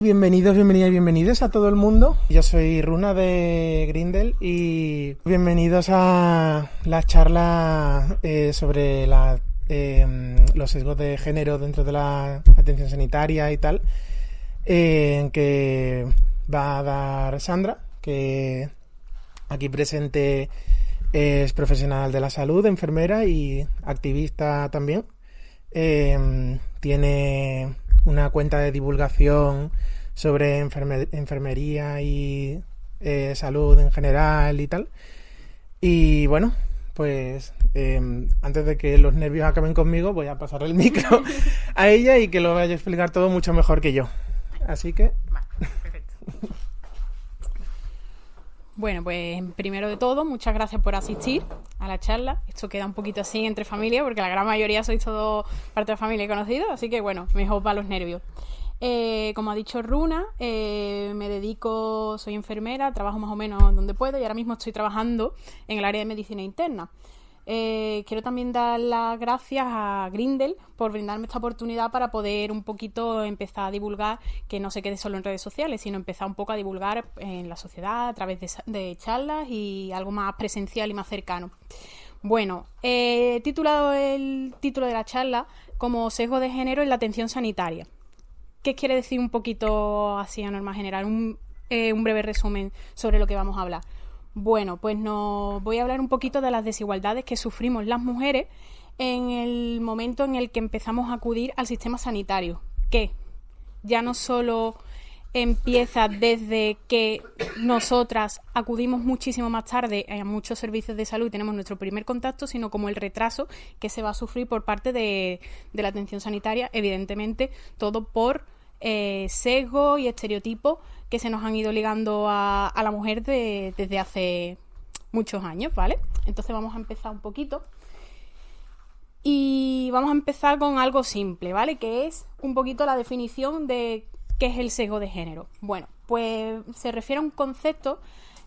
Bienvenidos, bienvenidas y bienvenidos a todo el mundo. Yo soy Runa de Grindel y bienvenidos a la charla sobre los sesgos de género dentro de la atención sanitaria y tal, que va a dar Sandra, que aquí presente es profesional de la salud, enfermera y activista también. Tiene una cuenta de divulgación sobre enfermería y salud en general y tal. Y bueno, pues antes de que los nervios acaben conmigo, voy a pasar el micro a ella y que lo vaya a explicar todo mucho mejor que yo. Así que... Vale, perfecto. Bueno, pues primero de todo, muchas gracias por asistir a la charla. Esto queda un poquito así entre familia, porque la gran mayoría sois todos parte de familia y conocidos, así que bueno, mejor para los nervios. Como ha dicho Runa, soy enfermera, trabajo más o menos donde puedo y ahora mismo estoy trabajando en el área de medicina interna. Quiero también dar las gracias a Grindel por brindarme esta oportunidad para poder un poquito empezar a divulgar, que no se quede solo en redes sociales, sino empezar un poco a divulgar en la sociedad a través de charlas y algo más presencial y más cercano. Bueno, he titulado el título de la charla como Sesgo de género en la atención sanitaria. ¿Qué quiere decir un poquito así a norma general? Un breve resumen sobre lo que vamos a hablar. Bueno, pues nos voy a hablar un poquito de las desigualdades que sufrimos las mujeres en el momento en el que empezamos a acudir al sistema sanitario, que ya no solo empieza desde que nosotras acudimos muchísimo más tarde a muchos servicios de salud y tenemos nuestro primer contacto, sino como el retraso que se va a sufrir por parte de la atención sanitaria, evidentemente todo por sesgo y estereotipos que se nos han ido ligando a la mujer desde hace muchos años, ¿vale? Entonces vamos a empezar un poquito y vamos a empezar con algo simple, ¿vale? Que es un poquito la definición de qué es el sesgo de género. Bueno, pues se refiere a un concepto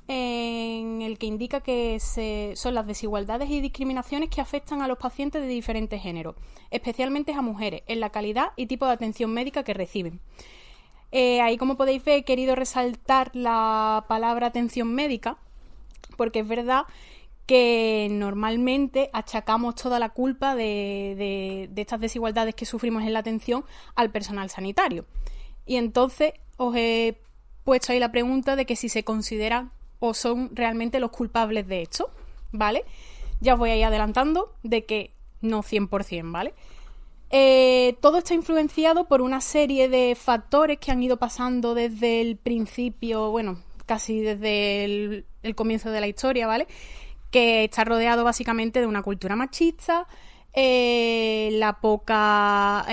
en el que indica que son las desigualdades y discriminaciones que afectan a los pacientes de diferentes géneros, especialmente a mujeres, en la calidad y tipo de atención médica que reciben. Ahí, como podéis ver, he querido resaltar la palabra atención médica, porque es verdad que normalmente achacamos toda la culpa de estas desigualdades que sufrimos en la atención al personal sanitario. Y entonces os he puesto ahí la pregunta de que si se consideran o son realmente los culpables de esto, ¿vale? Ya os voy a ir adelantando de que no 100%, ¿vale? Todo está influenciado por una serie de factores que han ido pasando desde el principio, bueno, casi desde el comienzo de la historia, ¿vale? Que está rodeado básicamente de una cultura machista, la poca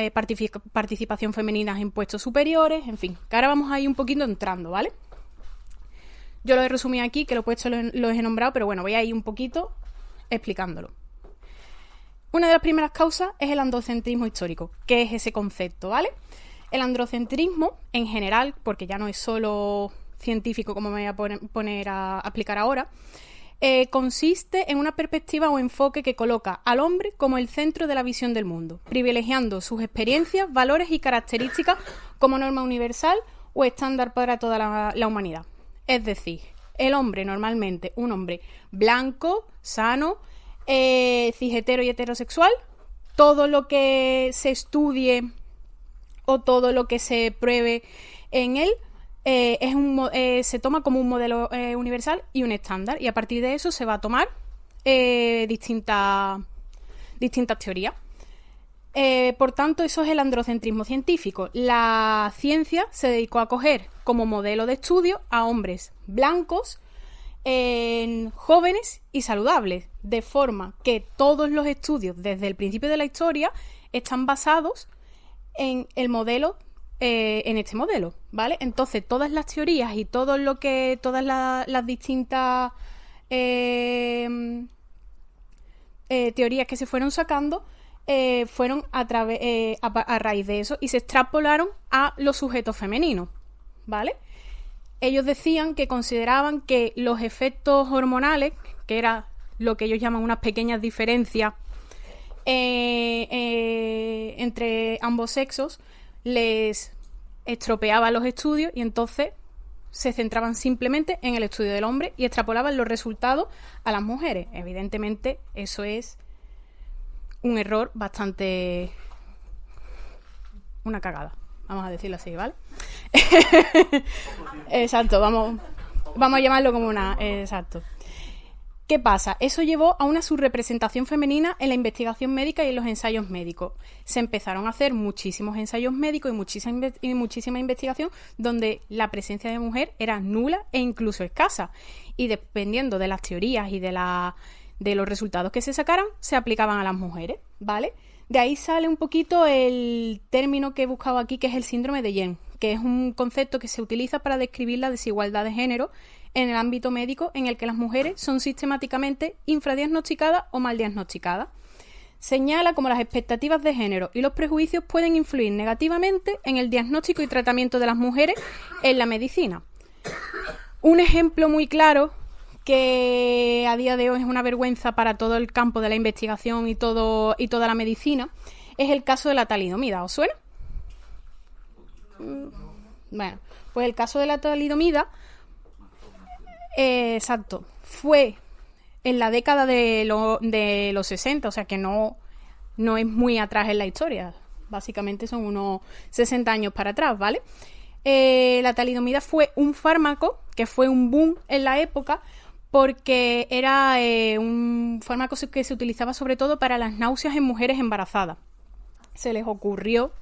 participación femenina en puestos superiores, en fin, que ahora vamos a ir un poquito entrando, ¿vale? Yo lo he resumido aquí, que lo he nombrado, pero bueno, voy a ir un poquito explicándolo. Una de las primeras causas es el androcentrismo histórico. ¿Qué es ese concepto, vale? El androcentrismo, en general, porque ya no es solo científico como me voy a poner a explicar ahora, consiste en una perspectiva o enfoque que coloca al hombre como el centro de la visión del mundo, privilegiando sus experiencias, valores y características como norma universal o estándar para toda la humanidad. Es decir, el hombre normalmente, un hombre blanco, sano, cishetero y heterosexual, todo lo que se estudie o todo lo que se pruebe en él se toma como un modelo universal y un estándar, y a partir de eso se va a tomar distintas teorías. Por tanto, eso es el androcentrismo científico. La ciencia se dedicó a coger como modelo de estudio a hombres blancos, jóvenes y saludables, de forma que todos los estudios desde el principio de la historia están basados en el modelo, en este modelo, ¿vale? Entonces todas las teorías y todas las distintas teorías que se fueron sacando fueron a raíz de eso y se extrapolaron a los sujetos femeninos, ¿vale? Ellos decían que consideraban que los efectos hormonales, que era lo que ellos llaman unas pequeñas diferencias entre ambos sexos, les estropeaba los estudios y entonces se centraban simplemente en el estudio del hombre y extrapolaban los resultados a las mujeres. Evidentemente, eso es un error bastante... una cagada, vamos a decirlo así, ¿vale? Exacto, vamos a llamarlo como una... Exacto. ¿Qué pasa? Eso llevó a una subrepresentación femenina en la investigación médica y en los ensayos médicos. Se empezaron a hacer muchísimos ensayos médicos y muchísima investigación donde la presencia de mujer era nula e incluso escasa. Y dependiendo de las teorías y de los resultados que se sacaran, se aplicaban a las mujeres, ¿vale? De ahí sale un poquito el término que he buscado aquí, que es el síndrome de Yen, que es un concepto que se utiliza para describir la desigualdad de género en el ámbito médico en el que las mujeres son sistemáticamente infradiagnosticadas o mal diagnosticadas. Señala cómo las expectativas de género y los prejuicios pueden influir negativamente en el diagnóstico y tratamiento de las mujeres en la medicina. Un ejemplo muy claro, que a día de hoy es una vergüenza para todo el campo de la investigación y toda la medicina, es el caso de la talidomida. ¿Os suena? Bueno, pues el caso de la talidomida, exacto, fue en la década de los 60, o sea que no es muy atrás en la historia, básicamente son unos 60 años para atrás, ¿vale? La talidomida fue un fármaco que fue un boom en la época porque era un fármaco que se utilizaba sobre todo para las náuseas en mujeres embarazadas. Se les ocurrió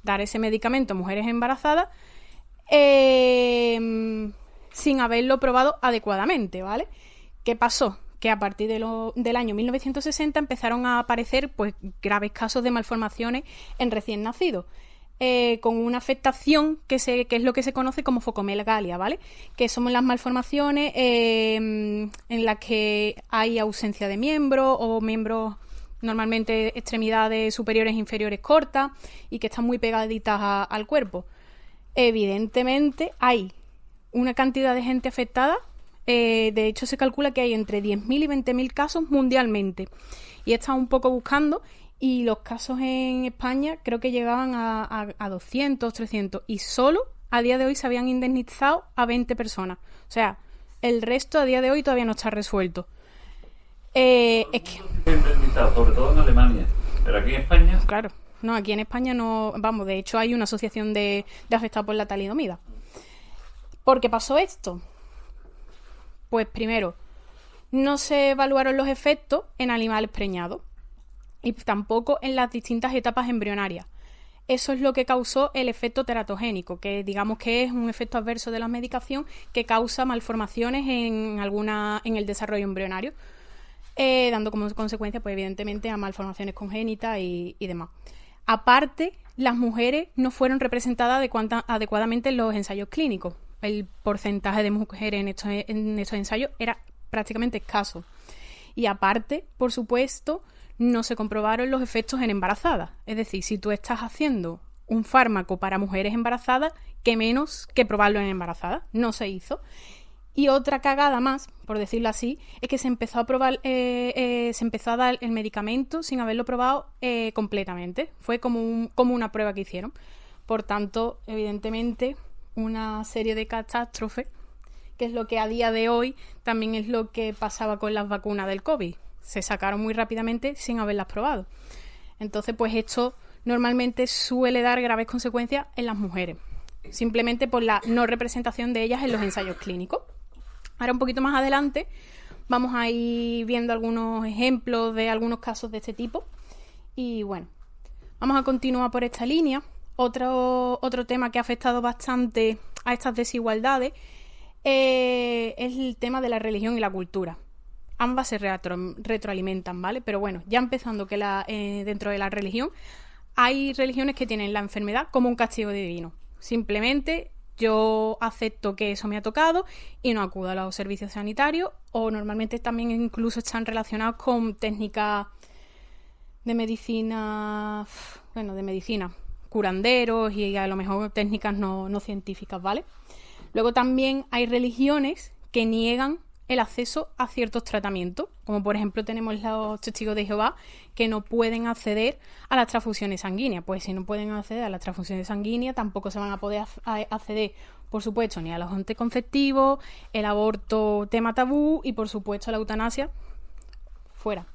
dar ese medicamento a mujeres embarazadas sin haberlo probado adecuadamente, ¿vale? ¿Qué pasó? Que a partir del año 1960 empezaron a aparecer pues graves casos de malformaciones en recién nacidos, con una afectación que es lo que se conoce como focomegalia, ¿vale? Que son las malformaciones en las que hay ausencia de miembros o miembros, normalmente extremidades superiores e inferiores cortas y que están muy pegaditas al cuerpo. Evidentemente hay una cantidad de gente afectada, de hecho se calcula que hay entre 10.000 y 20.000 casos mundialmente. Y he estado un poco buscando y los casos en España creo que llegaban a 200, 300 y solo a día de hoy se habían indemnizado a 20 personas. O sea, el resto a día de hoy todavía no está resuelto. Es que... sobre todo en Alemania, pero aquí en España... Claro, no, aquí en España no... Vamos, de hecho hay una asociación de afectados por la talidomida. ¿Por qué pasó esto? Pues primero, no se evaluaron los efectos en animales preñados y tampoco en las distintas etapas embrionarias. Eso es lo que causó el efecto teratogénico, que digamos que es un efecto adverso de la medicación que causa malformaciones en el desarrollo embrionario, dando como consecuencia, pues evidentemente, a malformaciones congénitas y demás. Aparte, las mujeres no fueron representadas adecuadamente en los ensayos clínicos. El porcentaje de mujeres en estos ensayos era prácticamente escaso. Y aparte, por supuesto, no se comprobaron los efectos en embarazadas. Es decir, si tú estás haciendo un fármaco para mujeres embarazadas, qué menos que probarlo en embarazadas. No se hizo. Y otra cagada más, por decirlo así, es que se empezó a probar, se empezó a dar el medicamento sin haberlo probado completamente. Fue como una prueba que hicieron. Por tanto, evidentemente, una serie de catástrofes, que es lo que a día de hoy también es lo que pasaba con las vacunas del COVID. Se sacaron muy rápidamente sin haberlas probado. Entonces, pues esto normalmente suele dar graves consecuencias en las mujeres, simplemente por la no representación de ellas en los ensayos clínicos. Ahora, un poquito más adelante, vamos a ir viendo algunos ejemplos de algunos casos de este tipo. Y bueno, vamos a continuar por esta línea. Otro tema que ha afectado bastante a estas desigualdades es el tema de la religión y la cultura. Ambas se retroalimentan, ¿vale? Pero bueno, ya empezando que dentro de la religión hay religiones que tienen la enfermedad como un castigo divino. Simplemente yo acepto que eso me ha tocado y no acudo a los servicios sanitarios, o normalmente también incluso están relacionados con técnicas de medicina, curanderos y a lo mejor técnicas no científicas, ¿vale? Luego también hay religiones que niegan el acceso a ciertos tratamientos, como por ejemplo tenemos los testigos de Jehová que no pueden acceder a las transfusiones sanguíneas. Pues si no pueden acceder a las transfusiones sanguíneas, tampoco se van a poder acceder, por supuesto, ni a los anticonceptivos, el aborto, tema tabú, y por supuesto la eutanasia, fuera.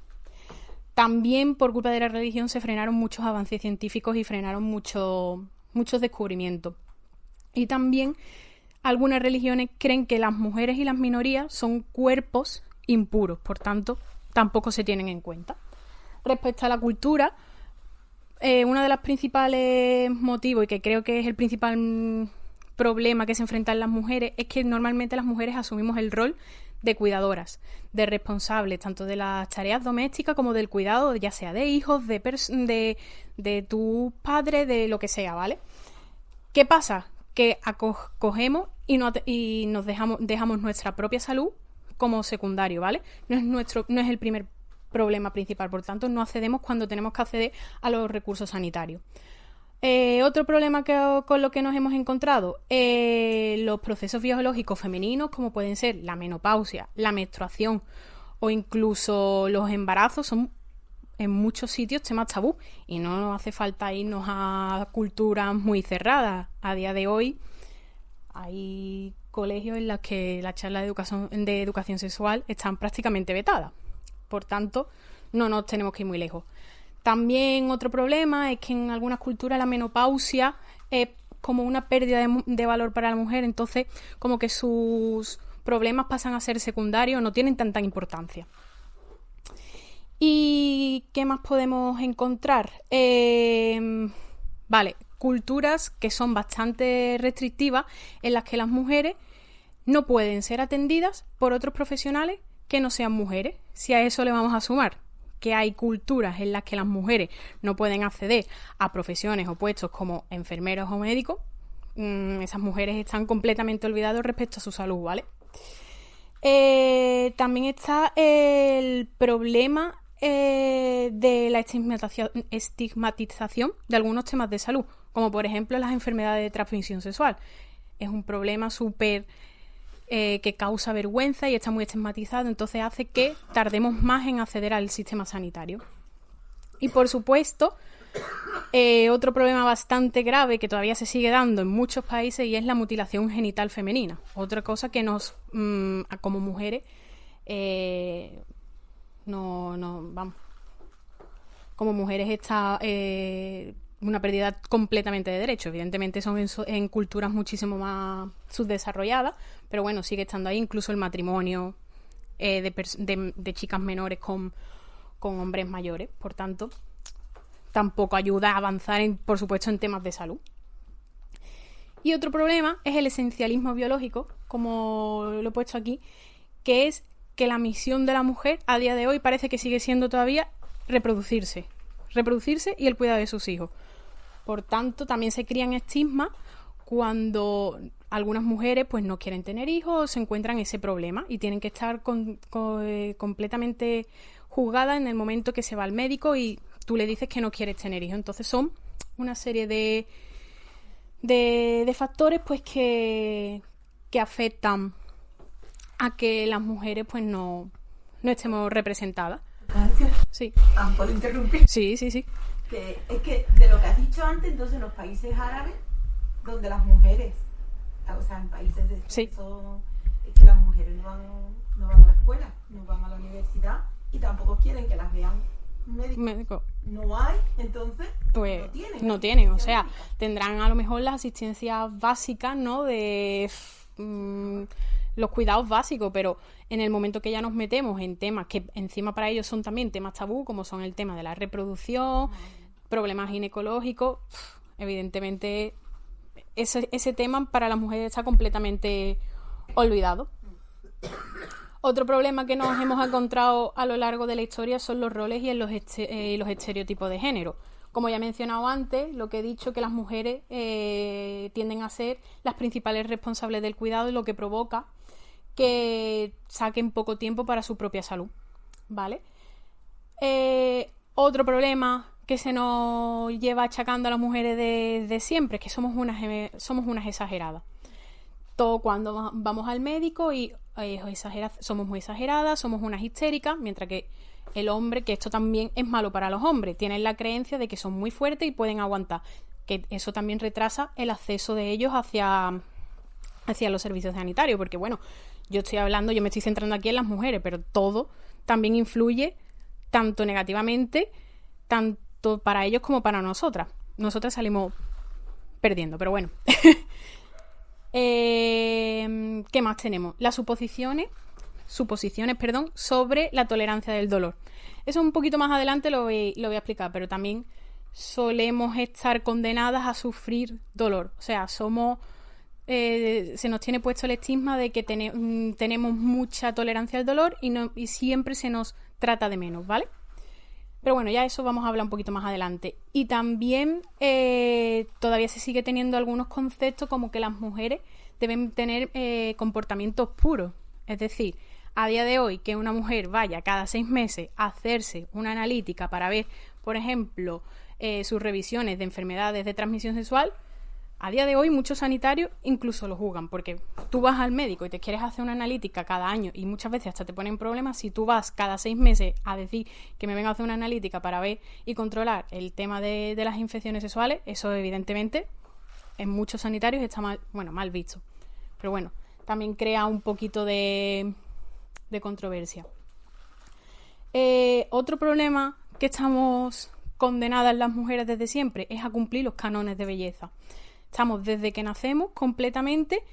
También por culpa de la religión se frenaron muchos avances científicos y frenaron muchos descubrimientos. Y también algunas religiones creen que las mujeres y las minorías son cuerpos impuros, por tanto, tampoco se tienen en cuenta. Respecto a la cultura, uno de los principales motivos, y que creo que es el principal problema que se enfrentan las mujeres, es que normalmente las mujeres asumimos el rol de cuidadoras, de responsables, tanto de las tareas domésticas como del cuidado, ya sea de hijos, de tus padres, de lo que sea, ¿vale? ¿Qué pasa? Que cogemos y nos dejamos nuestra propia salud como secundario, ¿vale? No es el primer problema principal, por tanto no accedemos cuando tenemos que acceder a los recursos sanitarios. Otro problema con lo que nos hemos encontrado, los procesos biológicos femeninos, como pueden ser la menopausia, la menstruación o incluso los embarazos, son en muchos sitios temas tabú, y no nos hace falta irnos a culturas muy cerradas. A día de hoy hay colegios en los que las charlas de educación sexual están prácticamente vetadas. Por tanto, no nos tenemos que ir muy lejos. También otro problema es que en algunas culturas la menopausia es como una pérdida de valor para la mujer, entonces como que sus problemas pasan a ser secundarios, no tienen tanta importancia. ¿Y qué más podemos encontrar? Culturas que son bastante restrictivas, en las que las mujeres no pueden ser atendidas por otros profesionales que no sean mujeres. Si a eso le vamos a sumar que hay culturas en las que las mujeres no pueden acceder a profesiones o puestos como enfermeros o médicos, esas mujeres están completamente olvidadas respecto a su salud, ¿vale? También está el problema de la estigmatización de algunos temas de salud, como por ejemplo las enfermedades de transmisión sexual. Es un problema súper que causa vergüenza y está muy estigmatizado, entonces hace que tardemos más en acceder al sistema sanitario. Y por supuesto, otro problema bastante grave que todavía se sigue dando en muchos países, y es la mutilación genital femenina. Otra cosa que nos, como mujeres, como mujeres está una pérdida completamente de derechos. Evidentemente son en culturas muchísimo más subdesarrolladas, pero bueno, sigue estando ahí. Incluso el matrimonio de chicas menores con hombres mayores, por tanto, tampoco ayuda a avanzar, por supuesto, en temas de salud. Y otro problema es el esencialismo biológico, como lo he puesto aquí, que es que la misión de la mujer a día de hoy parece que sigue siendo todavía reproducirse y el cuidado de sus hijos. Por tanto, también se crían estigmas cuando algunas mujeres pues no quieren tener hijos o se encuentran ese problema y tienen que estar completamente juzgadas en el momento que se va al médico y tú le dices que no quieres tener hijos. Entonces son una serie de factores pues que afectan a que las mujeres pues no estemos representadas. Gracias. Sí. ¿Puedo interrumpir? Sí. Que es que de lo que has dicho antes, entonces en los países árabes, donde las mujeres, o sea, en países de sí. es que las mujeres no van a la escuela, no van a la universidad y tampoco quieren que las vean médicos. No hay, entonces pues no tienen, o sea, tendrán a lo mejor las asistencias básicas, ¿no? De los cuidados básicos, pero en el momento que ya nos metemos en temas que encima para ellos son también temas tabú, como son el tema de la reproducción, problemas ginecológicos, evidentemente ese tema para las mujeres está completamente olvidado. Otro problema que nos hemos encontrado a lo largo de la historia son los roles y los estereotipos de género. Como ya he mencionado antes, lo que he dicho, que las mujeres tienden a ser las principales responsables del cuidado, y lo que provoca que saquen poco tiempo para su propia salud, ¿vale? Otro problema que se nos lleva achacando a las mujeres de siempre es que somos unas exageradas. Todo cuando vamos al médico y somos muy exageradas, somos unas histéricas, mientras que el hombre, que esto también es malo para los hombres, tienen la creencia de que son muy fuertes y pueden aguantar, que eso también retrasa el acceso de ellos hacia los servicios sanitarios, porque bueno, yo me estoy centrando aquí en las mujeres, pero todo también influye tanto negativamente, tanto para ellos como para nosotras. Nosotras salimos perdiendo, pero bueno. ¿Qué más tenemos? Las suposiciones, sobre la tolerancia del dolor. Eso un poquito más adelante lo voy a explicar, pero también solemos estar condenadas a sufrir dolor. O sea, se nos tiene puesto el estigma de que tenemos mucha tolerancia al dolor y siempre se nos trata de menos, ¿vale? Pero bueno, ya eso vamos a hablar un poquito más adelante. Y también todavía se sigue teniendo algunos conceptos como que las mujeres deben tener comportamientos puros. Es decir, a día de hoy que una mujer vaya cada 6 meses a hacerse una analítica para ver, por ejemplo, sus revisiones de enfermedades de transmisión sexual, a día de hoy muchos sanitarios incluso lo juzgan, porque tú vas al médico y te quieres hacer una analítica cada año y muchas veces hasta te ponen problemas. Si tú vas cada 6 meses a decir que me venga a hacer una analítica para ver y controlar el tema de las infecciones sexuales, eso evidentemente en muchos sanitarios está mal visto. Pero bueno, también crea un poquito de controversia. Otro problema que estamos condenadas las mujeres desde siempre es a cumplir los cánones de belleza. Estamos desde que nacemos completamente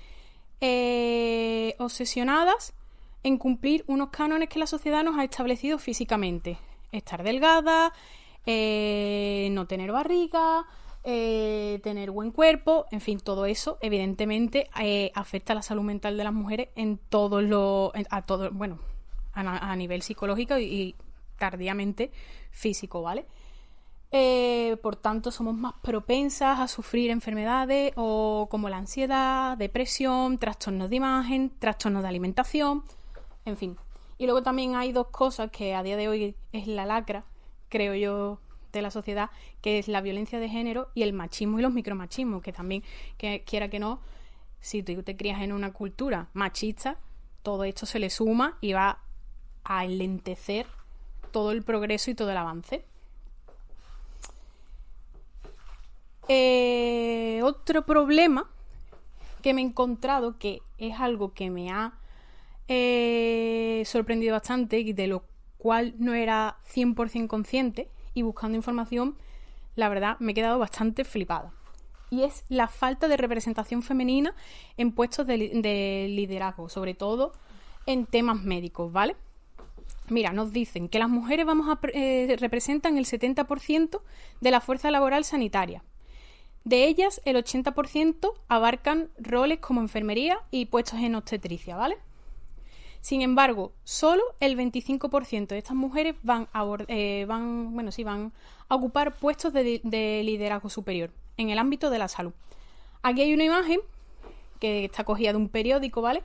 obsesionadas en cumplir unos cánones que la sociedad nos ha establecido físicamente. Estar delgada, no tener barriga, tener buen cuerpo, en fin, todo eso evidentemente afecta a la salud mental de las mujeres a nivel psicológico y tardíamente físico, ¿vale? Por tanto, somos más propensas a sufrir enfermedades como la ansiedad, depresión, trastornos de imagen, trastornos de alimentación, en fin. Y luego también hay 2 cosas que a día de hoy es la lacra, creo yo, de la sociedad, que es la violencia de género y el machismo y los micromachismos, que también, que quiera que no, si tú te crías en una cultura machista, todo esto se le suma y va a enlentecer todo el progreso y todo el avance. Otro problema que me he encontrado, que es algo que me ha sorprendido bastante y de lo cual no era 100% consciente, y buscando información, la verdad, me he quedado bastante flipada. Y es la falta de representación femenina en puestos de liderazgo, sobre todo en temas médicos, ¿vale? Mira, nos dicen que las mujeres representan el 70% de la fuerza laboral sanitaria. De ellas, el 80% abarcan roles como enfermería y puestos en obstetricia, ¿vale? Sin embargo, solo el 25% de estas mujeres van a ocupar puestos de liderazgo superior en el ámbito de la salud. Aquí hay una imagen que está cogida de un periódico, ¿vale?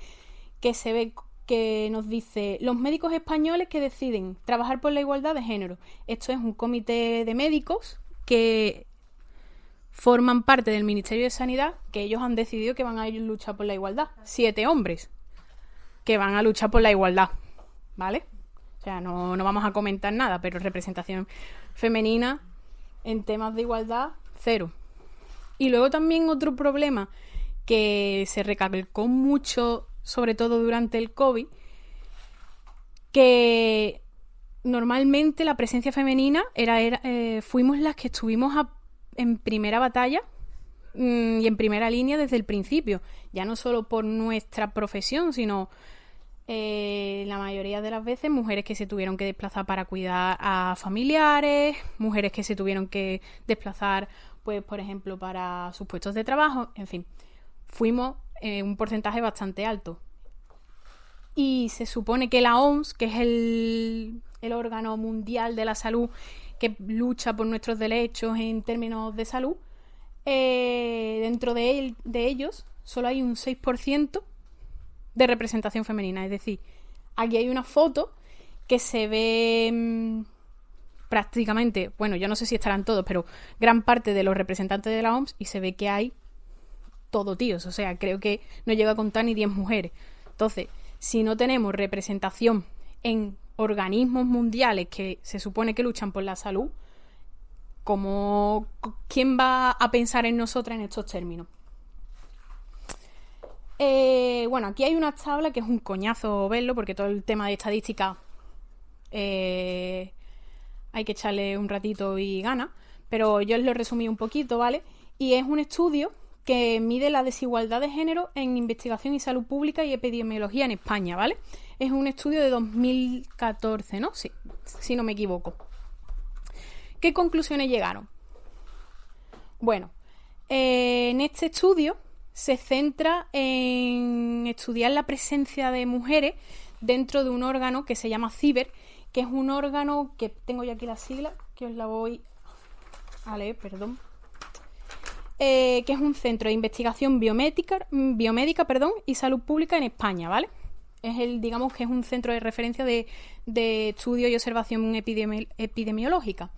Que se ve que nos dice: los médicos españoles que deciden trabajar por la igualdad de género. Esto es un comité de médicos que forman parte del Ministerio de Sanidad, que ellos han decidido que van a luchar por la igualdad. 7 hombres que van a luchar por la igualdad, ¿vale? O sea, no vamos a comentar nada, pero representación femenina en temas de igualdad, 0. Y luego también otro problema que se recalcó mucho, sobre todo durante el COVID, que normalmente la presencia femenina fuimos las que estuvimos en primera batalla y en primera línea desde el principio, ya no solo por nuestra profesión, sino la mayoría de las veces mujeres que se tuvieron que desplazar para cuidar a familiares, mujeres que se tuvieron que desplazar, pues por ejemplo, para sus puestos de trabajo, en fin, fuimos un porcentaje bastante alto. Y se supone que la OMS, que es el órgano mundial de la salud que lucha por nuestros derechos en términos de salud, dentro de ellos solo hay un 6% de representación femenina. Es decir, aquí hay una foto que se ve prácticamente, bueno, yo no sé si estarán todos, pero gran parte de los representantes de la OMS, y se ve que hay todo tíos. O sea, creo que no llega a contar ni 10 mujeres. Entonces, si no tenemos representación en organismos mundiales que se supone que luchan por la salud, ¿quién va a pensar en nosotras en estos términos? Bueno, aquí hay una tabla que es un coñazo verlo, porque todo el tema de estadística hay que echarle un ratito y gana, pero yo os lo resumí un poquito, ¿vale? Y es un estudio que mide la desigualdad de género en investigación y salud pública y epidemiología en España, ¿vale? Es un estudio de 2014, ¿no? Sí, si no me equivoco. ¿Qué conclusiones llegaron? Bueno, en este estudio se centra en estudiar la presencia de mujeres dentro de un órgano que se llama CIBER, que es un órgano que tengo yo aquí la sigla, que os la voy a leer, perdón. Que es un centro de investigación biomédica, y salud pública en España, ¿vale? Digamos que es un centro de referencia de estudio y observación epidemiológica.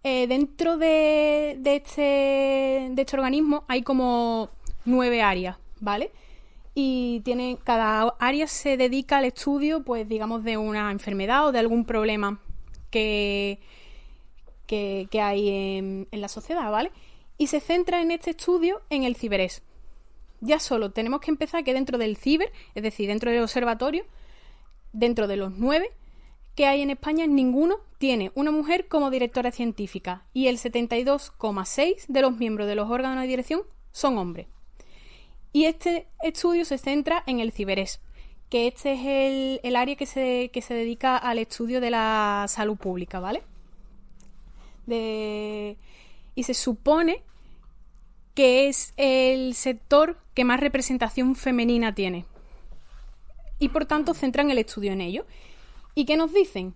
Dentro de este organismo hay como 9 áreas, ¿vale? Y cada área se dedica al estudio, pues digamos, de una enfermedad o de algún problema que hay en la sociedad, ¿vale? Y se centra en este estudio en el CIBERES. Ya solo tenemos que empezar que dentro del CIBER, es decir, dentro del observatorio, dentro de los 9 que hay en España, ninguno tiene una mujer como directora científica y el 72,6% de los miembros de los órganos de dirección son hombres. Y este estudio se centra en el CIBERES, que este es el área que se dedica al estudio de la salud pública, ¿vale? Y se supone que es el sector que más representación femenina tiene. Y por tanto centran el estudio en ello. ¿Y qué nos dicen?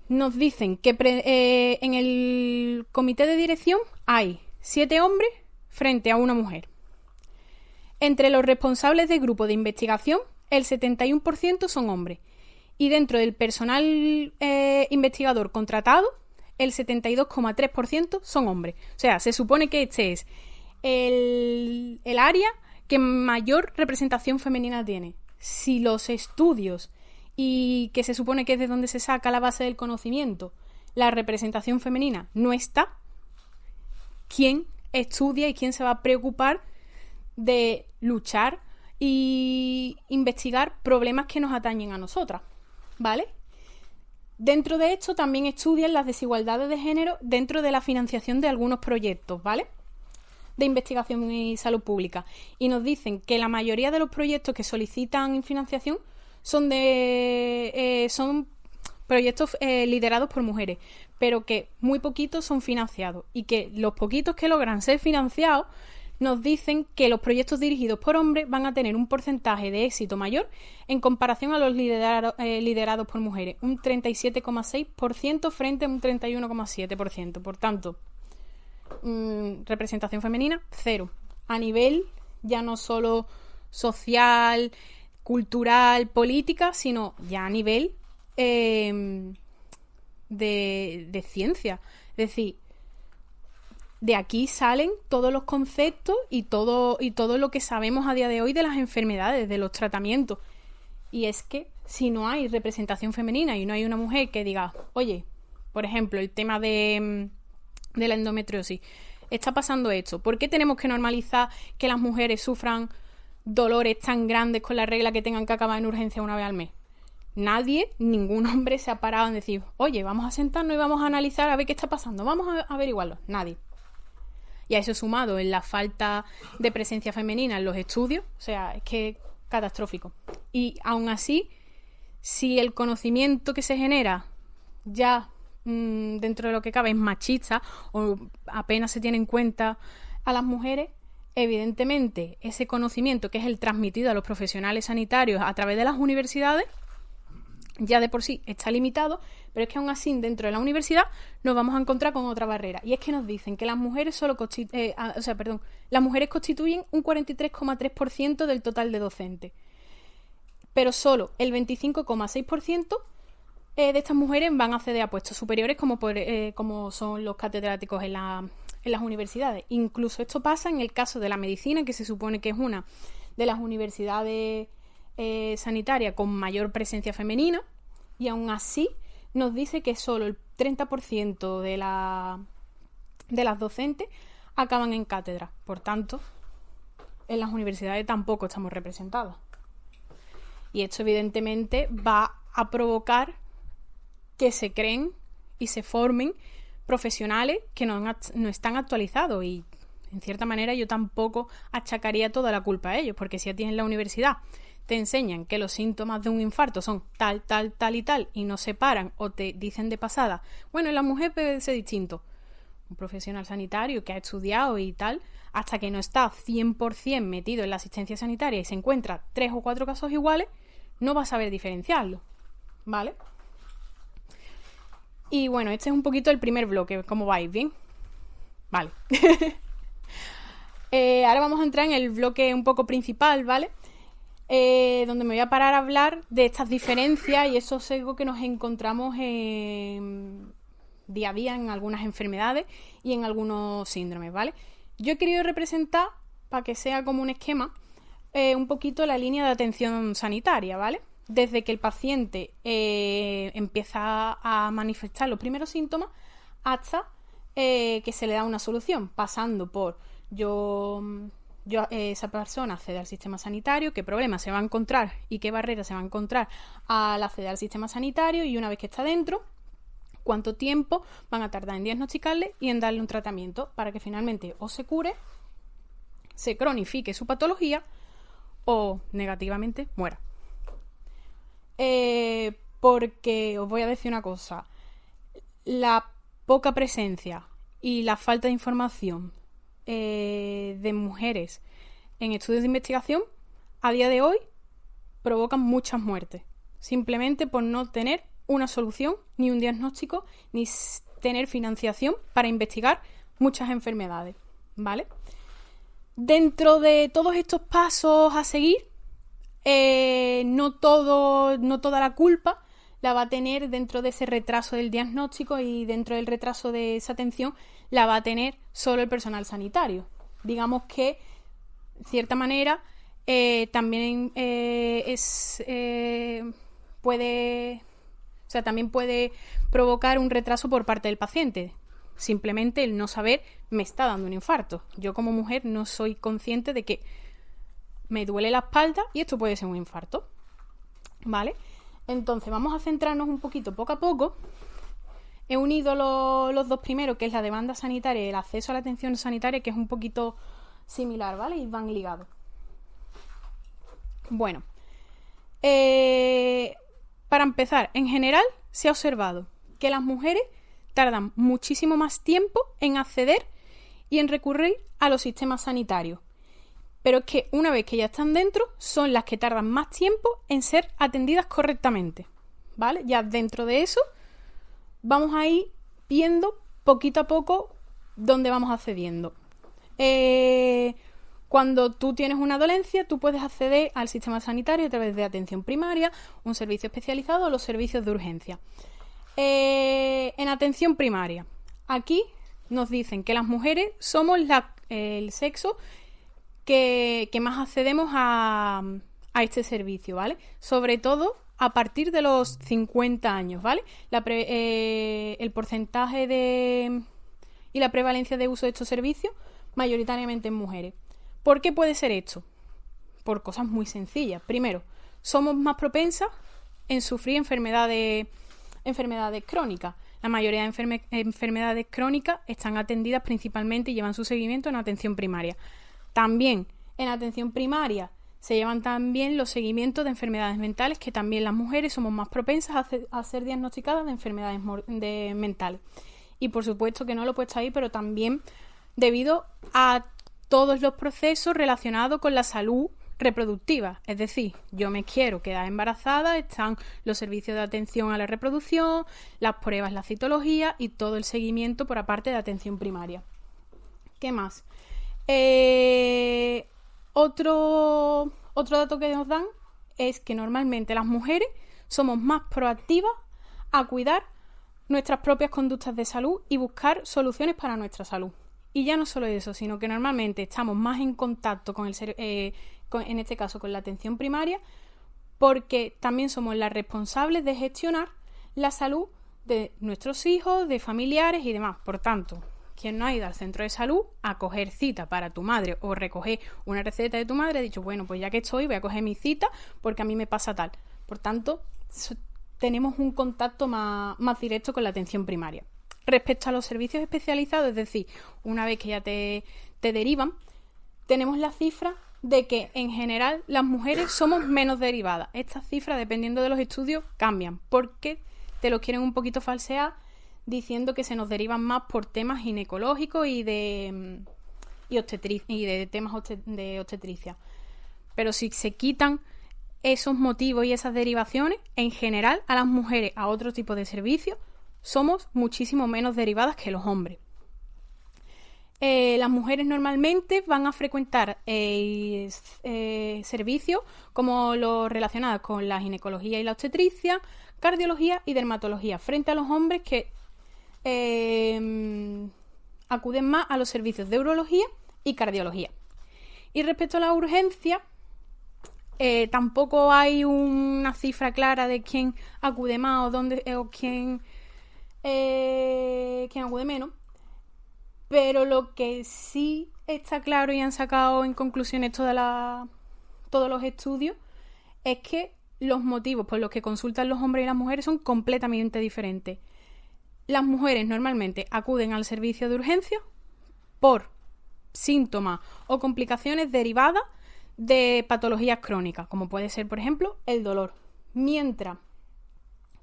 Nos dicen que en el comité de dirección hay 7 hombres frente a una mujer. Entre los responsables del grupo de investigación, el 71% son hombres. Y dentro del personal investigador contratado, el 72,3% son hombres. O sea, se supone que este es el área que mayor representación femenina tiene. Si los estudios, y que se supone que es de donde se saca la base del conocimiento, la representación femenina no está, ¿quién estudia y quién se va a preocupar de luchar y investigar problemas que nos atañen a nosotras? ¿Vale? Dentro de esto también estudian las desigualdades de género dentro de la financiación de algunos proyectos, ¿vale? De investigación y salud pública. Y nos dicen que la mayoría de los proyectos que solicitan financiación son proyectos liderados por mujeres, pero que muy poquitos son financiados y que los poquitos que logran ser financiados nos dicen que los proyectos dirigidos por hombres van a tener un porcentaje de éxito mayor en comparación a los liderados por mujeres, un 37,6% frente a un 31,7%. Por tanto, representación femenina, 0. A nivel ya no solo social, cultural, política, sino ya a nivel de ciencia. Es decir, de aquí salen todos los conceptos y todo lo que sabemos a día de hoy de las enfermedades, de los tratamientos. Y es que si no hay representación femenina y no hay una mujer que diga, oye, por ejemplo, el tema de la endometriosis, está pasando esto, ¿por qué tenemos que normalizar que las mujeres sufran dolores tan grandes con la regla que tengan que acabar en urgencia una vez al mes? Nadie, ningún hombre se ha parado en decir, oye, vamos a sentarnos y vamos a analizar a ver qué está pasando, vamos a averiguarlo. Nadie. Y a eso sumado en la falta de presencia femenina en los estudios, o sea, es que catastrófico. Y aún así, si el conocimiento que se genera ya dentro de lo que cabe es machista o apenas se tiene en cuenta a las mujeres, evidentemente ese conocimiento que es el transmitido a los profesionales sanitarios a través de las universidades ya de por sí está limitado, pero es que aún así dentro de la universidad nos vamos a encontrar con otra barrera, y es que nos dicen que las mujeres las mujeres constituyen un 43,3% del total de docentes, pero solo el 25,6% de estas mujeres van a acceder a puestos superiores como son los catedráticos en las universidades. Incluso esto pasa en el caso de la medicina, que se supone que es una de las universidades sanitaria con mayor presencia femenina, y aún así nos dice que solo el 30% de las docentes acaban en cátedra. Por tanto, en las universidades tampoco estamos representadas. Y esto evidentemente va a provocar que se creen y se formen profesionales que no están actualizados, y en cierta manera yo tampoco achacaría toda la culpa a ellos, porque si a ti en la universidad te enseñan que los síntomas de un infarto son tal, tal, tal y tal, y no se paran o te dicen de pasada, bueno, en la mujer puede ser distinto. Un profesional sanitario que ha estudiado y tal, hasta que no está 100% metido en la asistencia sanitaria y se encuentra 3 o 4 casos iguales, no va a saber diferenciarlo, ¿vale? Y bueno, este es un poquito el primer bloque. ¿Cómo vais? ¿Bien? Vale. Ahora vamos a entrar en el bloque un poco principal, ¿vale? Donde me voy a parar a hablar de estas diferencias y esos sesgos que nos encontramos día a día en algunas enfermedades y en algunos síndromes, ¿vale? Yo he querido representar, para que sea como un esquema, un poquito la línea de atención sanitaria, ¿vale? Desde que el paciente empieza a manifestar los primeros síntomas hasta que se le da una solución, pasando por esa persona accede al sistema sanitario, qué problemas se va a encontrar y qué barreras se va a encontrar al acceder al sistema sanitario, y una vez que está dentro, cuánto tiempo van a tardar en diagnosticarle y en darle un tratamiento para que finalmente o se cure, se cronifique su patología o negativamente muera. Porque os voy a decir una cosa, la poca presencia y la falta de información de mujeres en estudios de investigación a día de hoy provocan muchas muertes, simplemente por no tener una solución, ni un diagnóstico, ni tener financiación para investigar muchas enfermedades, ¿vale? Dentro de todos estos pasos a seguir, no toda la culpa la va a tener dentro de ese retraso del diagnóstico, y dentro del retraso de esa atención la va a tener solo el personal sanitario. Digamos que, de cierta manera, también también puede provocar un retraso por parte del paciente. Simplemente el no saber, me está dando un infarto. Yo como mujer no soy consciente de que me duele la espalda y esto puede ser un infarto, ¿vale? Entonces vamos a centrarnos un poquito poco a poco. He unido los dos primeros, que es la demanda sanitaria y el acceso a la atención sanitaria, que es un poquito similar, ¿vale? Y van ligados. Bueno, para empezar, en general se ha observado que las mujeres tardan muchísimo más tiempo en acceder y en recurrir a los sistemas sanitarios. Pero es que una vez que ya están dentro, son las que tardan más tiempo en ser atendidas correctamente, ¿vale? Ya dentro de eso, vamos a ir viendo poquito a poco dónde vamos accediendo. Cuando tú tienes una dolencia, tú puedes acceder al sistema sanitario a través de atención primaria, un servicio especializado o los servicios de urgencia. En atención primaria, aquí nos dicen que las mujeres somos el sexo que más accedemos a este servicio, ¿vale? Sobre todo a partir de los 50 años, ¿vale? El porcentaje y la prevalencia de uso de estos servicios mayoritariamente en mujeres. ¿Por qué puede ser esto? Por cosas muy sencillas. Primero, somos más propensas en sufrir enfermedades crónicas. La mayoría de enfermedades crónicas están atendidas principalmente y llevan su seguimiento en atención primaria. También en atención primaria se llevan también los seguimientos de enfermedades mentales, que también las mujeres somos más propensas a ser diagnosticadas de enfermedades mentales. Y por supuesto que no lo he puesto ahí, pero también debido a todos los procesos relacionados con la salud reproductiva. Es decir, yo me quiero quedar embarazada, están los servicios de atención a la reproducción, las pruebas, la citología y todo el seguimiento por aparte de atención primaria. ¿Qué más? Otro dato que nos dan es que normalmente las mujeres somos más proactivas a cuidar nuestras propias conductas de salud y buscar soluciones para nuestra salud. Y ya no solo eso, sino que normalmente estamos más en contacto con en este caso con la atención primaria, porque también somos las responsables de gestionar la salud de nuestros hijos, de familiares y demás. Por tanto, quien no ha ido al centro de salud a coger cita para tu madre o recoger una receta de tu madre, ha dicho, bueno, pues ya que estoy, voy a coger mi cita porque a mí me pasa tal. Por tanto, tenemos un contacto más directo con la atención primaria. Respecto a los servicios especializados, es decir, una vez que ya te derivan, tenemos la cifra de que en general las mujeres somos menos derivadas. Estas cifras, dependiendo de los estudios, cambian porque te lo quieren un poquito falsear diciendo que se nos derivan más por temas ginecológicos y de temas de obstetricia. Pero si se quitan esos motivos y esas derivaciones, en general a las mujeres a otro tipo de servicios somos muchísimo menos derivadas que los hombres. Las mujeres normalmente van a frecuentar servicios como los relacionados con la ginecología y la obstetricia, cardiología y dermatología, frente a los hombres que acuden más a los servicios de urología y cardiología. Y respecto a la urgencia, tampoco hay una cifra clara de quién acude más o dónde o quién acude menos. Pero lo que sí está claro y han sacado en conclusiones todos los estudios es que los motivos por los que consultan los hombres y las mujeres son completamente diferentes. Las mujeres normalmente acuden al servicio de urgencia por síntomas o complicaciones derivadas de patologías crónicas, como puede ser, por ejemplo, el dolor. Mientras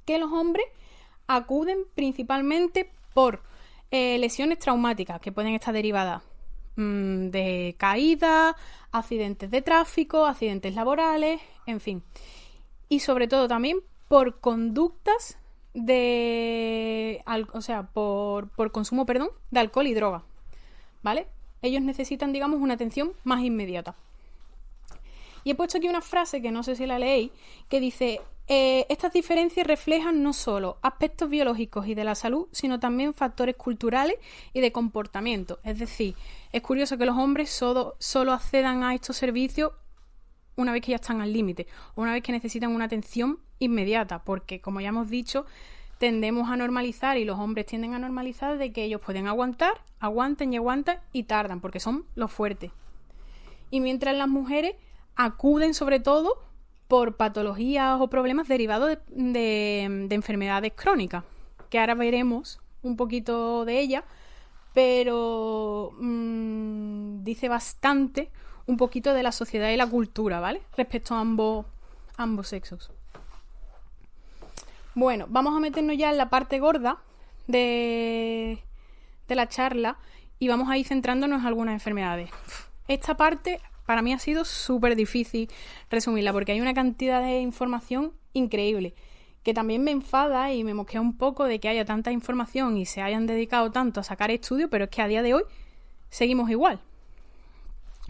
que los hombres acuden principalmente por lesiones traumáticas que pueden estar derivadas de caídas, accidentes de tráfico, accidentes laborales, en fin. Y sobre todo también por conductas por consumo, de alcohol y droga, ¿vale? Ellos necesitan, digamos, una atención más inmediata. Y he puesto aquí una frase que no sé si la leéis, que dice: estas diferencias reflejan no solo aspectos biológicos y de la salud, sino también factores culturales y de comportamiento. Es decir, es curioso que los hombres solo accedan a estos servicios una vez que ya están al límite, o una vez que necesitan una atención inmediata, porque, como ya hemos dicho, tendemos a normalizar, y los hombres tienden a normalizar, de que ellos pueden aguantan y tardan, porque son los fuertes. Y mientras las mujeres acuden sobre todo por patologías o problemas derivados de enfermedades crónicas, que ahora veremos un poquito de ellas, pero dice bastante un poquito de la sociedad y la cultura, ¿vale? Respecto a ambos sexos. Bueno, vamos a meternos ya en la parte gorda de la charla y vamos a ir centrándonos en algunas enfermedades. Esta parte para mí ha sido súper difícil resumirla porque hay una cantidad de información increíble, que también me enfada y me mosquea un poco de que haya tanta información y se hayan dedicado tanto a sacar estudios, pero es que a día de hoy seguimos igual.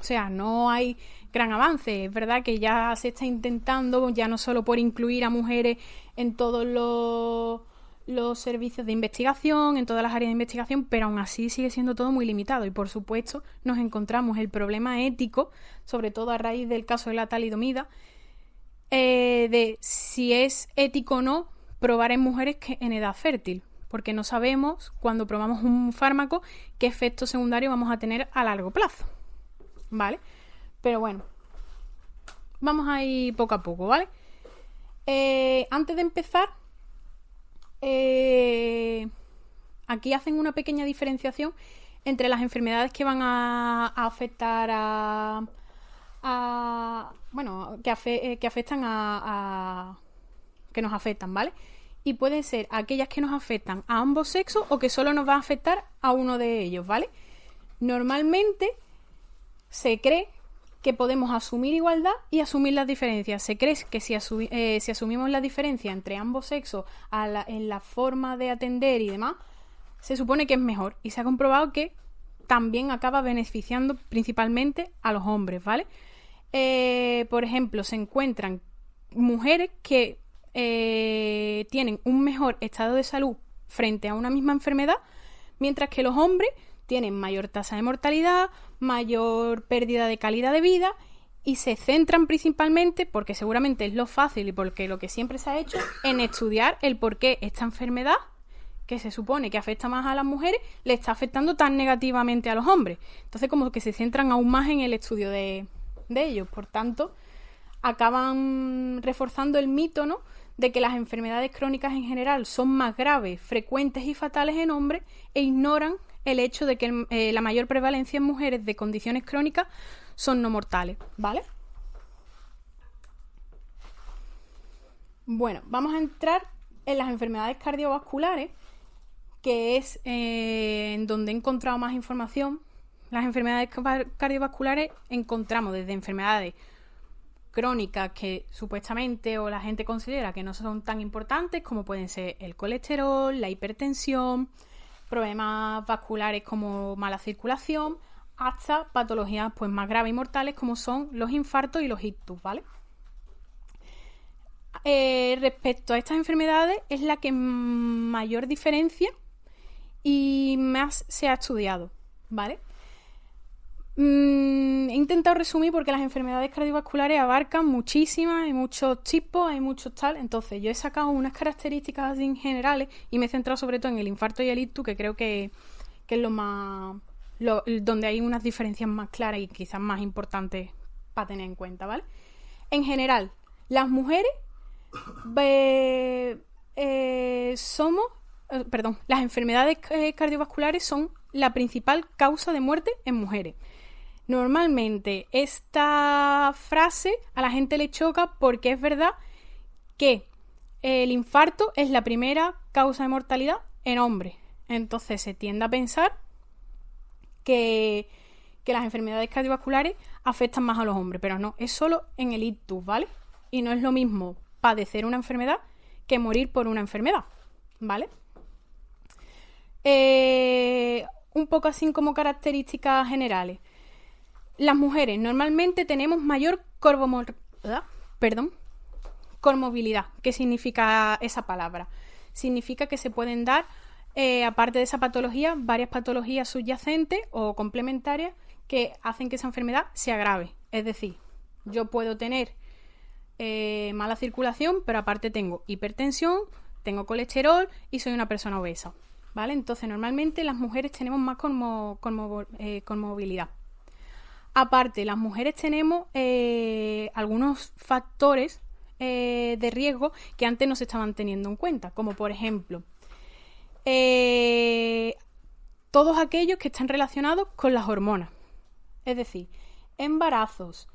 O sea, no hay gran avance. Es verdad que ya se está intentando, ya no solo por incluir a mujeres en todos los servicios de investigación, en todas las áreas de investigación, pero aún así sigue siendo todo muy limitado. Y por supuesto nos encontramos el problema ético, sobre todo a raíz del caso de la talidomida, de si es ético o no probar en mujeres en edad fértil, porque no sabemos, cuando probamos un fármaco, qué efecto secundario vamos a tener a largo plazo, ¿vale? Pero bueno, vamos a ir poco a poco, ¿vale? Antes de empezar, aquí hacen una pequeña diferenciación entre las enfermedades que van a afectar que afectan que nos afectan, ¿vale? Y pueden ser aquellas que nos afectan a ambos sexos o que solo nos va a afectar a uno de ellos, ¿vale? Normalmente se cree que podemos asumir igualdad y asumir las diferencias. Se cree que si asumimos la diferencia entre ambos sexos en la forma de atender y demás, se supone que es mejor. Y se ha comprobado que también acaba beneficiando principalmente a los hombres, ¿vale? Por ejemplo, se encuentran mujeres que tienen un mejor estado de salud frente a una misma enfermedad, mientras que los hombres tienen mayor tasa de mortalidad, mayor pérdida de calidad de vida y se centran principalmente, porque seguramente es lo fácil y porque lo que siempre se ha hecho, en estudiar el por qué esta enfermedad, que se supone que afecta más a las mujeres, le está afectando tan negativamente a los hombres. Entonces como que se centran aún más en el estudio de ellos. Por tanto, acaban reforzando el mito, ¿no?, de que las enfermedades crónicas en general son más graves, frecuentes y fatales en hombres, e ignoran el hecho de que la mayor prevalencia en mujeres de condiciones crónicas son no mortales, ¿vale? Bueno, vamos a entrar en las enfermedades cardiovasculares, que es en donde he encontrado más información. Las enfermedades cardiovasculares encontramos desde enfermedades crónicas que supuestamente o la gente considera que no son tan importantes, como pueden ser el colesterol, la hipertensión, problemas vasculares como mala circulación, hasta patologías pues más graves y mortales como son los infartos y los ictus, ¿vale? Respecto a estas enfermedades es la que mayor diferencia y más se ha estudiado, ¿vale? He intentado resumir porque las enfermedades cardiovasculares abarcan muchísimas, hay muchos tipos, hay muchos tal. Entonces yo he sacado unas características así en generales y me he centrado sobre todo en el infarto y el ictus, que creo que es donde hay unas diferencias más claras y quizás más importantes para tener en cuenta, ¿vale? En general, las mujeres las enfermedades cardiovasculares son la principal causa de muerte en mujeres. Normalmente esta frase a la gente le choca porque es verdad que el infarto es la primera causa de mortalidad en hombres. Entonces se tiende a pensar que las enfermedades cardiovasculares afectan más a los hombres, pero no, es solo en el ictus, ¿vale? Y no es lo mismo padecer una enfermedad que morir por una enfermedad, ¿vale? Un poco así como características generales. Las mujeres normalmente tenemos mayor comorbilidad. ¿Qué significa esa palabra? Significa que se pueden dar, aparte de esa patología, varias patologías subyacentes o complementarias que hacen que esa enfermedad se agrave. Es decir, yo puedo tener mala circulación, pero aparte tengo hipertensión, tengo colesterol y soy una persona obesa, ¿vale? Entonces, normalmente las mujeres tenemos más comorbilidad. Aparte, las mujeres tenemos algunos factores de riesgo que antes no se estaban teniendo en cuenta, como por ejemplo todos aquellos que están relacionados con las hormonas. Es decir, embarazos.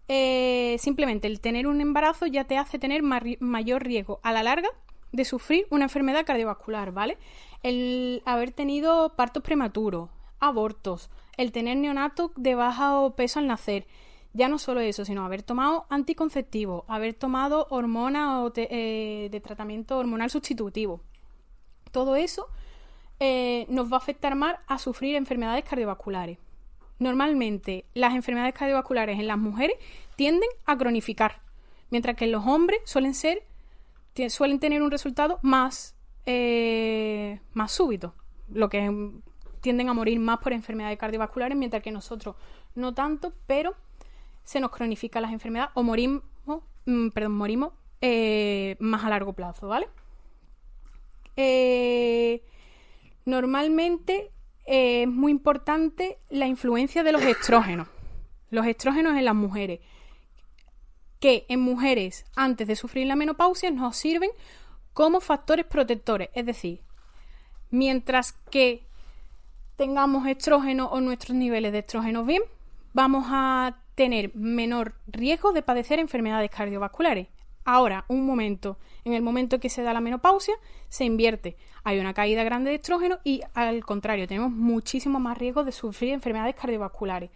Simplemente el tener un embarazo ya te hace tener mayor riesgo a la larga de sufrir una enfermedad cardiovascular, ¿vale? El haber tenido partos prematuros, abortos, el tener neonatos de bajo peso al nacer. Ya no solo eso, sino haber tomado anticonceptivos, haber tomado hormonas o de tratamiento hormonal sustitutivo. Todo eso nos va a afectar más a sufrir enfermedades cardiovasculares. Normalmente las enfermedades cardiovasculares en las mujeres tienden a cronificar, mientras que en los hombres suelen tener un resultado más súbito, lo que tienden a morir más por enfermedades cardiovasculares, mientras que nosotros no tanto, pero se nos cronifican las enfermedades o morimos más a largo plazo, ¿vale? Normalmente es muy importante la influencia de los estrógenos. Los estrógenos en las mujeres, que en mujeres antes de sufrir la menopausia nos sirven como factores protectores. Es decir, mientras que tengamos estrógeno o nuestros niveles de estrógeno bien, vamos a tener menor riesgo de padecer enfermedades cardiovasculares. Ahora, en el momento que se da la menopausia, se invierte. Hay una caída grande de estrógeno y, al contrario, tenemos muchísimo más riesgo de sufrir enfermedades cardiovasculares.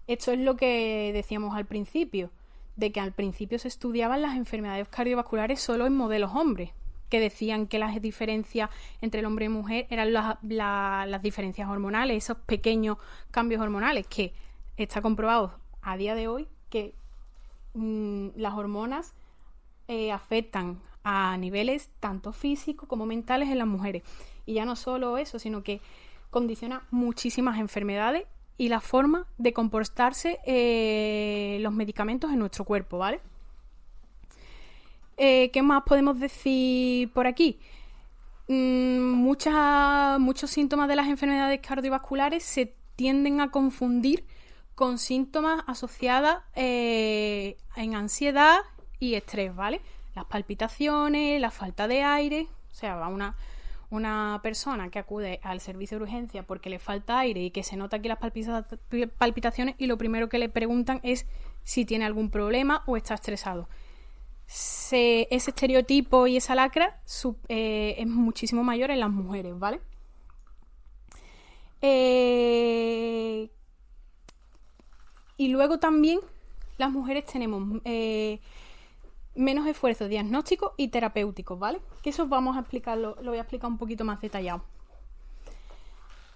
Esto es lo que decíamos al principio, de que al principio se estudiaban las enfermedades cardiovasculares solo en modelos hombres, que decían que las diferencias entre el hombre y mujer eran las diferencias hormonales, esos pequeños cambios hormonales, que está comprobado a día de hoy que las hormonas afectan a niveles tanto físicos como mentales en las mujeres. Y ya no solo eso, sino que condiciona muchísimas enfermedades y la forma de comportarse los medicamentos en nuestro cuerpo, ¿vale? ¿Qué más podemos decir por aquí? Muchos síntomas de las enfermedades cardiovasculares se tienden a confundir con síntomas asociados en ansiedad y estrés, ¿vale? Las palpitaciones, la falta de aire, o sea, va una persona que acude al servicio de urgencia porque le falta aire y que se nota aquí las palpitaciones, y lo primero que le preguntan es si tiene algún problema o está estresado. Ese estereotipo y esa lacra es muchísimo mayor en las mujeres, ¿vale? Y luego también las mujeres tenemos menos esfuerzos diagnósticos y terapéuticos, ¿vale? Que eso vamos a explicarlo, lo voy a explicar un poquito más detallado.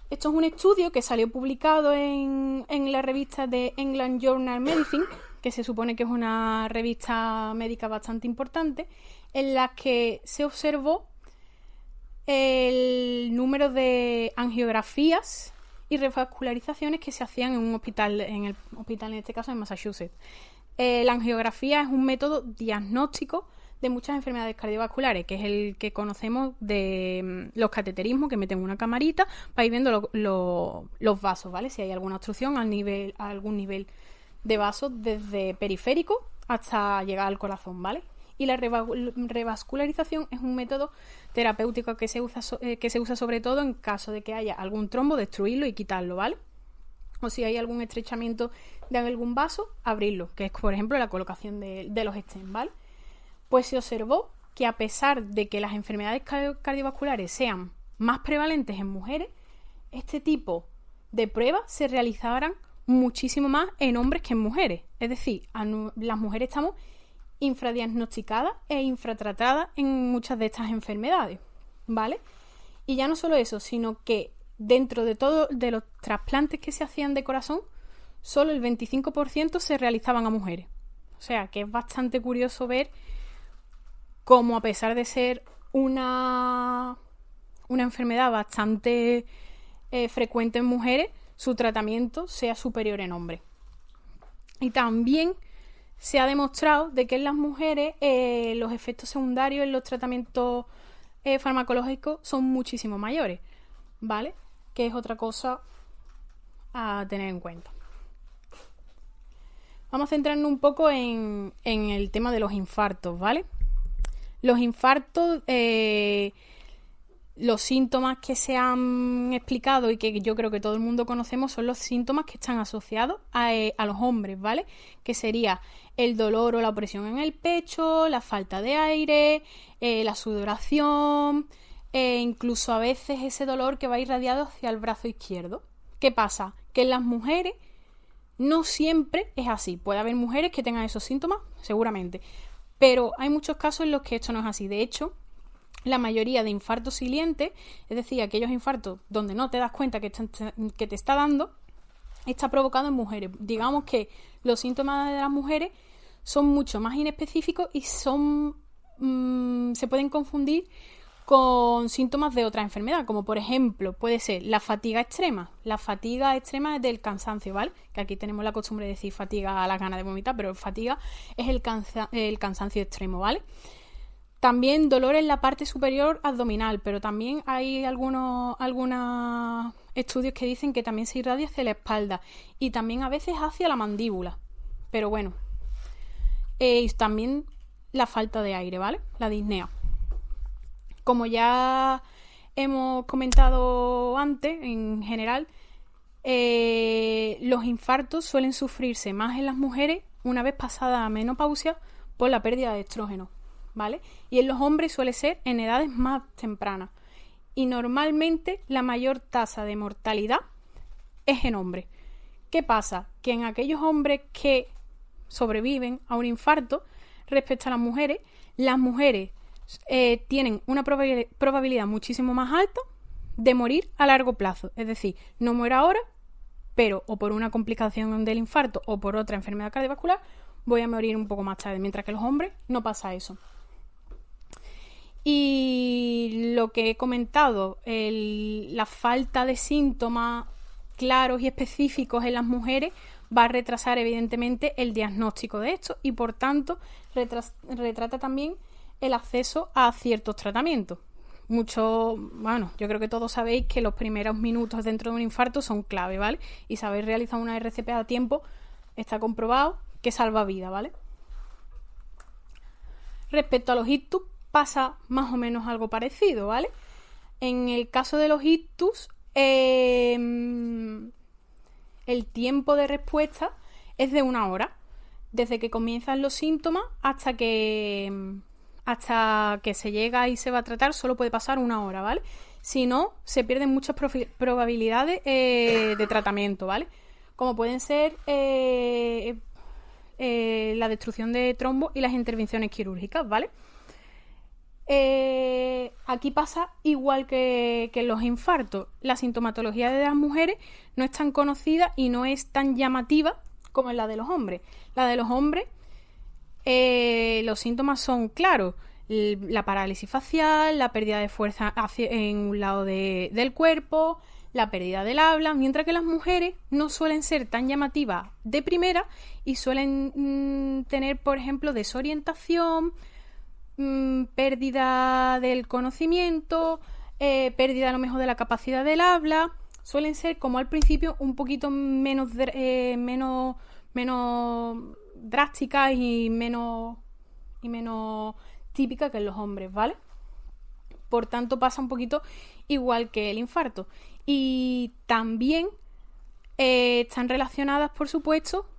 Esto es un estudio que salió publicado en la revista de England Journal Medicine, que se supone que es una revista médica bastante importante, en la que se observó el número de angiografías y revascularizaciones que se hacían en el hospital, en este caso en Massachusetts. La angiografía es un método diagnóstico de muchas enfermedades cardiovasculares, que es el que conocemos de los cateterismos, que meten una camarita para ir viendo los vasos, ¿vale? Si hay alguna obstrucción a algún nivel de vasos, desde periférico hasta llegar al corazón, ¿vale? Y la revascularización es un método terapéutico que se usa sobre todo en caso de que haya algún trombo, destruirlo y quitarlo, ¿vale? O si hay algún estrechamiento de algún vaso, abrirlo, que es, por ejemplo, la colocación de los stents, ¿vale? Pues se observó que a pesar de que las enfermedades cardiovasculares sean más prevalentes en mujeres, este tipo de pruebas se realizaran muchísimo más en hombres que en mujeres. Es decir, las mujeres estamos infradiagnosticadas e infratratadas en muchas de estas enfermedades, ¿vale? Y ya no solo eso, sino que dentro de todo de los trasplantes que se hacían de corazón, solo el 25% se realizaban a mujeres. O sea, que es bastante curioso ver cómo, a pesar de ser una enfermedad bastante frecuente en mujeres, su tratamiento sea superior en hombres. Y también se ha demostrado de que en las mujeres los efectos secundarios en los tratamientos farmacológicos son muchísimo mayores, ¿vale? Que es otra cosa a tener en cuenta. Vamos a centrarnos un poco en el tema de los infartos, ¿vale? Los infartos, los síntomas que se han explicado y que yo creo que todo el mundo conocemos son los síntomas que están asociados a los hombres, ¿vale? Que sería el dolor o la opresión en el pecho, la falta de aire, la sudoración, incluso a veces ese dolor que va irradiado hacia el brazo izquierdo. ¿Qué pasa? Que en las mujeres no siempre es así. Puede haber mujeres que tengan esos síntomas, seguramente, pero hay muchos casos en los que esto no es así. De hecho, la mayoría de infartos silientes, es decir, aquellos infartos donde no te das cuenta que te está dando, está provocado en mujeres. Digamos que los síntomas de las mujeres son mucho más inespecíficos y se pueden confundir con síntomas de otra enfermedad, como por ejemplo puede ser la fatiga extrema. La fatiga extrema es del cansancio, ¿vale? Que aquí tenemos la costumbre de decir fatiga a la gana de vomitar, pero fatiga es el cansancio extremo, ¿vale? También dolor en la parte superior abdominal, pero también hay algunos estudios que dicen que también se irradia hacia la espalda y también a veces hacia la mandíbula. Pero bueno, y también la falta de aire, ¿vale? La disnea. Como ya hemos comentado antes, en general, los infartos suelen sufrirse más en las mujeres una vez pasada la menopausia por la pérdida de estrógeno, ¿vale? Y en los hombres suele ser en edades más tempranas. Y normalmente la mayor tasa de mortalidad es en hombres. ¿Qué pasa? Que en aquellos hombres que sobreviven a un infarto, respecto a las mujeres tienen una probabilidad muchísimo más alta de morir a largo plazo. Es decir, no muero ahora, pero o por una complicación del infarto o por otra enfermedad cardiovascular voy a morir un poco más tarde, mientras que los hombres no pasa eso. Y lo que he comentado, la falta de síntomas claros y específicos en las mujeres va a retrasar evidentemente el diagnóstico de esto y por tanto retrata también el acceso a ciertos tratamientos. Bueno, yo creo que todos sabéis que los primeros minutos dentro de un infarto son clave, ¿vale? Y saber realizar una RCP a tiempo está comprobado que salva vida, ¿vale? Respecto a los ictus, pasa más o menos algo parecido, ¿vale? En el caso de los ictus, el tiempo de respuesta es de 1 hora, desde que comienzan los síntomas hasta que se llega y se va a tratar, solo puede pasar 1 hora, ¿vale? Si no, se pierden muchas probabilidades de tratamiento, ¿vale? Como pueden ser la destrucción de trombo y las intervenciones quirúrgicas, ¿vale? Aquí pasa igual que en los infartos. La sintomatología de las mujeres no es tan conocida y no es tan llamativa como en la de los hombres. La de los hombres, los síntomas son claros: la parálisis facial, la pérdida de fuerza en un lado del cuerpo, la pérdida del habla, mientras que las mujeres no suelen ser tan llamativas de primera y suelen tener, por ejemplo, desorientación, pérdida del conocimiento, pérdida a lo mejor de la capacidad del habla. Suelen ser, como al principio, un poquito menos drásticas y menos típicas que en los hombres, ¿vale? Por tanto, pasa un poquito igual que el infarto. Y también están relacionadas, por supuesto,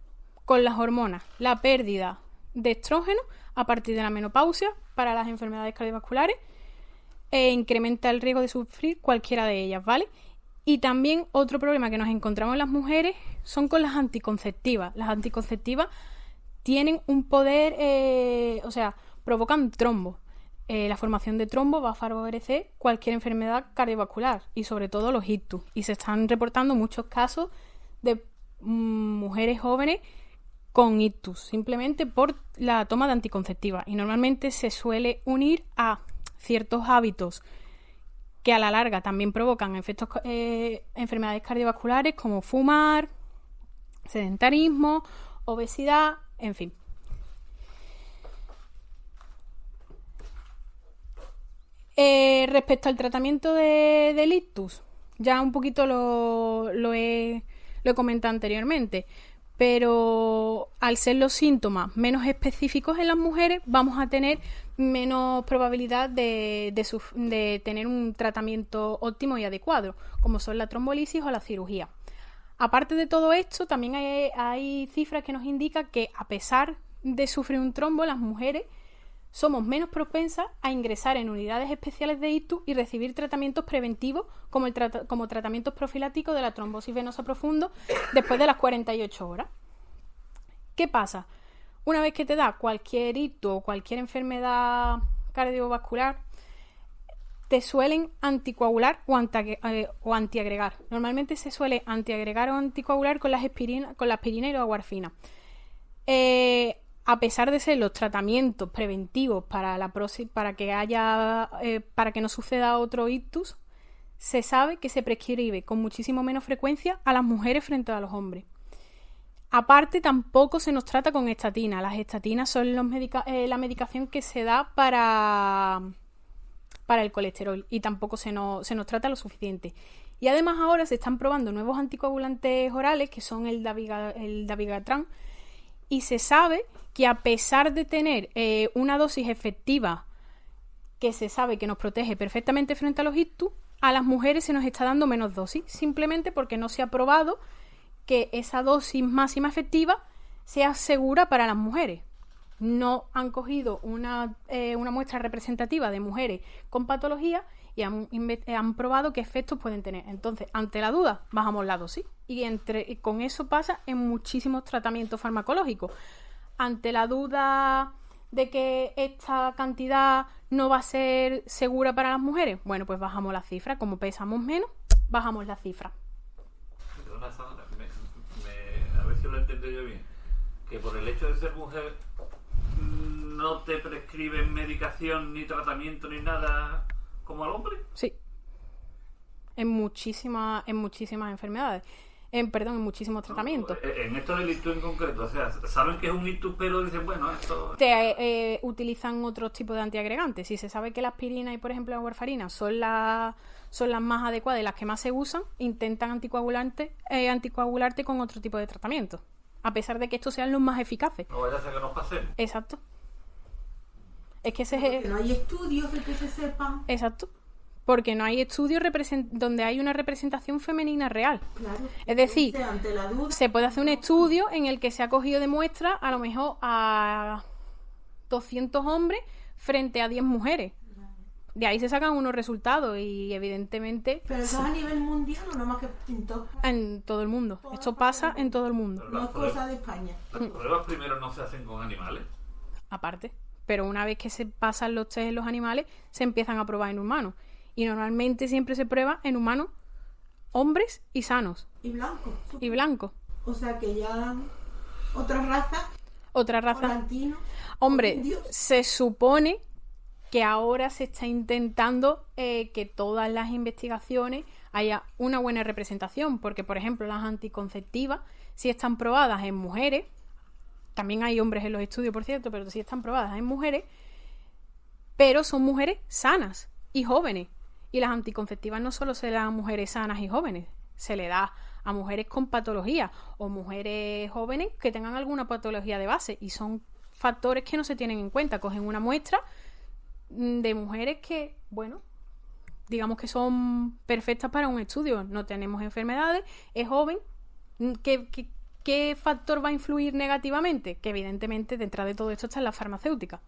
con las hormonas. La pérdida de estrógeno a partir de la menopausia para las enfermedades cardiovasculares incrementa el riesgo de sufrir cualquiera de ellas, ¿vale? Y también otro problema que nos encontramos en las mujeres son con las anticonceptivas. Las anticonceptivas tienen un poder, provocan trombos. La formación de trombo va a favorecer cualquier enfermedad cardiovascular y sobre todo los ictus. Y se están reportando muchos casos de mujeres jóvenes con ictus, simplemente por la toma de anticonceptivas. Y normalmente se suele unir a ciertos hábitos que a la larga también provocan enfermedades cardiovasculares como fumar, sedentarismo, obesidad, en fin. Respecto al tratamiento del ictus, ya un poquito lo he comentado anteriormente, pero al ser los síntomas menos específicos en las mujeres, vamos a tener menos probabilidad de tener un tratamiento óptimo y adecuado, como son la trombolisis o la cirugía. Aparte de todo esto, también hay cifras que nos indican que a pesar de sufrir un trombo, las mujeres somos menos propensas a ingresar en unidades especiales de ictus y recibir tratamientos preventivos como tratamientos profilácticos de la trombosis venosa profunda después de las 48 horas. ¿Qué pasa? Una vez que te da cualquier ictus o cualquier enfermedad cardiovascular, te suelen anticoagular o antiagregar. Normalmente se suele antiagregar o anticoagular con la aspirina y la warfarina. A pesar de ser los tratamientos preventivos para que no suceda otro ictus, se sabe que se prescribe con muchísimo menos frecuencia a las mujeres frente a los hombres. Aparte, tampoco se nos trata con estatinas. Las estatinas son la medicación que se da para el colesterol y tampoco se nos trata lo suficiente. Y además ahora se están probando nuevos anticoagulantes orales que son el dabigatran, y se sabe que a pesar de tener una dosis efectiva que se sabe que nos protege perfectamente frente a los ictus, a las mujeres se nos está dando menos dosis, simplemente porque no se ha probado que esa dosis máxima efectiva sea segura para las mujeres. No han cogido una muestra representativa de mujeres con patología y han probado qué efectos pueden tener. Entonces, ante la duda, bajamos la dosis. Y con eso pasa en muchísimos tratamientos farmacológicos. Ante la duda de que esta cantidad no va a ser segura para las mujeres, bueno, pues bajamos la cifra. Como pesamos menos, bajamos la cifra. Perdona, Sandra, a ver si lo he entendido yo bien. Que por el hecho de ser mujer no te prescriben medicación ni tratamiento ni nada como al hombre. Sí. En muchísimas enfermedades. en muchísimos tratamientos. En esto del ictus en concreto, o sea, saben que es un ictus, pero dicen, bueno, esto... Utilizan otros tipos de antiagregantes. Si se sabe que la aspirina y, por ejemplo, la warfarina son las más adecuadas y las que más se usan, intentan anticoagularte con otro tipo de tratamiento, a pesar de que estos sean los más eficaces. No vaya a ser que nos pasemos. Exacto. Es que no hay estudios de que se sepan. Exacto. Porque no hay estudios donde hay una representación femenina real. Claro. Es decir, ante la duda, se puede hacer un estudio en el que se ha cogido de muestra a lo mejor a 200 hombres frente a 10 mujeres. De ahí se sacan unos resultados y evidentemente... Pero eso es a nivel mundial o no más que en todo el mundo. Esto pasa en todo el mundo. No es cosa de España. ¿Las pruebas primero no se hacen con animales? Aparte. Pero una vez que se pasan los test en los animales, se empiezan a probar en humanos. Y normalmente siempre se prueba en humanos, hombres y sanos. Y blancos. Y blancos. O sea que ya otra raza. Latino. Hombre, se supone que ahora se está intentando que todas las investigaciones haya una buena representación. Porque, por ejemplo, las anticonceptivas, si están probadas en mujeres, también hay hombres en los estudios, por cierto, pero si están probadas en mujeres, pero son mujeres sanas y jóvenes. Y las anticonceptivas no solo se le dan a mujeres sanas y jóvenes, se le da a mujeres con patología o mujeres jóvenes que tengan alguna patología de base, y son factores que no se tienen en cuenta. Cogen una muestra de mujeres que, bueno, digamos que son perfectas para un estudio, no tenemos enfermedades, es joven. ¿Qué factor va a influir negativamente? Que evidentemente detrás de todo esto está la farmacéutica,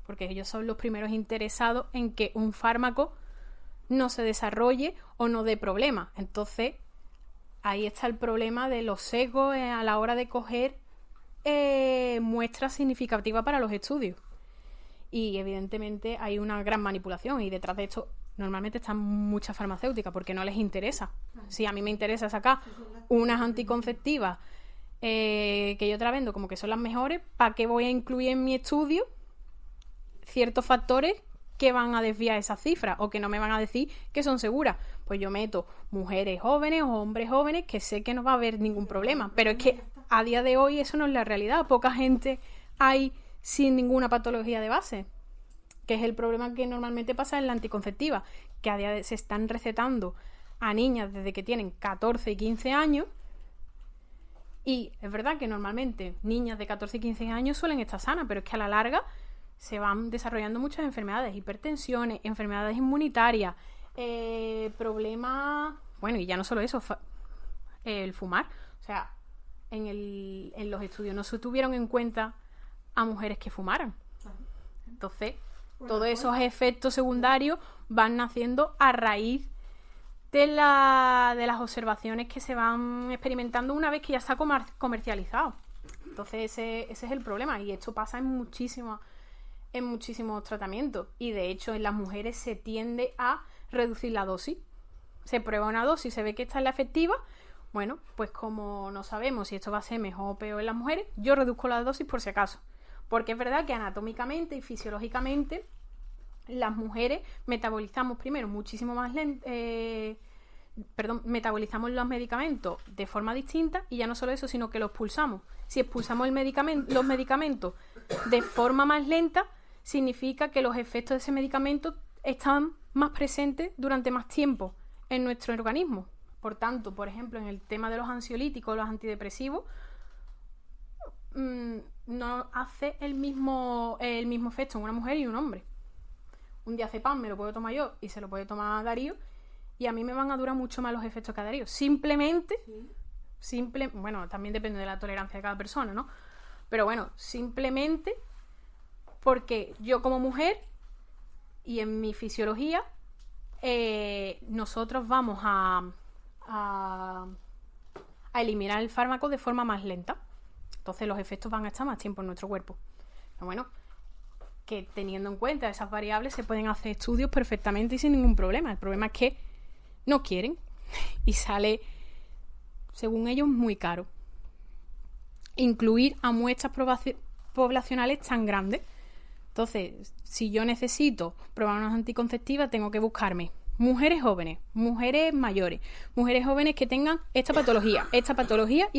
porque ellos son los primeros interesados en que un fármaco no se desarrolle o no dé problemas. Entonces, ahí está el problema de los sesgos a la hora de coger muestras significativas para los estudios. Y evidentemente hay una gran manipulación, y detrás de esto normalmente están muchas farmacéuticas porque no les interesa. Si a mí me interesa sacar unas anticonceptivas que yo te la vendo como que son las mejores, ¿para qué voy a incluir en mi estudio ciertos factores que van a desviar esas cifras o que no me van a decir que son seguras? Pues yo meto mujeres jóvenes o hombres jóvenes que sé que no va a haber ningún problema, pero es que a día de hoy eso no es la realidad. Poca gente hay sin ninguna patología de base, que es el problema que normalmente pasa en la anticonceptiva, que a día de hoy se están recetando a niñas desde que tienen 14 y 15 años, y es verdad que normalmente niñas de 14 y 15 años suelen estar sanas, pero es que a la larga se van desarrollando muchas enfermedades, hipertensiones, enfermedades inmunitarias, problemas, bueno, y ya no solo eso, el fumar. O sea, en los estudios no se tuvieron en cuenta a mujeres que fumaran. Entonces, todos esos efectos secundarios van naciendo a raíz de las observaciones que se van experimentando una vez que ya está comercializado. Entonces, ese es el problema, y esto pasa en muchísimos tratamientos, y de hecho en las mujeres se tiende a reducir la dosis. Se prueba una dosis, se ve que esta es la efectiva. Bueno, pues como no sabemos si esto va a ser mejor o peor en las mujeres, yo reduzco la dosis por si acaso, porque es verdad que anatómicamente y fisiológicamente las mujeres metabolizamos primero muchísimo más metabolizamos los medicamentos de forma distinta, y ya no solo eso, sino que los expulsamos. Si expulsamos los medicamentos de forma más lenta, significa que los efectos de ese medicamento están más presentes durante más tiempo en nuestro organismo. Por tanto, por ejemplo, en el tema de los ansiolíticos, los antidepresivos, no hace el mismo efecto en una mujer y un hombre. Un diazepam me lo puedo tomar yo y se lo puede tomar Darío, y a mí me van a durar mucho más los efectos que a Darío. Bueno, también depende de la tolerancia de cada persona, ¿no? Pero bueno, simplemente porque yo como mujer y en mi fisiología, nosotros vamos a eliminar el fármaco de forma más lenta. Entonces los efectos van a estar más tiempo en nuestro cuerpo. Pero bueno, que teniendo en cuenta esas variables se pueden hacer estudios perfectamente y sin ningún problema. El problema es que no quieren y sale, según ellos, muy caro incluir a muestras poblacionales tan grandes. Entonces, si yo necesito probar unas anticonceptivas, tengo que buscarme mujeres jóvenes, mujeres mayores, mujeres jóvenes que tengan esta patología y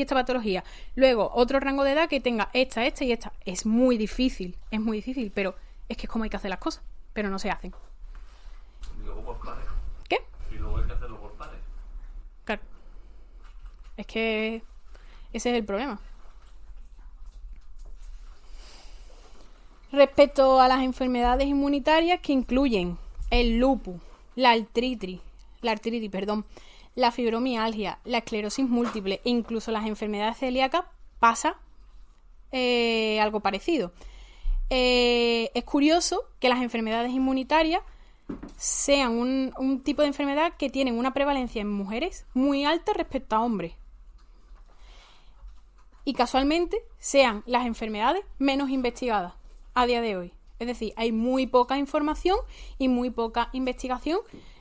esta patología. Luego, otro rango de edad que tenga esta y esta. Es muy difícil, pero es que es como hay que hacer las cosas, pero no se hacen. Y luego por pares. ¿Qué? Y luego hay que hacerlo por pares. Claro. Es que ese es el problema. Respecto a las enfermedades inmunitarias que incluyen el lupus, la artritis, la fibromialgia, la esclerosis múltiple e incluso las enfermedades celíacas, pasa algo parecido. Es curioso que las enfermedades inmunitarias sean un tipo de enfermedad que tienen una prevalencia en mujeres muy alta respecto a hombres. Y casualmente sean las enfermedades menos investigadas a día de hoy. Es decir, hay muy poca información y muy poca investigación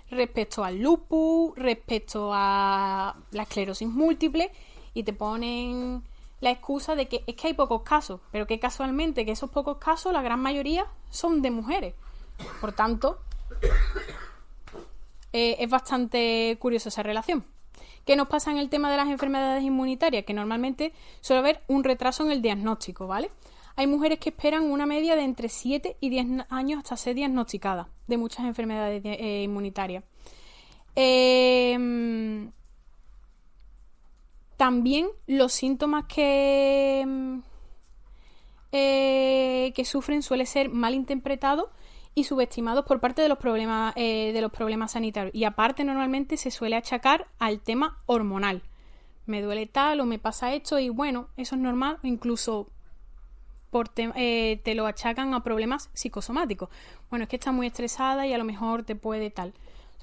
respecto al lupus, respecto a la esclerosis múltiple, y te ponen la excusa de que es que hay pocos casos, pero que casualmente que esos pocos casos, la gran mayoría, son de mujeres. Por tanto, es bastante curiosa esa relación. ¿Qué nos pasa en el tema de las enfermedades inmunitarias? Que normalmente suele haber un retraso en el diagnóstico, ¿vale? Hay mujeres que esperan una media de entre 7 y 10 años hasta ser diagnosticadas de muchas enfermedades inmunitarias. También los síntomas que sufren suelen ser mal interpretados y subestimados por parte de los problemas sanitarios. Y aparte, normalmente se suele achacar al tema hormonal. Me duele tal o me pasa esto y bueno, eso es normal, o incluso te lo achacan a problemas psicosomáticos. Bueno, es que está muy estresada y a lo mejor te puede tal.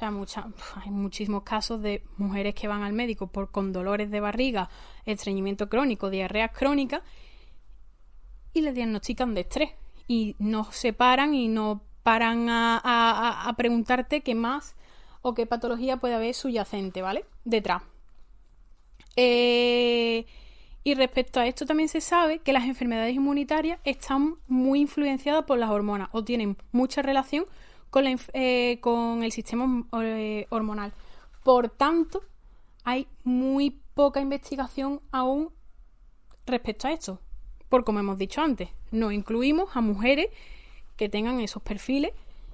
O sea, hay muchísimos casos de mujeres que van al médico con dolores de barriga, estreñimiento crónico, diarrea crónica, y le diagnostican de estrés. Y no se paran y no paran a preguntarte qué más o qué patología puede haber subyacente, ¿vale? Detrás. Y respecto a esto también se sabe que las enfermedades inmunitarias están muy influenciadas por las hormonas o tienen mucha relación con el sistema hormonal. Por tanto, hay muy poca investigación aún respecto a esto. Por como hemos dicho antes, no incluimos a mujeres que tengan esos perfiles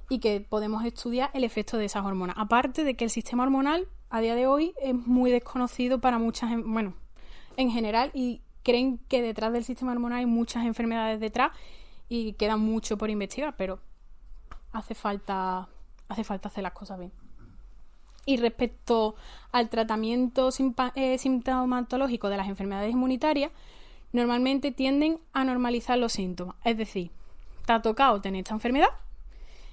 y que podemos estudiar el efecto de esas hormonas. Aparte de que el sistema hormonal a día de hoy es muy desconocido para muchas, en general, y creen que detrás del sistema hormonal hay muchas enfermedades detrás y queda mucho por investigar, pero hace falta hacer las cosas bien. Y respecto al tratamiento sintomatológico de las enfermedades inmunitarias, normalmente tienden a normalizar los síntomas. Es decir, te ha tocado tener esta enfermedad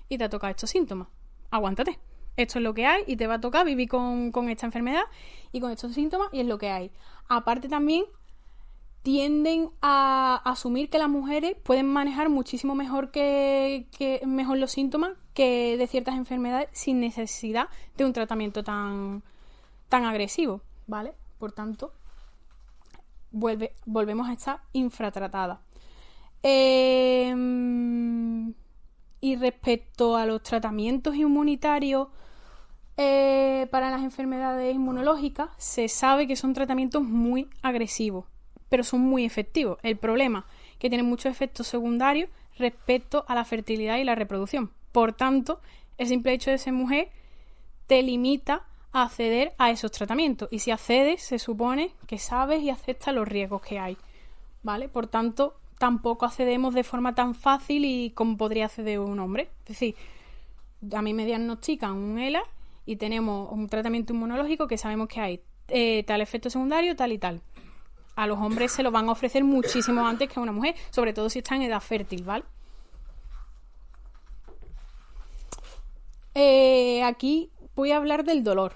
y te ha tocado estos síntomas. Aguántate. Esto es lo que hay y te va a tocar vivir con esta enfermedad y con estos síntomas y es lo que hay. Aparte también tienden a asumir que las mujeres pueden manejar muchísimo mejor mejor los síntomas que de ciertas enfermedades sin necesidad de un tratamiento tan agresivo, ¿vale? Por tanto, volvemos a estar infratratadas. Y respecto a los tratamientos inmunitarios para las enfermedades inmunológicas, se sabe que son tratamientos muy agresivos, pero son muy efectivos. El problema es que tienen muchos efectos secundarios respecto a la fertilidad y la reproducción. Por tanto, el simple hecho de ser mujer te limita a acceder a esos tratamientos. Y si accedes, se supone que sabes y aceptas los riesgos que hay, ¿vale? Por tanto, tampoco accedemos de forma tan fácil y como podría acceder un hombre. Es decir, a mí me diagnostican un ELA y tenemos un tratamiento inmunológico que sabemos que hay tal efecto secundario, tal y tal. A los hombres se lo van a ofrecer muchísimo antes que a una mujer, sobre todo si está en edad fértil, ¿vale? Aquí voy a hablar del dolor.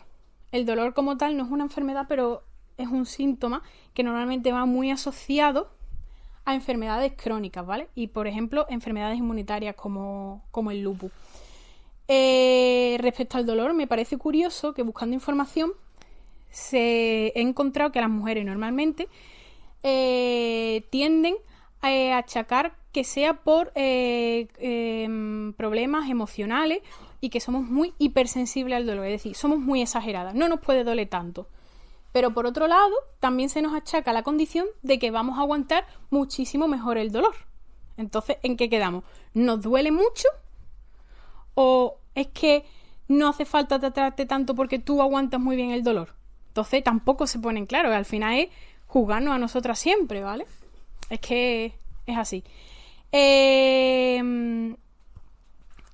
El dolor como tal no es una enfermedad, pero es un síntoma que normalmente va muy asociado a enfermedades crónicas, ¿vale? Y, por ejemplo, enfermedades inmunitarias como el lupus. Respecto al dolor, me parece curioso que buscando información he encontrado que las mujeres normalmente tienden a achacar que sea por problemas emocionales y que somos muy hipersensibles al dolor, es decir, somos muy exageradas, no nos puede doler tanto. Pero por otro lado, también se nos achaca la condición de que vamos a aguantar muchísimo mejor el dolor. Entonces, ¿en qué quedamos? ¿Nos duele mucho? ¿O es que no hace falta tratarte tanto porque tú aguantas muy bien el dolor? Entonces tampoco se ponen claros. Al final es juzgarnos a nosotras siempre, ¿vale? Es que es así.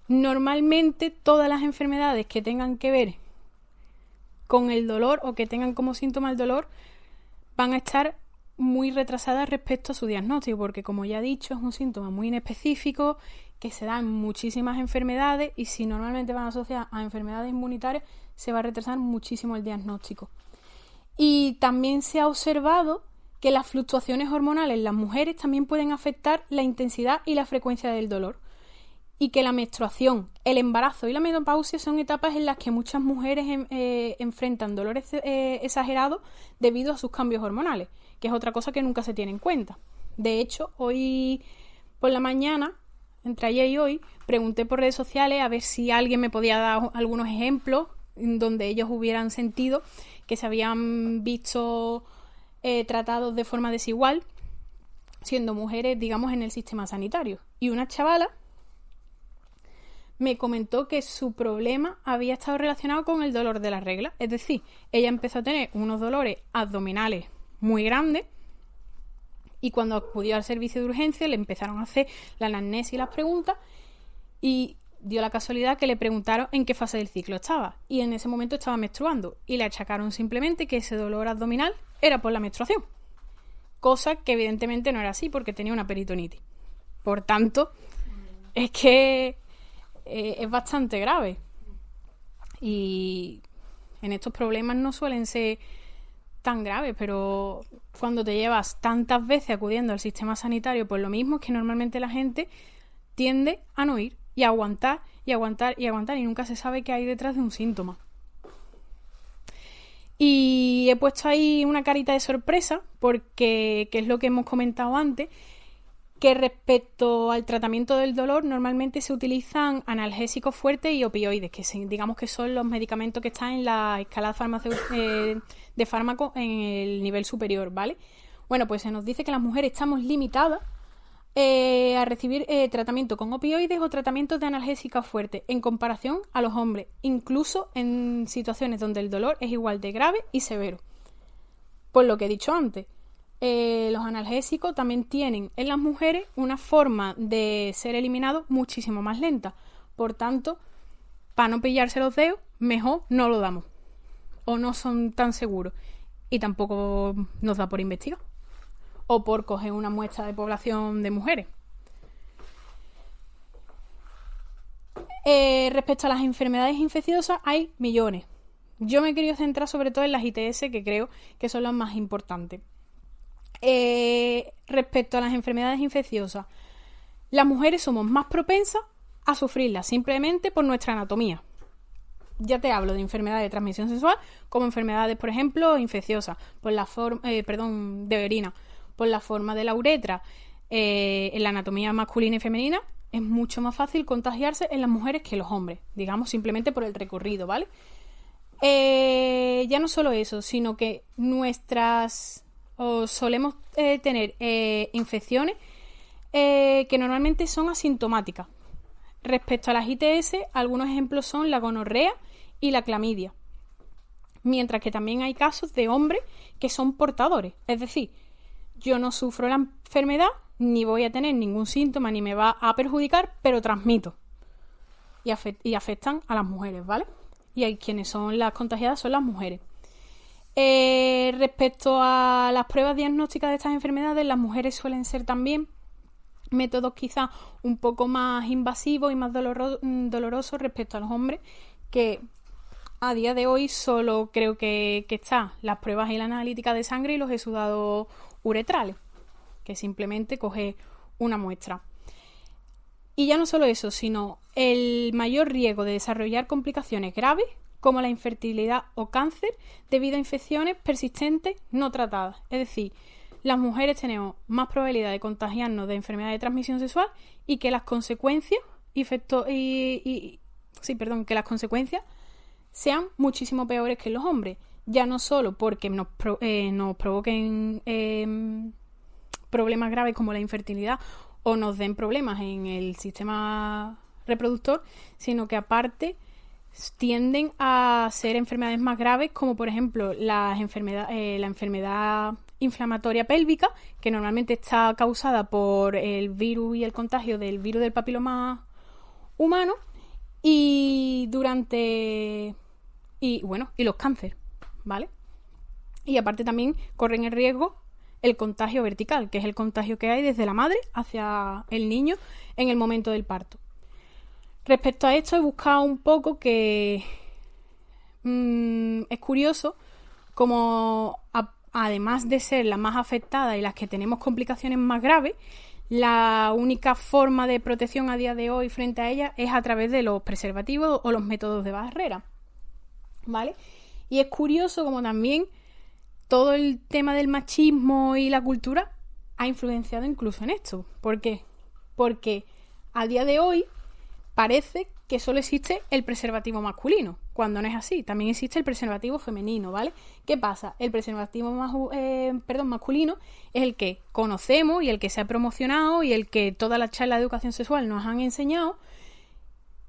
Normalmente todas las enfermedades que tengan que ver con el dolor o que tengan como síntoma el dolor van a estar muy retrasadas respecto a su diagnóstico, porque como ya he dicho, es un síntoma muy inespecífico que se da en muchísimas enfermedades, y si normalmente van asociadas a enfermedades inmunitarias, se va a retrasar muchísimo el diagnóstico. Y también se ha observado que las fluctuaciones hormonales en las mujeres también pueden afectar la intensidad y la frecuencia del dolor, y que la menstruación, el embarazo y la menopausia son etapas en las que muchas mujeres enfrentan dolores exagerados debido a sus cambios hormonales, que es otra cosa que nunca se tiene en cuenta. De hecho, hoy por la mañana, entre ayer y hoy, pregunté por redes sociales a ver si alguien me podía dar algunos ejemplos donde ellos hubieran sentido que se habían visto tratados de forma desigual siendo mujeres, digamos, en el sistema sanitario. Y una chavala me comentó que su problema había estado relacionado con el dolor de la regla. Es decir, ella empezó a tener unos dolores abdominales muy grandes, y cuando acudió al servicio de urgencia le empezaron a hacer la anamnesis y las preguntas, y dio la casualidad que le preguntaron en qué fase del ciclo estaba, y en ese momento estaba menstruando, y le achacaron simplemente que ese dolor abdominal era por la menstruación, cosa que evidentemente no era así porque tenía una peritonitis. Por tanto, es que es bastante grave, y en estos problemas no suelen ser tan graves, pero cuando te llevas tantas veces acudiendo al sistema sanitario por lo mismo, es que normalmente la gente tiende a no ir y a aguantar y aguantar y aguantar, y nunca se sabe qué hay detrás de un síntoma. Y he puesto ahí una carita de sorpresa porque, que es lo que hemos comentado antes, que respecto al tratamiento del dolor normalmente se utilizan analgésicos fuertes y opioides, que digamos que son los medicamentos que están en la escala de fármaco en el nivel superior, ¿vale? Bueno, pues se nos dice que las mujeres estamos limitadas a recibir tratamiento con opioides o tratamientos de analgésicos fuertes en comparación a los hombres, incluso en situaciones donde el dolor es igual de grave y severo. Por lo que he dicho antes, los analgésicos también tienen en las mujeres una forma de ser eliminados muchísimo más lenta. Por tanto, para no pillarse los dedos, mejor no lo damos. O no son tan seguros. Y tampoco nos da por investigar. O por coger una muestra de población de mujeres. Respecto a las enfermedades infecciosas, hay millones. Yo me he querido centrar sobre todo en las ITS, que creo que son las más importantes. Respecto a las enfermedades infecciosas, las mujeres somos más propensas a sufrirlas simplemente por nuestra anatomía. Ya te hablo de enfermedades de transmisión sexual como enfermedades, por ejemplo, infecciosas por la de orina, por la forma de la uretra. En la anatomía masculina y femenina es mucho más fácil contagiarse en las mujeres que en los hombres, digamos simplemente por el recorrido, ¿vale? Ya no solo eso, sino que solemos tener infecciones que normalmente son asintomáticas. Respecto a las ITS, algunos ejemplos son la gonorrea y la clamidia. Mientras que también hay casos de hombres que son portadores. Es decir, yo no sufro la enfermedad, ni voy a tener ningún síntoma, ni me va a perjudicar, pero transmito. Y afectan a las mujeres, ¿vale? Y hay quienes son las contagiadas son las mujeres. Respecto a las pruebas diagnósticas de estas enfermedades, las mujeres suelen ser también métodos quizás un poco más invasivos y más dolorosos respecto a los hombres, que a día de hoy solo creo que están las pruebas y la analítica de sangre y los exudados uretrales, que simplemente coge una muestra. Y ya no solo eso, sino el mayor riesgo de desarrollar complicaciones graves como la infertilidad o cáncer debido a infecciones persistentes no tratadas. Es decir, las mujeres tenemos más probabilidad de contagiarnos de enfermedad de transmisión sexual y que las consecuencias que las consecuencias sean muchísimo peores que en los hombres. Ya no solo porque nos provoquen problemas graves como la infertilidad o nos den problemas en el sistema reproductor, sino que aparte tienden a ser enfermedades más graves, como por ejemplo la enfermedad inflamatoria pélvica, que normalmente está causada por el virus y el contagio del virus del papiloma humano, y los cánceres, ¿vale? Y aparte también corren el riesgo el contagio vertical, que es el contagio que hay desde la madre hacia el niño en el momento del parto. Respecto a esto he buscado un poco que es curioso como además de ser la más afectada y las que tenemos complicaciones más graves, la única forma de protección a día de hoy frente a ella es a través de los preservativos o los métodos de barrera, ¿vale? Y es curioso como también todo el tema del machismo y la cultura ha influenciado incluso en esto. ¿Por qué? Porque a día de hoy parece que solo existe el preservativo masculino, cuando no es así. También existe el preservativo femenino, ¿vale? ¿Qué pasa? El preservativo masculino es el que conocemos y el que se ha promocionado y el que todas las charlas de educación sexual nos han enseñado,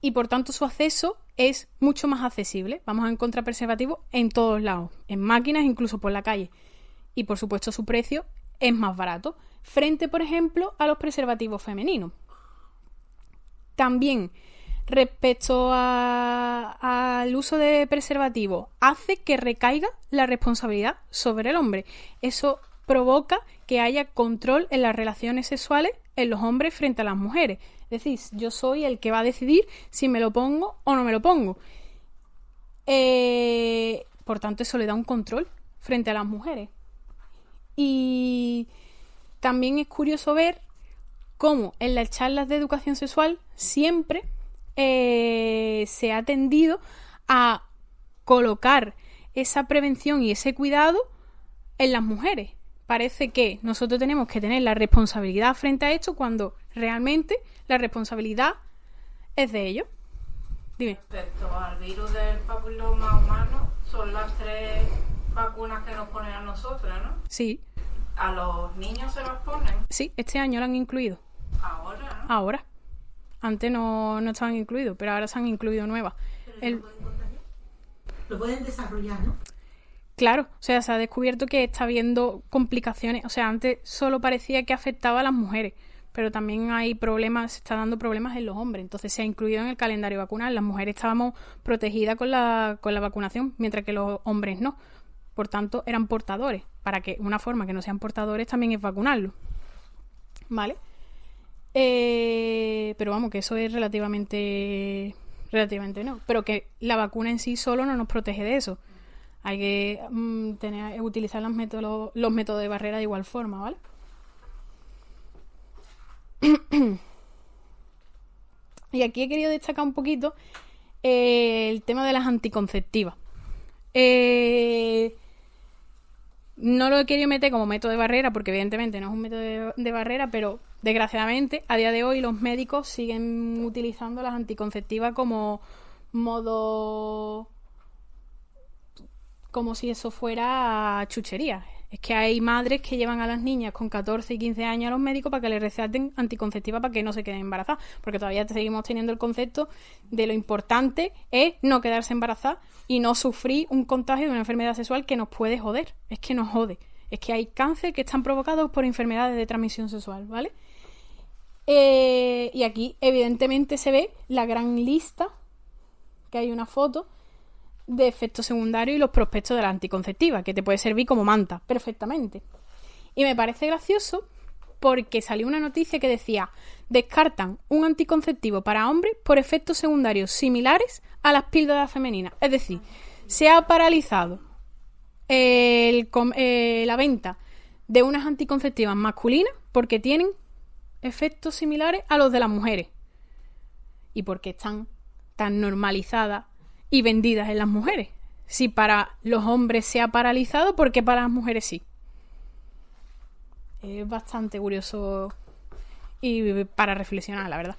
y por tanto su acceso es mucho más accesible. Vamos a encontrar preservativos en todos lados, en máquinas, incluso por la calle. Y por supuesto su precio es más barato, frente, por ejemplo, a los preservativos femeninos. También, respecto al uso de preservativos, hace que recaiga la responsabilidad sobre el hombre. Eso provoca que haya control en las relaciones sexuales en los hombres frente a las mujeres. Es decir, yo soy el que va a decidir si me lo pongo o no me lo pongo. Por tanto, eso le da un control frente a las mujeres. Y también es curioso ver cómo en las charlas de educación sexual siempre se ha tendido a colocar esa prevención y ese cuidado en las mujeres. Parece que nosotros tenemos que tener la responsabilidad frente a esto cuando realmente la responsabilidad es de ellos. Dime. Respecto al virus del papiloma humano, son las 3 vacunas que nos ponen a nosotras, ¿no? Sí. ¿A los niños se las ponen? Sí, este año lo han incluido. ¿Ahora? ¿No? Ahora. Antes no estaban incluidos, pero ahora se han incluido nuevas. Lo pueden desarrollar, ¿no? Claro, o sea, se ha descubierto que está habiendo complicaciones. O sea, antes solo parecía que afectaba a las mujeres, pero también hay problemas, se está dando problemas en los hombres. Entonces se ha incluido en el calendario vacunal. Las mujeres estábamos protegidas con la vacunación, mientras que los hombres no. Por tanto, eran portadores. Para que una forma que no sean portadores también es vacunarlos. ¿Vale? Pero vamos, que eso es relativamente no. Pero que la vacuna en sí solo no nos protege de eso. Hay que utilizar los métodos de barrera de igual forma, ¿vale? Y aquí he querido destacar un poquito el tema de las anticonceptivas. No lo he querido meter como método de barrera porque evidentemente no es un método de barrera, pero desgraciadamente a día de hoy los médicos siguen utilizando las anticonceptivas como modo, como si eso fuera chuchería. Es que hay madres que llevan a las niñas con 14 y 15 años a los médicos para que les receten anticonceptivas para que no se queden embarazadas, porque todavía seguimos teniendo el concepto de lo importante es no quedarse embarazada y no sufrir un contagio de una enfermedad sexual que nos puede joder. Es que nos jode. Es que hay cáncer que están provocados por enfermedades de transmisión sexual, ¿vale? Y aquí evidentemente se ve la gran lista, que hay una foto de efectos secundarios y los prospectos de la anticonceptiva, que te puede servir como manta perfectamente. Y me parece gracioso porque salió una noticia que decía: descartan un anticonceptivo para hombres por efectos secundarios similares a las píldoras femeninas. Es decir, se ha paralizado la venta de unas anticonceptivas masculinas porque tienen efectos similares a los de las mujeres y porque están tan normalizadas y vendidas en las mujeres. Si para los hombres se ha paralizado, ¿por qué para las mujeres sí? Es bastante curioso y para reflexionar, la verdad.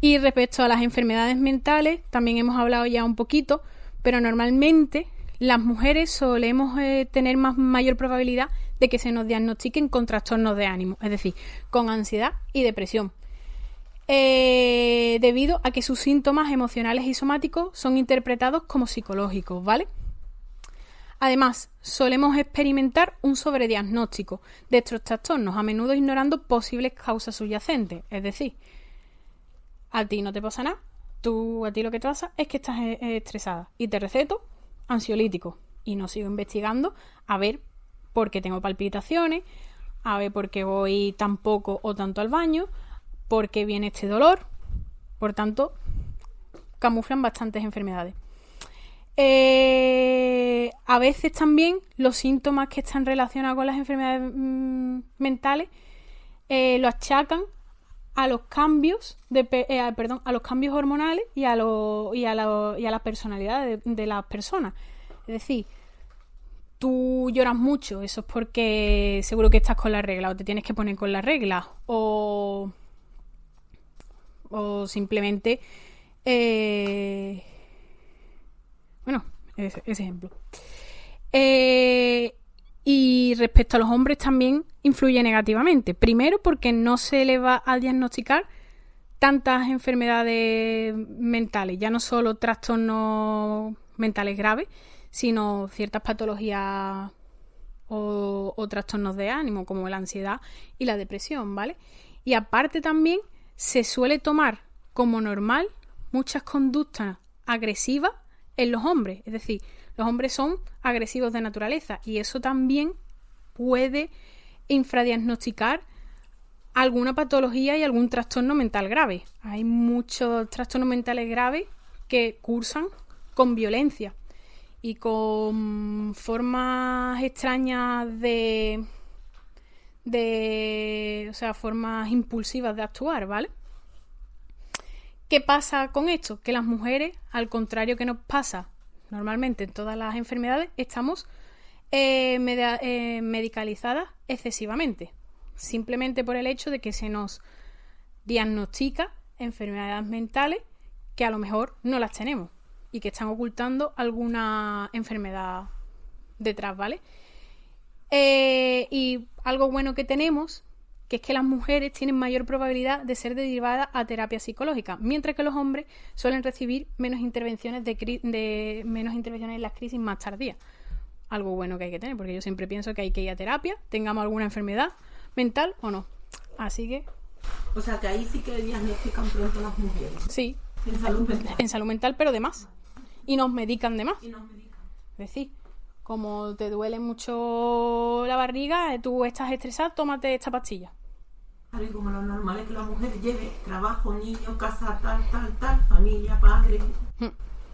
Y respecto a las enfermedades mentales, también hemos hablado ya un poquito, pero normalmente las mujeres solemos tener mayor probabilidad de que se nos diagnostiquen con trastornos de ánimo, es decir, con ansiedad y depresión. Debido a que sus síntomas emocionales y somáticos son interpretados como psicológicos, ¿vale? Además, solemos experimentar un sobrediagnóstico de estos trastornos, a menudo ignorando posibles causas subyacentes. Es decir, a ti no te pasa nada, a ti lo que te pasa es que estás estresada y te receto ansiolítico y no sigo investigando a ver por qué tengo palpitaciones, a ver por qué voy tan poco o tanto al baño, por qué viene este dolor. Por tanto, camuflan bastantes enfermedades. A veces también los síntomas que están relacionados con las enfermedades mentales lo achacan a los cambios a los cambios hormonales y a la personalidad de las personas. Es decir, tú lloras mucho, eso es porque seguro que estás con la regla o te tienes que poner con la regla o simplemente bueno, ese ejemplo. Y respecto a los hombres también influye negativamente. Primero porque no se le va a diagnosticar tantas enfermedades mentales, ya no solo trastornos mentales graves, sino ciertas patologías o trastornos de ánimo, como la ansiedad y la depresión, ¿vale? Y aparte también se suele tomar como normal muchas conductas agresivas en los hombres, es decir, los hombres son agresivos de naturaleza y eso también puede infradiagnosticar alguna patología y algún trastorno mental grave. Hay muchos trastornos mentales graves que cursan con violencia y con formas extrañas o sea, formas impulsivas de actuar, ¿vale? ¿Qué pasa con esto? Que las mujeres, al contrario que nos pasa normalmente en todas las enfermedades, estamos medicalizadas excesivamente, simplemente por el hecho de que se nos diagnostica enfermedades mentales que a lo mejor no las tenemos y que están ocultando alguna enfermedad detrás, ¿vale? Y algo bueno que tenemos, que es que las mujeres tienen mayor probabilidad de ser derivadas a terapia psicológica, mientras que los hombres suelen recibir menos intervenciones menos intervenciones en las crisis más tardías. Algo bueno que hay que tener, porque yo siempre pienso que hay que ir a terapia, tengamos alguna enfermedad mental o no. Así que... O sea, que ahí sí que diagnostican pronto las mujeres. Sí. En salud mental. En salud mental, pero de más. Y nos medican de más. Y nos medican. Es decir, como te duele mucho la barriga, tú estás estresado, tómate esta pastilla. Claro, y como lo normal es que la mujer lleve trabajo, niños, casa, tal, familia, padre.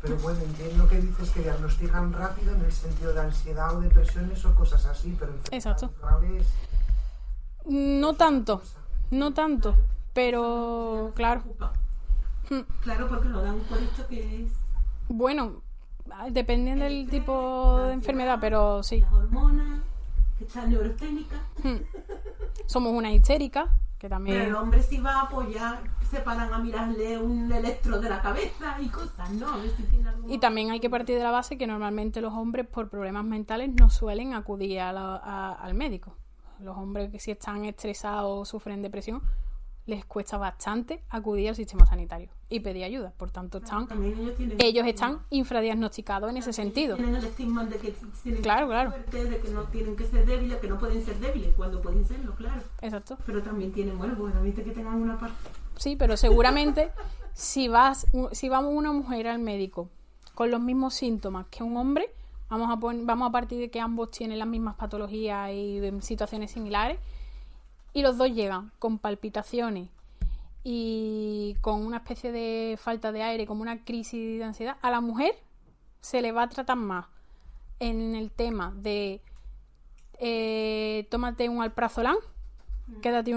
Pero bueno, entiendo que dices que diagnostican rápido en el sentido de ansiedad o depresiones o cosas así, pero exacto. Graves... No tanto, pero claro. Claro, porque lo dan por hecho que es... Bueno, depende del tipo de enfermedad, pero sí. Las hormonas, que está neurogénica. Somos una histérica, que también... Pero el hombre sí va a apoyar, se paran a mirarle un electro de la cabeza y cosas, ¿no? A ver si tiene alguna... Y también hay que partir de la base que normalmente los hombres por problemas mentales no suelen acudir al médico. Los hombres que si están estresados o sufren depresión les cuesta bastante acudir al sistema sanitario y pedir ayuda. Por tanto, ellos están infradiagnosticados en ese sentido. Tienen el estigma de que tienen claro. fuertes, de que no tienen que ser débiles, que no pueden ser débiles cuando pueden serlo, claro. Exacto. Pero también tienen, bueno, pues también que tengan una parte. Sí, pero seguramente si vamos una mujer al médico con los mismos síntomas que un hombre, vamos a partir de que ambos tienen las mismas patologías y situaciones similares, y los dos llegan con palpitaciones y con una especie de falta de aire, como una crisis de ansiedad. A la mujer se le va a tratar más en el tema de tómate un alprazolam, quédate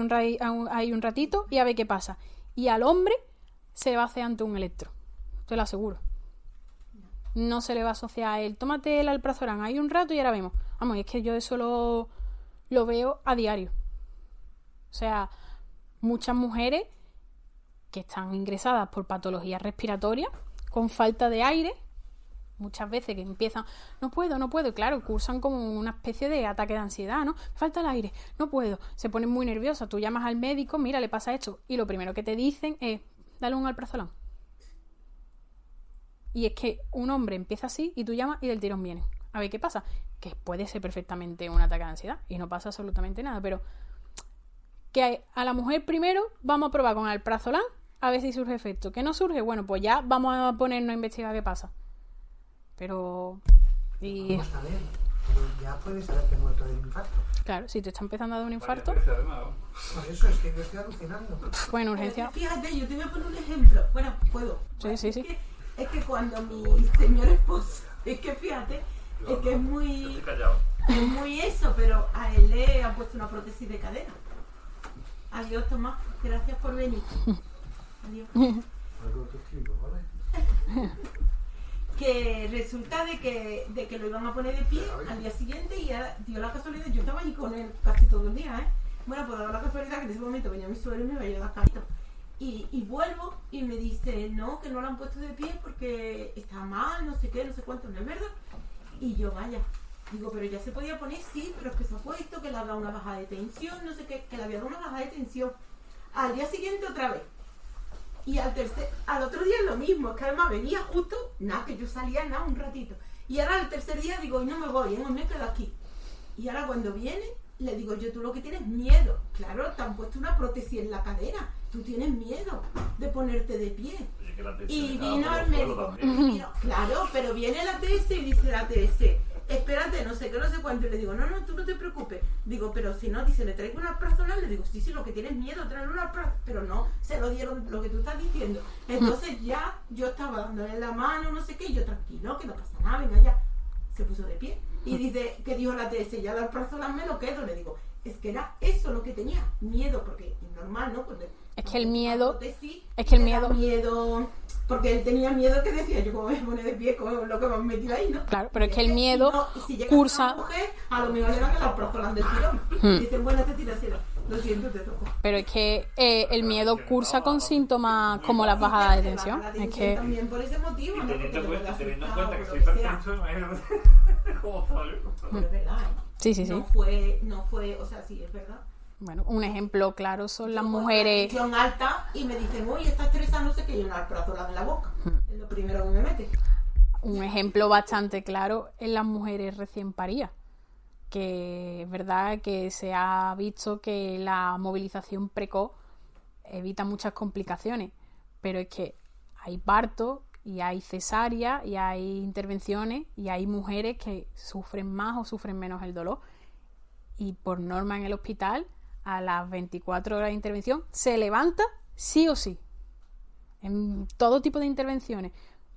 ahí un ratito y a ver qué pasa. Y al hombre se le va a hacer ante un electro, te lo aseguro. No se le va a asociar a él, tómate el alprazolam ahí un rato y ahora vemos. Vamos, es que yo eso lo veo a diario. O sea, muchas mujeres que están ingresadas por patologías respiratorias, con falta de aire, muchas veces que empiezan, no puedo, y claro, cursan como una especie de ataque de ansiedad, ¿no? Falta el aire, no puedo, se ponen muy nerviosas, tú llamas al médico, mira, le pasa esto, y lo primero que te dicen es, dale un alprazolam. Y es que un hombre empieza así y tú llamas y del tirón viene. A ver qué pasa, que puede ser perfectamente un ataque de ansiedad y no pasa absolutamente nada, pero que a la mujer primero vamos a probar con alprazolam a ver si surge efecto. ¿Que no surge? Bueno, pues ya vamos a ponernos a investigar qué pasa. Pero... Vamos a ver, pero ya puedes haberte muerto del infarto. Claro, si te está empezando a dar un infarto... Por eso es que yo estoy alucinando. Bueno, urgencia... Fíjate, yo te voy a poner un ejemplo. Bueno, puedo. Sí. Es que cuando mi señor esposo... Es que fíjate, es que es muy... Es muy eso, pero a él le han puesto una prótesis de cadera. Adiós, Tomás. Gracias por venir. Adiós. Que resulta de que lo iban a poner de pie al día siguiente y dio la casualidad, yo estaba allí con él casi todo el día, Bueno, pues dio la casualidad que en ese momento venía mi suegro y me veía las caritas. Y vuelvo y me dice, no, que no lo han puesto de pie porque está mal, no sé qué, no sé cuánto, ¿no es verdad? Y yo, vaya, digo, pero ya se podía poner, sí, pero es que se ha puesto, que le ha dado una baja de tensión, no sé qué, que le había dado una baja de tensión. Al día siguiente otra vez. Y al otro día lo mismo, es que además venía justo, nada, que yo salía nada, un ratito. Y ahora al tercer día digo, no me voy, me quedo aquí. Y ahora cuando viene, le digo, tú lo que tienes miedo. Claro, te han puesto una prótesis en la cadera, tú tienes miedo de ponerte de pie. Y vino el médico, claro, pero viene la TS y dice la TS, espérate, no sé qué, no sé cuánto. Y le digo, no, tú no te preocupes. Digo, pero si no, dice, le traigo una alprazolam. Le digo, sí, lo que tienes miedo, traerle una alprazolam. Pero no, se lo dieron lo que tú estás diciendo. Entonces ya yo estaba dándole la mano, no sé qué, y yo tranquilo, que no pasa nada, venga ya. Se puso de pie. Y dice, que dijo la TS, ya la alprazolam me lo quedo. Le digo, es que era eso lo que tenía, miedo, porque es normal, ¿no? Porque es que el miedo, miedo, porque él tenía miedo, que decía, yo como me pone de pie, como lo que me han metido ahí, ¿no? Claro, pero es que el miedo si cursa... A mujer, a lo mejor le dan el alprazolam del tirón. Dicen, bueno, te tiras, lo siento, te toco. Pero es que el miedo cursa con síntomas como las bajadas de tensión. Es que también por ese motivo, ¿no? Teniendo en cuenta que soy hipertenso, imagínate cómo está. Pero es verdad, Sí. No fue, o sea, sí, es verdad. Bueno, un ejemplo claro son las mujeres... Tensión alta y me dicen, uy, está estresada, no sé qué, y una alprazolam en la boca. Es lo primero que me mete. Un ejemplo bastante claro es las mujeres recién paridas, que es verdad que se ha visto que la movilización precoz evita muchas complicaciones, pero es que hay partos y hay cesáreas y hay intervenciones y hay mujeres que sufren más o sufren menos el dolor, y por norma en el hospital a las 24 horas de intervención se levanta sí o sí en todo tipo de intervenciones.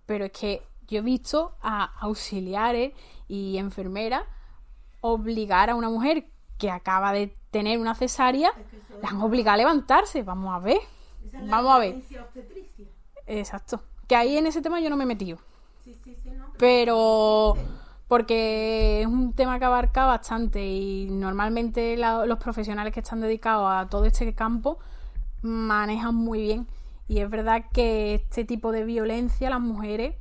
Pero es que yo he visto a auxiliares y enfermeras obligar a una mujer que acaba de tener una cesárea, la han obligado a levantarse. Vamos a ver. Exacto. Que ahí en ese tema yo no me he metido. Pero porque es un tema que abarca bastante y normalmente los profesionales que están dedicados a todo este campo manejan muy bien. Y es verdad que este tipo de violencia las mujeres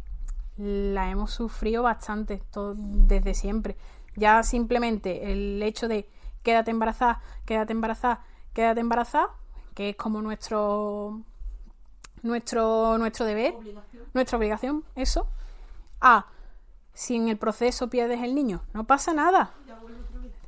la hemos sufrido bastante desde siempre. Ya simplemente el hecho de quédate embarazada, que es como nuestro deber, nuestra obligación, eso. Si en el proceso pierdes el niño, no pasa nada.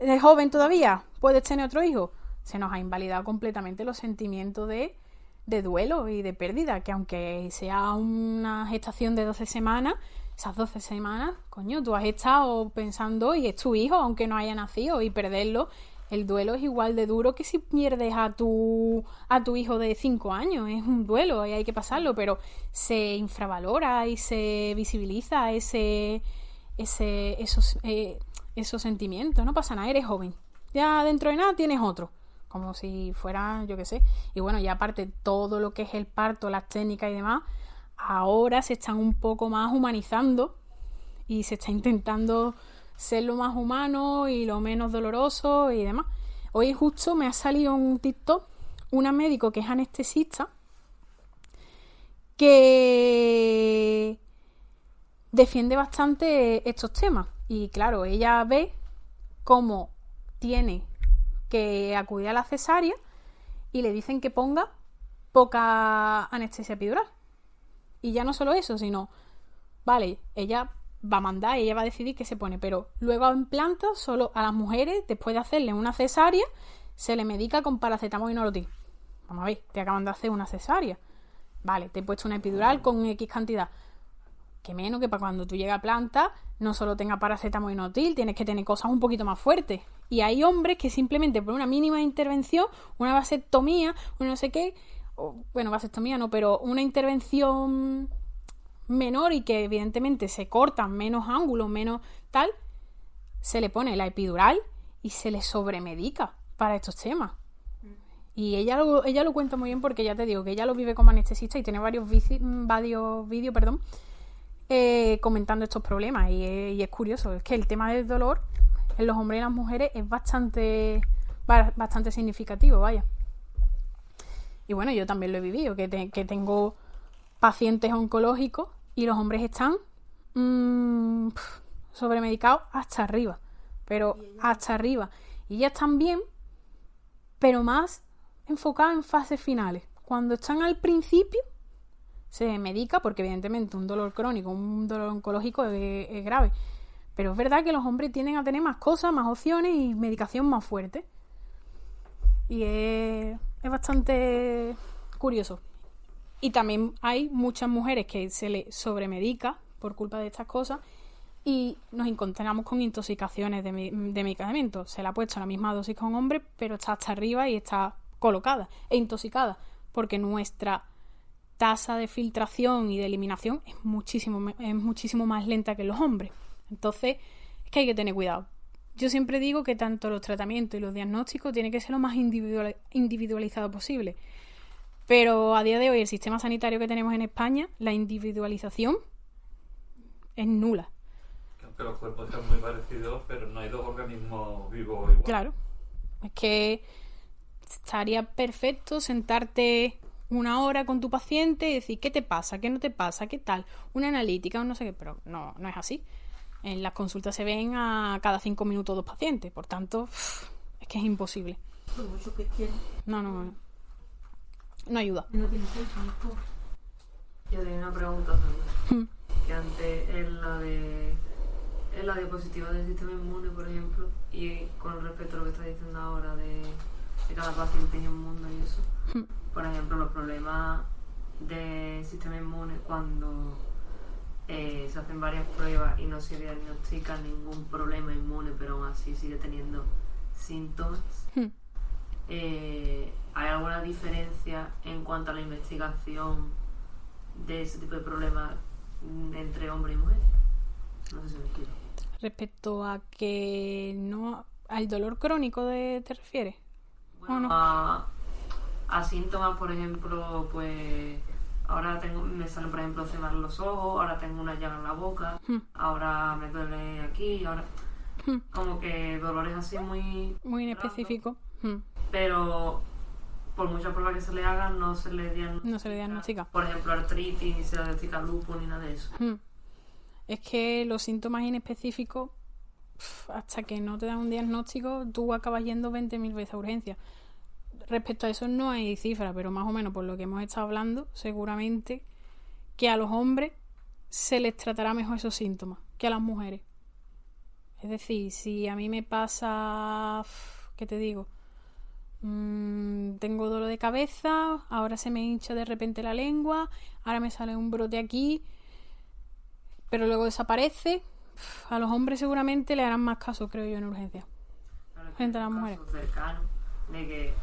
Eres joven todavía, puedes tener otro hijo. Se nos ha invalidado completamente los sentimientos de duelo y de pérdida, que aunque sea una gestación de 12 semanas, esas 12 semanas, coño, tú has estado pensando y es tu hijo, aunque no haya nacido, y perderlo, el duelo es igual de duro que si pierdes a tu hijo de 5 años. Es un duelo y hay que pasarlo, pero se infravalora y se visibiliza esos sentimientos. No pasa nada, eres joven. Ya dentro de nada tienes otro. Como si fuera, yo qué sé. Y bueno, ya aparte todo lo que es el parto, las técnicas y demás, ahora se están un poco más humanizando y se está intentando ser lo más humano y lo menos doloroso y demás. Hoy justo me ha salido un TikTok una médico que es anestesista que defiende bastante estos temas. Y claro, ella ve cómo tiene que acudir a la cesárea y le dicen que ponga poca anestesia epidural. Y ya no solo eso, sino, vale, ella va a mandar, ella va a decidir qué se pone, pero luego en planta solo a las mujeres, después de hacerle una cesárea, se le medica con paracetamol y Norotec. Vamos a ver, te acaban de hacer una cesárea. Vale, te he puesto una epidural con X cantidad. Que menos que para cuando tú llegas a planta no solo tenga paracetamol y Norotec, tienes que tener cosas un poquito más fuertes. Y hay hombres que simplemente por una mínima intervención, una vasectomía, una no sé qué, bueno, vasectomía no, pero una intervención menor y que evidentemente se cortan menos ángulos, menos tal, se le pone la epidural y se le sobremedica para estos temas. Y ella lo cuenta muy bien porque ya te digo que ella lo vive como anestesista y tiene varios vídeos, comentando estos problemas y es curioso, es que el tema del dolor en los hombres y las mujeres es bastante significativo, vaya. Y bueno, yo también lo he vivido, que tengo pacientes oncológicos y los hombres están sobremedicados hasta arriba, pero hasta arriba. Y ellas están bien, pero más enfocadas en fases finales. Cuando están al principio, se medica, porque evidentemente un dolor crónico, un dolor oncológico es grave. Pero es verdad que los hombres tienden a tener más cosas, más opciones y medicación más fuerte. Y es bastante curioso. Y también hay muchas mujeres que se les sobremedica por culpa de estas cosas y nos encontramos con intoxicaciones de medicamentos. Se le ha puesto la misma dosis que a un hombre, pero está hasta arriba y está colocada e intoxicada, porque nuestra tasa de filtración y de eliminación es muchísimo más lenta que los hombres. Entonces, es que hay que tener cuidado. Yo siempre digo que tanto los tratamientos y los diagnósticos tienen que ser lo más individualizado posible. Pero a día de hoy, el sistema sanitario que tenemos en España, la individualización es nula. Aunque los cuerpos sean muy parecidos, pero no hay dos organismos vivos igual. Claro. Es que estaría perfecto sentarte una hora con tu paciente y decir qué te pasa, qué no te pasa, qué tal, una analítica o no sé qué, pero no es así. En las consultas se ven a cada 5 minutos 2 pacientes, por tanto, es que es imposible. Por mucho que quiera. No ayuda. No tiene tiempo, no puedo. Yo tenía una pregunta también. Que antes en la diapositiva del sistema inmune, por ejemplo, y con respecto a lo que está diciendo ahora de cada paciente y un mundo y eso, por ejemplo, los problemas del sistema inmune cuando se hacen varias pruebas y no se diagnostica ningún problema inmune, pero aún así sigue teniendo síntomas. ¿Hay alguna diferencia en cuanto a la investigación de ese tipo de problemas entre hombre y mujer? No sé si me explico. Respecto a que no... ¿Al dolor crónico te refieres? Bueno, ¿O no? a síntomas, por ejemplo, pues ahora me salen, por ejemplo, cemas en los ojos, ahora tengo una llaga en la boca, ahora me duele aquí, ahora... Como que dolores así muy inespecífico. Pero por muchas pruebas que se le hagan no se le diagnostica. Por ejemplo, artritis, ni se le diagnostica lupus, ni nada de eso. Es que los síntomas inespecíficos, hasta que no te dan un diagnóstico, tú acabas yendo 20.000 veces a urgencia. Respecto a eso no hay cifra, pero más o menos por lo que hemos estado hablando, seguramente que a los hombres se les tratará mejor esos síntomas que a las mujeres. Es decir, si a mí me pasa, ¿qué te digo? Tengo dolor de cabeza, ahora se me hincha de repente la lengua, ahora me sale un brote aquí, pero luego desaparece. A los hombres seguramente le harán más caso, creo yo, en urgencia, Claro, frente a las mujeres. caso cercano de que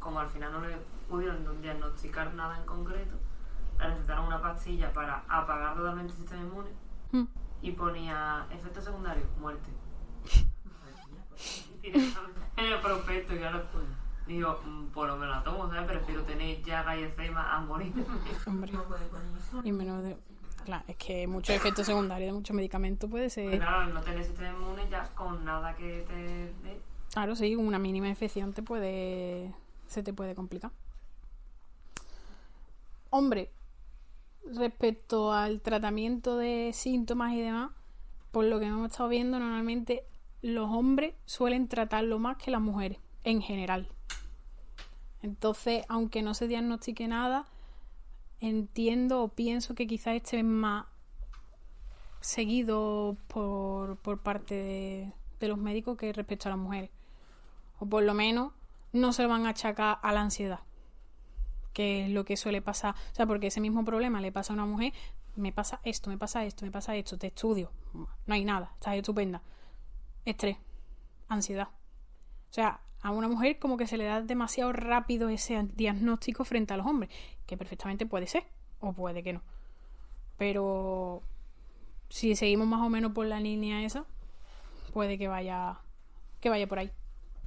como al final no le pudieron diagnosticar nada en concreto, le recetaron una pastilla para apagar totalmente el sistema inmune y ponía efecto secundario, muerte. En el prospecto, y claro, digo, pues no me la tomo, ¿sabes? Prefiero tener llaga y eczema a morir. Hombre, No puede con eso. y menos de... Claro, es que muchos efectos secundarios de muchos medicamentos puede Pues ser... claro, al no tener sistema inmune ya con nada que te dé. Claro, sí, una mínima infección se te puede complicar. Hombre, respecto al tratamiento de síntomas y demás, por lo que hemos estado viendo, normalmente los hombres suelen tratarlo más que las mujeres, en general. Entonces, aunque no se diagnostique nada, entiendo o pienso que quizás esté más seguido por parte de los médicos que respecto a las mujeres. O por lo menos no se lo van a achacar a la ansiedad, que es lo que suele pasar. O sea, porque ese mismo problema le pasa a una mujer, me pasa esto, me pasa esto, me pasa esto, te estudio, no hay nada, estás estupenda. Estrés, ansiedad. O sea, a una mujer como que se le da demasiado rápido ese diagnóstico frente a los hombres, que perfectamente puede ser, o puede que no. Pero si seguimos más o menos por la línea esa, puede que vaya por ahí.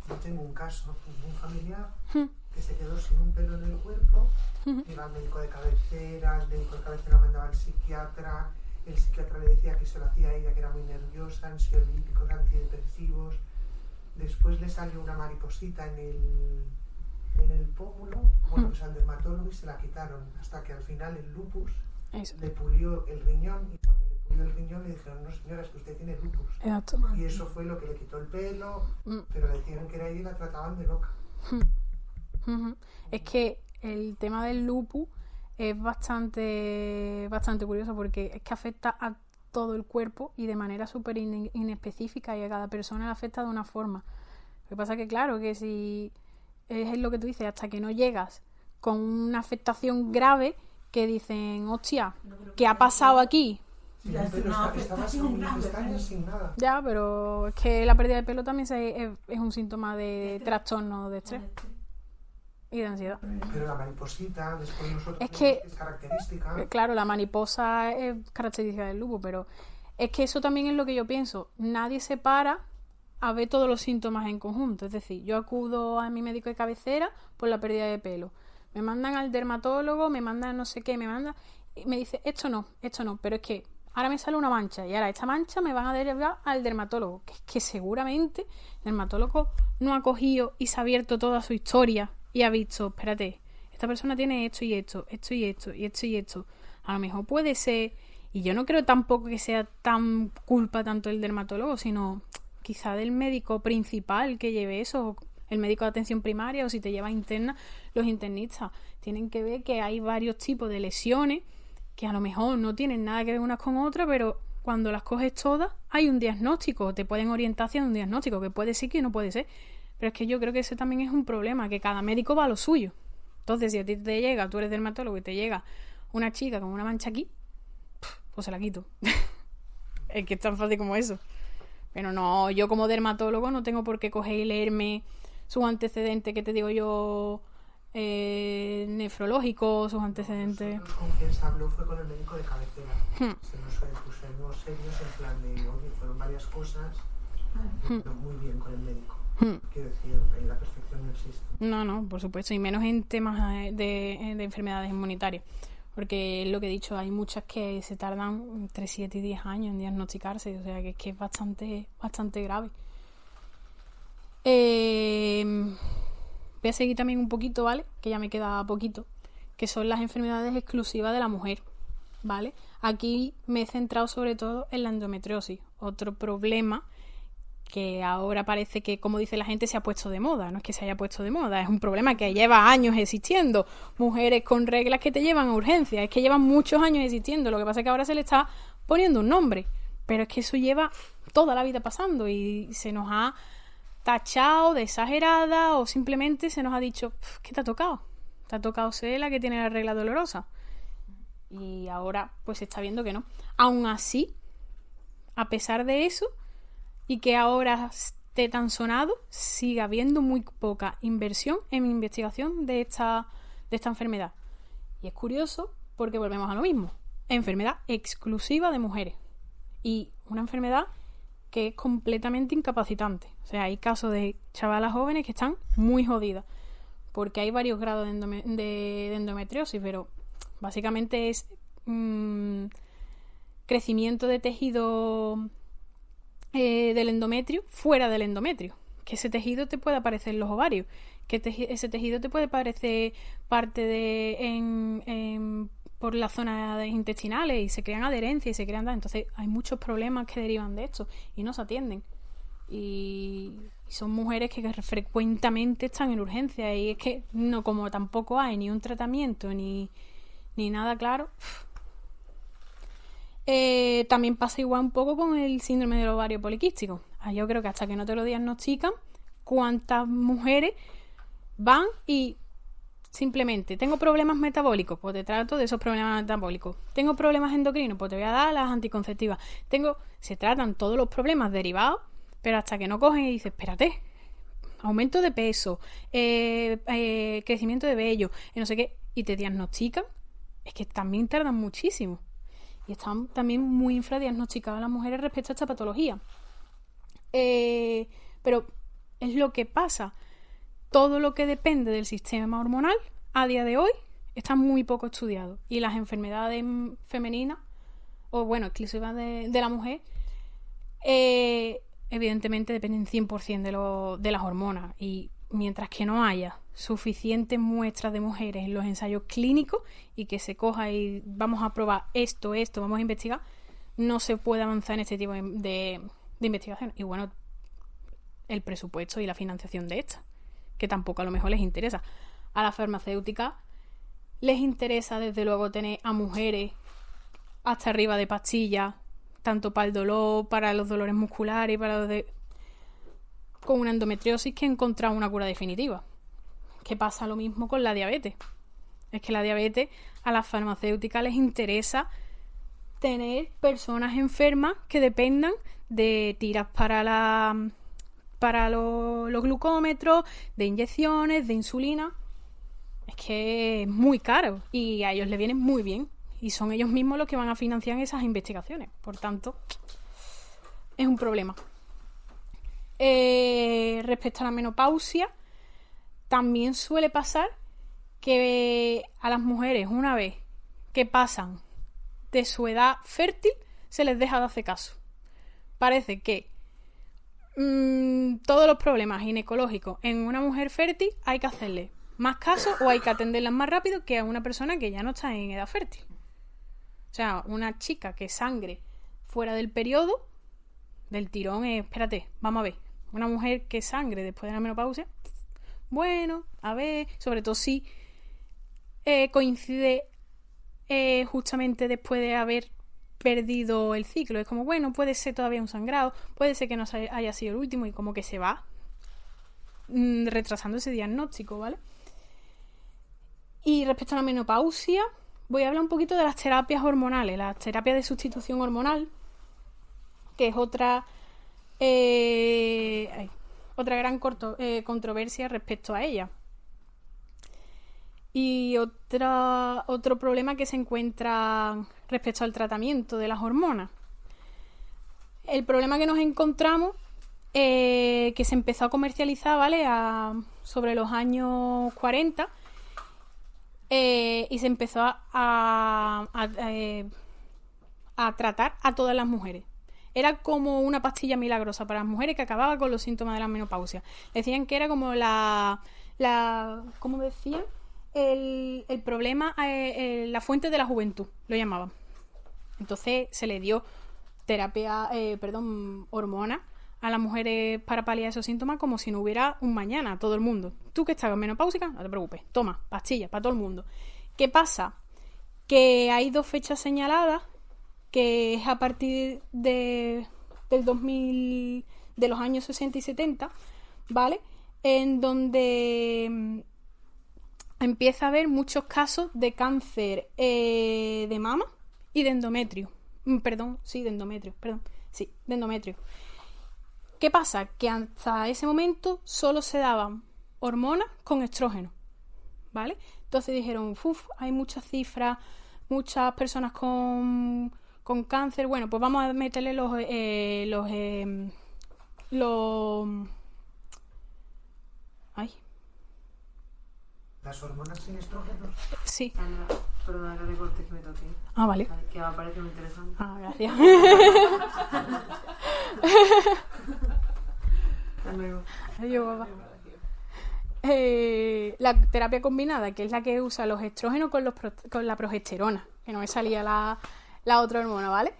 Yo tengo un caso de un familiar que se quedó sin un pelo en el cuerpo, iba al médico de cabecera, el médico de cabecera mandaba al psiquiatra, el psiquiatra le decía que se lo hacía a ella, que era muy nerviosa, ansiolíticos, antidepresivos. Después le salió una mariposita en el pómulo, bueno, pues al dermatólogo y se la quitaron, hasta que al final el lupus le pulió el riñón, y cuando le pulió el riñón le dijeron, no señora, es que usted tiene lupus. Exacto. Y eso fue lo que le quitó el pelo, pero decían que era ella y la trataban de loca. Es que el tema del lupus es bastante curioso, porque es que afecta a todo el cuerpo y de manera súper inespecífica, y a cada persona le afecta de una forma. Lo que pasa es que claro, que si es lo que tú dices, hasta que no llegas con una afectación grave, que dicen, hostia, ¿qué ha pasado aquí? Sí, pero estaba sin pestañas, sin nada. Ya, pero es que la pérdida de pelo también es un síntoma de trastorno de estrés y de ansiedad. Pero la mariposita, después nosotros es característica. Claro, la mariposa es característica del lupus, pero es que eso también es lo que yo pienso. Nadie se para a ver todos los síntomas en conjunto. Es decir, yo acudo a mi médico de cabecera por la pérdida de pelo. Me mandan al dermatólogo, me mandan no sé qué, y me dice, esto no, pero es que ahora me sale una mancha, y ahora esta mancha me van a derivar al dermatólogo, que es que seguramente el dermatólogo no ha cogido y se ha abierto toda su historia y ha visto, espérate, esta persona tiene esto y esto, esto y esto, y esto y esto. A lo mejor puede ser, y yo no creo tampoco que sea tan culpa tanto del dermatólogo, sino quizá del médico principal que lleve eso, el médico de atención primaria, o si te lleva interna, los internistas tienen que ver que hay varios tipos de lesiones que a lo mejor no tienen nada que ver unas con otras, pero cuando las coges todas hay un diagnóstico, te pueden orientar hacia un diagnóstico, que puede ser que no puede ser. Pero es que yo creo que ese también es un problema, que cada médico va a lo suyo. Entonces, si a ti te llega, tú eres dermatólogo y te llega una chica con una mancha aquí, pues se la quito. Es que es tan fácil como eso. Pero no, yo como dermatólogo no tengo por qué coger y leerme sus antecedentes, que te digo yo, nefrológicos, sus antecedentes. Nosotros con quien se habló fue con el médico de cabecera. Se nos pusimos serios en plan de, oye, fueron varias cosas, pero muy bien con el médico. Quiero decir, la perfección no existe. No, por supuesto, y menos en temas de enfermedades inmunitarias. Porque es lo que he dicho, hay muchas que se tardan entre 7 y 10 años en diagnosticarse, o sea que es bastante grave. Voy a seguir también un poquito, ¿vale? Que ya me queda poquito, que son las enfermedades exclusivas de la mujer, ¿vale? Aquí me he centrado sobre todo en la endometriosis, otro problema que ahora parece que, como dice la gente, se ha puesto de moda. No es que se haya puesto de moda, es un problema que lleva años existiendo. Mujeres con reglas que te llevan a urgencia, es que llevan muchos años existiendo. Lo que pasa es que ahora se le está poniendo un nombre, pero es que eso lleva toda la vida pasando y se nos ha tachado de exagerada, o simplemente se nos ha dicho, ¿qué te ha tocado? Te ha tocado ser la que tiene la regla dolorosa. Y ahora pues se está viendo que no. Aún así, a pesar de eso, y que ahora esté tan sonado, sigue habiendo muy poca inversión en investigación de esta enfermedad. Y es curioso porque volvemos a lo mismo. Enfermedad exclusiva de mujeres. Y una enfermedad que es completamente incapacitante. O sea, hay casos de chavalas jóvenes que están muy jodidas. Porque hay varios grados de endometriosis, pero básicamente es crecimiento de tejido del endometrio fuera del endometrio, que ese tejido te puede aparecer en los ovarios, que ese tejido te puede parecer parte de por las zonas intestinales y se crean adherencias y se crean... Entonces hay muchos problemas que derivan de esto y no se atienden. Y son mujeres que frecuentemente están en urgencia y es que no, como tampoco hay ni un tratamiento ni nada claro. También pasa igual un poco con el síndrome del ovario poliquístico. Yo creo que hasta que no te lo diagnostican, ¿cuántas mujeres van y simplemente tengo problemas metabólicos? Pues te trato de esos problemas metabólicos. Tengo problemas endocrinos, pues te voy a dar las anticonceptivas. Se tratan todos los problemas derivados, pero hasta que no cogen y dices, espérate, aumento de peso, crecimiento de vello, no sé qué, y te diagnostican, es que también tardan muchísimo. Y están también muy infradiagnosticadas las mujeres respecto a esta patología. Pero es lo que pasa. Todo lo que depende del sistema hormonal a día de hoy está muy poco estudiado. Y las enfermedades femeninas, o bueno, exclusivas de la mujer, evidentemente dependen 100% de las hormonas. Y mientras que no haya suficientes muestras de mujeres en los ensayos clínicos y que se coja y vamos a probar esto, vamos a investigar, no se puede avanzar en este tipo de investigación. Y bueno, el presupuesto y la financiación de esta, que tampoco a lo mejor les interesa. A las farmacéuticas les interesa desde luego tener a mujeres hasta arriba de pastillas, tanto para el dolor, para los dolores musculares, con una endometriosis, que encontrar una cura definitiva. Que pasa lo mismo con la diabetes. Es que la diabetes a las farmacéuticas les interesa tener personas enfermas que dependan de tiras para los glucómetros, de inyecciones, de insulina. Es que es muy caro y a ellos les viene muy bien y son ellos mismos los que van a financiar esas investigaciones. Por tanto, es un problema. Respecto a la menopausia, también suele pasar que a las mujeres, una vez que pasan de su edad fértil, se les deja de hacer caso. Parece que todos los problemas ginecológicos en una mujer fértil hay que hacerle más caso o hay que atenderlas más rápido que a una persona que ya no está en edad fértil. O sea, una chica que sangre fuera del periodo, del tirón, espérate, vamos a ver. Una mujer que sangre después de la menopausia, bueno, a ver, sobre todo si coincide justamente después de haber perdido el ciclo. Es como, bueno, puede ser todavía un sangrado, puede ser que no haya sido el último y como que se va retrasando ese diagnóstico, ¿vale? Y respecto a la menopausia, voy a hablar un poquito de las terapias hormonales, las terapias de sustitución hormonal, que es otra gran controversia respecto a ella. Y otro problema que se encuentra respecto al tratamiento de las hormonas. El problema que nos encontramos, que se empezó a comercializar, ¿vale? Sobre los años 40, y se empezó a tratar a todas las mujeres. Era como una pastilla milagrosa para las mujeres que acababa con los síntomas de la menopausia. Decían que era como ¿cómo decían? El problema, la fuente de la juventud, lo llamaban. Entonces se le dio hormonas a las mujeres para paliar esos síntomas como si no hubiera un mañana a todo el mundo. Tú que estás menopáusica, no te preocupes, toma, pastillas para todo el mundo. ¿Qué pasa? Que hay 2 fechas señaladas, que es a partir del 2000, de los años 60 y 70, ¿vale? En donde empieza a haber muchos casos de cáncer de mama y de endometrio. De endometrio. ¿Qué pasa? Que hasta ese momento solo se daban hormonas con estrógeno, ¿vale? Entonces dijeron, hay muchas cifras, muchas personas con cáncer, bueno, pues vamos a meterle ¿Las hormonas sin estrógenos? Sí. Perdona que recorte que me toque. Vale. Que me parece muy interesante. Gracias. Hasta luego. Adiós, papá. La terapia combinada, que es la que usa los estrógenos con la progesterona, que no me salía la otra hormona, ¿vale?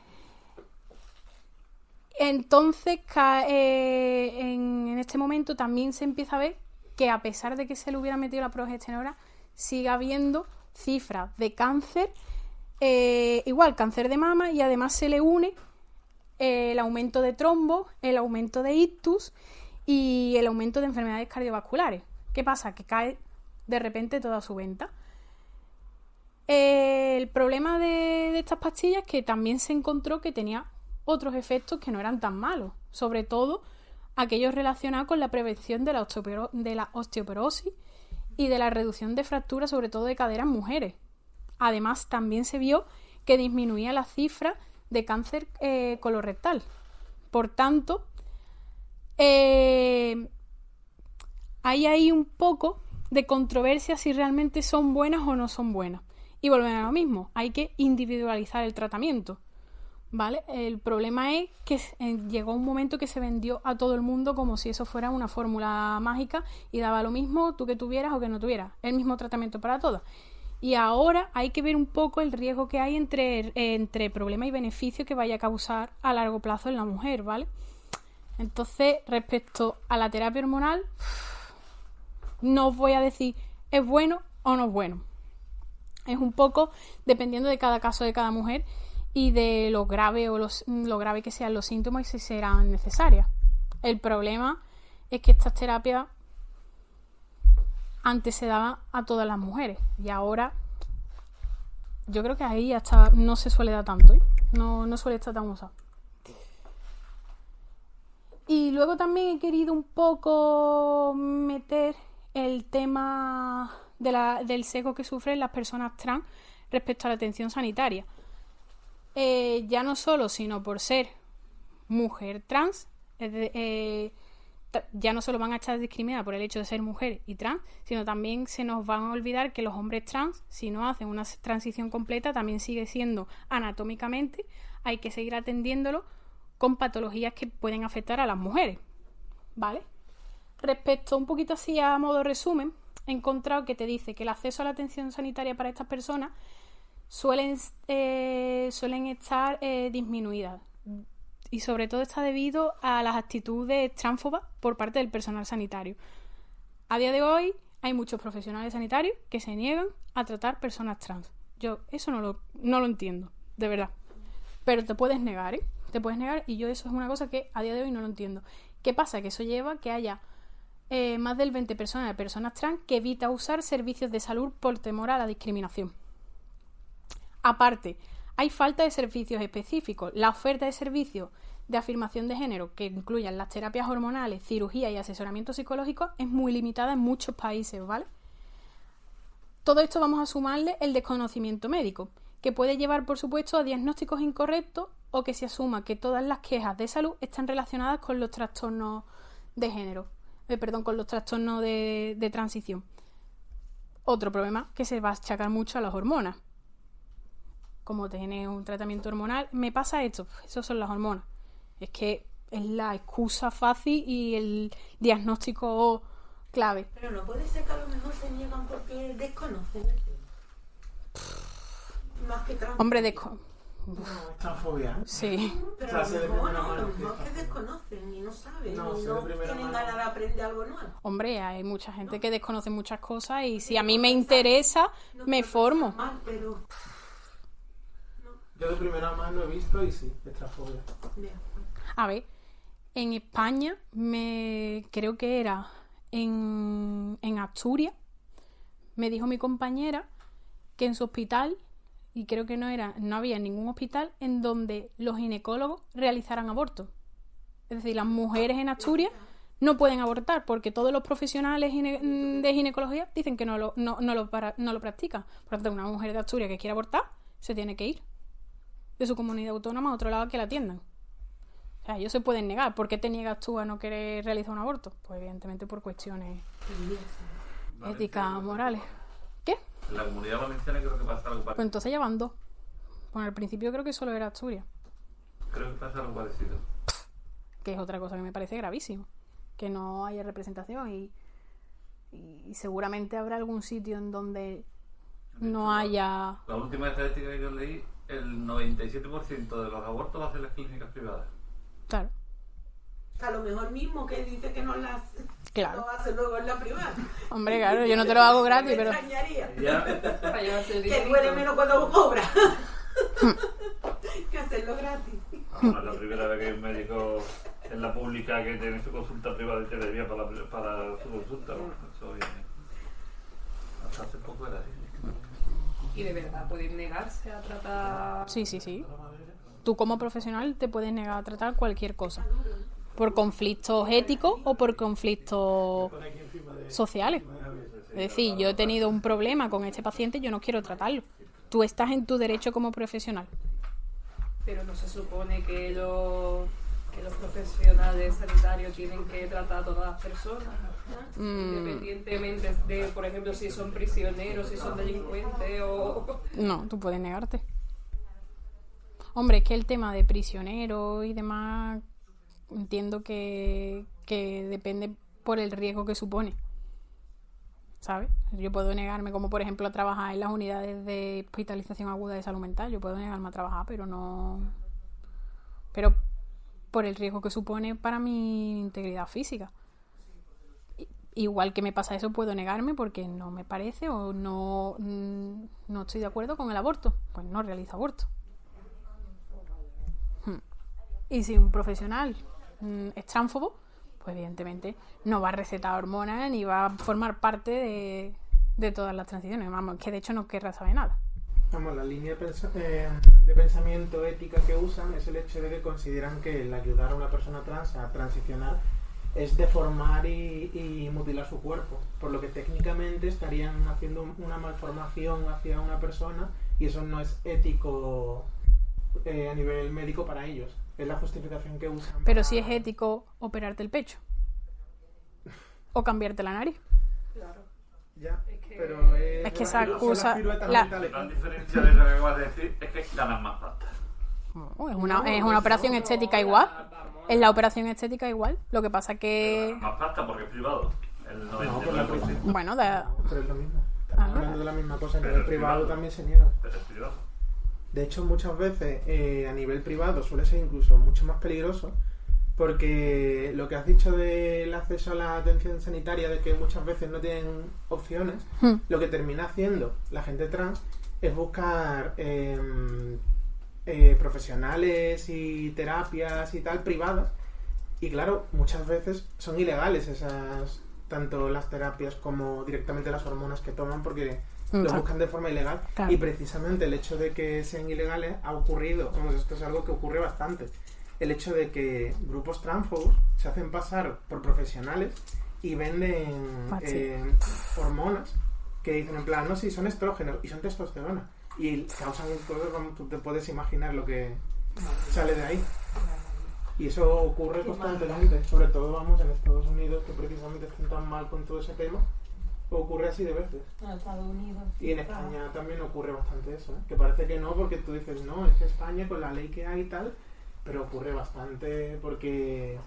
Entonces, en este momento también se empieza a ver que a pesar de que se le hubiera metido la progesterona, sigue habiendo cifras de cáncer, igual cáncer de mama, y además se le une el aumento de trombos, el aumento de ictus y el aumento de enfermedades cardiovasculares. ¿Qué pasa? Que cae de repente toda su venta. El problema de estas pastillas es que también se encontró que tenía otros efectos que no eran tan malos, sobre todo aquellos relacionados con la prevención de la osteoporosis y de la reducción de fracturas, sobre todo de cadera en mujeres. Además, también se vio que disminuía la cifra de cáncer colorectal. Por tanto, hay ahí un poco de controversia si realmente son buenas o no son buenas. Y volvemos a lo mismo, hay que individualizar el tratamiento, ¿vale? El problema es que llegó un momento que se vendió a todo el mundo como si eso fuera una fórmula mágica y daba lo mismo tú que tuvieras o que no tuvieras, el mismo tratamiento para todas. Y ahora hay que ver un poco el riesgo que hay entre problema y beneficio que vaya a causar a largo plazo en la mujer, ¿vale? Entonces, respecto a la terapia hormonal, no os voy a decir es bueno o no es bueno. Es un poco dependiendo de cada caso de cada mujer y de lo grave o lo grave que sean los síntomas y si serán necesarias. El problema es que estas terapias antes se daban a todas las mujeres y ahora yo creo que ahí hasta no se suele dar tanto, ¿eh? No suele estar tan usado. Y luego también he querido un poco meter el tema del sesgo que sufren las personas trans respecto a la atención sanitaria. Ya no solo, sino por ser mujer trans, ya no solo van a estar discriminadas por el hecho de ser mujer y trans, sino también se nos van a olvidar que los hombres trans, si no hacen una transición completa, también sigue siendo anatómicamente, hay que seguir atendiéndolo con patologías que pueden afectar a las mujeres, ¿vale? Respecto un poquito así a modo resumen, he encontrado que te dice que el acceso a la atención sanitaria para estas personas suelen estar disminuidas y sobre todo está debido a las actitudes transfobas por parte del personal sanitario. A día de hoy hay muchos profesionales sanitarios que se niegan a tratar personas trans. Yo eso no lo entiendo, de verdad. Pero te puedes negar, ¿eh? Te puedes negar y yo eso es una cosa que a día de hoy no lo entiendo. ¿Qué pasa? Que eso lleva a que haya más del 20% de personas trans que evita usar servicios de salud por temor a la discriminación. Aparte, hay falta de servicios específicos. La oferta de servicios de afirmación de género, que incluyan las terapias hormonales, cirugía y asesoramiento psicológico, es muy limitada en muchos países, ¿vale? Todo esto vamos a sumarle el desconocimiento médico, que puede llevar, por supuesto, a diagnósticos incorrectos o que se asuma que todas las quejas de salud están relacionadas con los trastornos de género, con los trastornos de transición. Otro problema que se va a achacar mucho a las hormonas. Como tienes un tratamiento hormonal, me pasa esto, eso son las hormonas. Es que es la excusa fácil y el diagnóstico clave. Pero no puede ser que a lo mejor se niegan porque desconocen. Más que transfobia. Hombre, Transfobia. sí. Pero a lo mejor que desconocen y no saben, No, y sé no de primera tienen mano. ganas de aprender algo nuevo. Hombre, hay mucha gente que desconoce muchas cosas y si a mí me interesa, No me quiero formo. pensar mal, pero Yo de primera mano lo he visto y sí, es transfobia. bien. A ver, en España, creo que era en Asturias, me dijo mi compañera que en su hospital, y creo que no había ningún hospital en donde los ginecólogos realizaran abortos. Es decir, las mujeres en Asturias no pueden abortar porque todos los profesionales de ginecología dicen que no lo practican. Por lo tanto, una mujer de Asturias que quiere abortar se tiene que ir de su comunidad autónoma a otro lado a que la atiendan. O sea, ellos se pueden negar. ¿Por qué te niegas tú a no querer realizar un aborto? Pues evidentemente por cuestiones éticas, morales. ¿Qué? En la Comunidad Valenciana creo que pasa algo Pues parecido. entonces ya van dos. Bueno, al principio creo que solo era Asturias, Creo que pasa algo parecido. que es otra cosa que me parece gravísimo. Que no haya representación y seguramente habrá algún sitio en donde no haya... La última estadística que yo leí, el 97% de los abortos lo hacen las clínicas privadas. Claro. A lo mejor mismo que dice que no las Claro. lo hace luego en la privada. Hombre, claro, yo no te lo hago gratis, Me pero... extrañaría. Ya, Para llevarse el Que dinerito. duele menos cuando cobra. Que hacerlo gratis. no es la primera vez que hay un médico en la pública que tiene su consulta privada y te desvía para su consulta. Bueno, eso viene. Hasta hace poco era así. Y de verdad pueden negarse a tratar. Sí, sí, sí. Tú como profesional te puedes negar a tratar cualquier cosa. Por conflictos éticos o por conflictos sociales. Es decir, yo he tenido un problema con este paciente y yo no quiero tratarlo. Tú estás en tu derecho como profesional. Pero no se supone que los profesionales sanitarios tienen que tratar a todas las personas, independientemente de, por ejemplo, si son prisioneros, si son delincuentes o... No, tú puedes negarte. Hombre, es que el tema de prisioneros y demás, entiendo que depende por el riesgo que supone. ¿Sabes? Yo puedo negarme, como por ejemplo a trabajar en las unidades de hospitalización aguda de salud mental. Yo puedo negarme a trabajar, pero no... Pero por el riesgo que supone para mi integridad física. Igual que me pasa eso, puedo negarme porque no me parece o no estoy de acuerdo con el aborto. Pues no realizo aborto. Y si un profesional es tránfobo, pues evidentemente no va a recetar hormonas ni va a formar parte de todas las transiciones. Vamos, que de hecho no querrá saber nada. Vamos, la línea de pensamiento ética que usan es el hecho de que consideran que el ayudar a una persona trans a transicionar es deformar y mutilar su cuerpo, por lo que técnicamente estarían haciendo una malformación hacia una persona y eso no es ético a nivel médico para ellos. Es la justificación que usan. Pero si es ético operarte el pecho o cambiarte la nariz. Claro. Ya, Es que- pero Es que esa son las excusa- piruetas la- mentales. La gran diferencia de lo que acabas de decir es que ganan más pasta. Es una operación estética igual. Es la operación estética igual. Lo que pasa que... Ganan más pasta porque es privado. El No, por la 99%. Bueno, Pero es lo mismo. Estamos hablando de la misma cosa. En Pero el es privado privado. también se niegan. Pero es privado. De hecho, muchas veces a nivel privado suele ser incluso mucho más peligroso porque lo que has dicho del acceso a la atención sanitaria, de que muchas veces no tienen opciones, lo que termina haciendo la gente trans es buscar profesionales y terapias y tal privadas y claro, muchas veces son ilegales esas, tanto las terapias como directamente las hormonas que toman porque lo Exacto. buscan de forma ilegal. Claro. Y precisamente el hecho de que sean ilegales ha ocurrido, vamos, esto es algo que ocurre bastante, el hecho de que grupos transfobos se hacen pasar por profesionales y venden Sí. hormonas que dicen en plan, no, sí, son estrógenos y son testosterona y causan cosas, vamos, tú te puedes imaginar lo que sale de ahí. Y eso ocurre constantemente, sobre todo, vamos, en Estados Unidos, que precisamente están tan mal con todo ese tema, ocurre así de veces. En Estados Unidos. Y en España también ocurre bastante eso, ¿eh? Que parece que no, porque tú dices, no, es que España con la ley que hay y tal, pero ocurre bastante porque...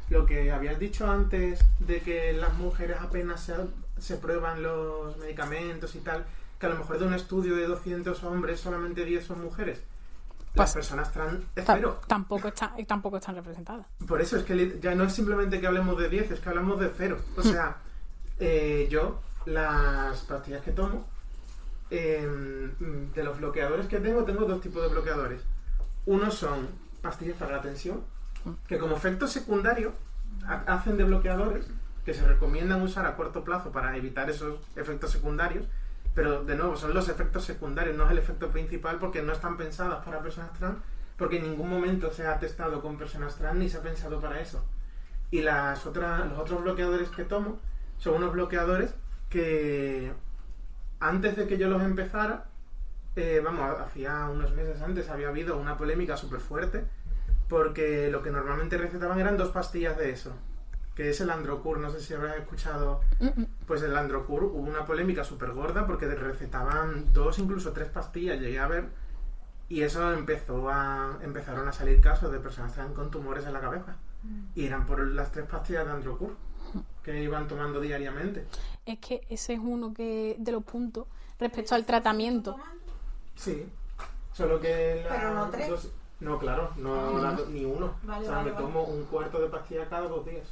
lo que habías dicho antes de que las mujeres apenas se prueban los medicamentos y tal, que a lo mejor de un estudio de 200 hombres solamente 10 son mujeres. Las Pues, personas trans es cero. Tampoco están representadas. Por eso es que ya no es simplemente que hablemos de 10, es que hablamos de 0. O sea, yo las pastillas que tomo, de los bloqueadores que tengo dos tipos de bloqueadores. Uno son pastillas para la tensión, que como efecto secundario hacen de bloqueadores que se recomiendan usar a corto plazo para evitar esos efectos secundarios, pero de nuevo son los efectos secundarios, no es el efecto principal porque no están pensadas para personas trans, porque en ningún momento se ha testado con personas trans ni se ha pensado para eso. Y los otros bloqueadores que tomo son unos bloqueadores que antes de que yo los empezara, hacía unos meses antes había habido una polémica súper fuerte porque lo que normalmente recetaban eran 2 pastillas de eso, que es el Androcur. No sé si habrás escuchado. Pues el Androcur, hubo una polémica súper gorda porque recetaban 2, incluso 3 pastillas, llegué a ver, y eso empezaron a salir casos de personas trans con tumores en la cabeza y eran por las 3 pastillas de Androcur que iban tomando diariamente. Es que ese es uno de los puntos respecto al tratamiento. Sí, solo que Pero no 3. No, claro, no ni uno. Vale, o sea, vale, me vale. tomo un cuarto de pastilla cada 2 días.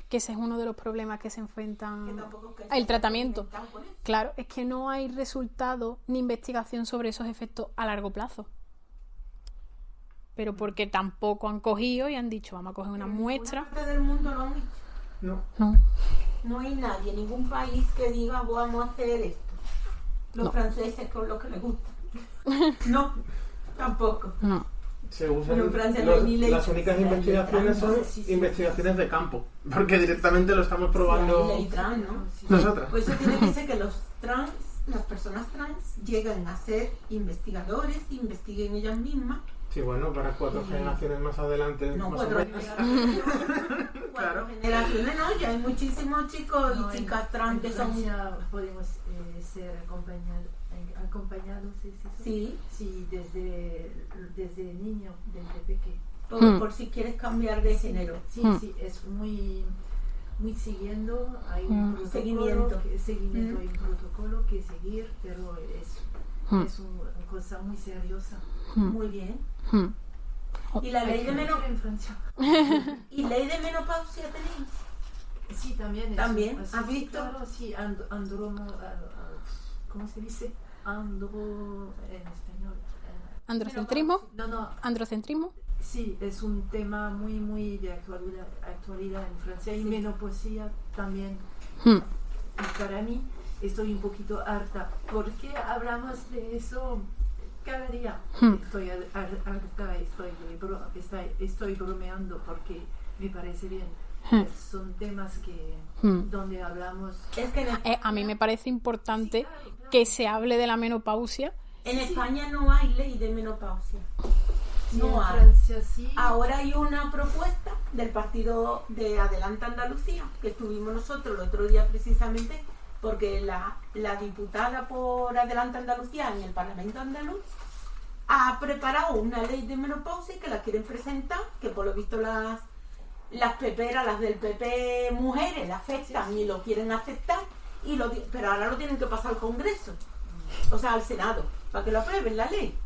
Que ese es uno de los problemas que se enfrentan Que tampoco es que el tratamiento. experimental con eso. Claro, es que no hay resultado ni investigación sobre esos efectos a largo plazo. Pero porque tampoco han cogido y han dicho, vamos a coger una En muestra. ninguna parte del mundo lo han hecho. No. No, No hay nadie, ningún país que diga vamos a hacer esto. Los franceses con lo que les gusta. No, tampoco. no. Se usan Pero en Francia no hay ni ley. las únicas investigaciones son investigaciones de campo, porque directamente lo estamos probando Sí, hay ley trans, ¿no? nosotras. Pues eso tiene que ser que los trans, las personas trans, lleguen a ser investigadores, investiguen ellas mismas. Sí, bueno, para 4 generaciones más adelante. No, más o 4 menos. generaciones. Claro. 4 generaciones, no, ya hay muchísimos chicos No, y chicas trans que en son... Francia podemos ser acompañados, ¿sí? Sí, Sí, desde niño, desde pequeño. por si quieres cambiar de género. Sí, sí, es muy siguiendo, hay un protocolo, Seguimiento. hay un protocolo que seguir, pero es una cosa muy seriosa. Muy bien. ¿Y la ley de menopausia? En Francia. ¿Y ley de menopausia tenéis? Sí, también. ¿También? Sí, ¿Has visto? Claro, sí, ¿cómo se dice? En español. ¿Androcentrismo? No, ¿Androcentrismo? sí, es un tema muy, muy de actualidad en Francia y menopausia también. Y para mí estoy un poquito harta. ¿Por qué hablamos de eso cada día? Estoy harta, estoy bromeando porque me parece bien. Son temas donde hablamos. Es que A mí me parece importante que se hable de la menopausia. en España no hay ley de menopausia. Sí, No en hay. Francia sí. Ahora hay una propuesta del partido de Adelante Andalucía, que estuvimos nosotros el otro día precisamente, porque la diputada por Adelante Andalucía en el Parlamento andaluz ha preparado una ley de menopausia que la quieren presentar, que por lo visto las peperas, las del PP mujeres, la aceptan y lo quieren aceptar, pero ahora lo tienen que pasar al Congreso, o sea, al Senado, para que lo aprueben la ley.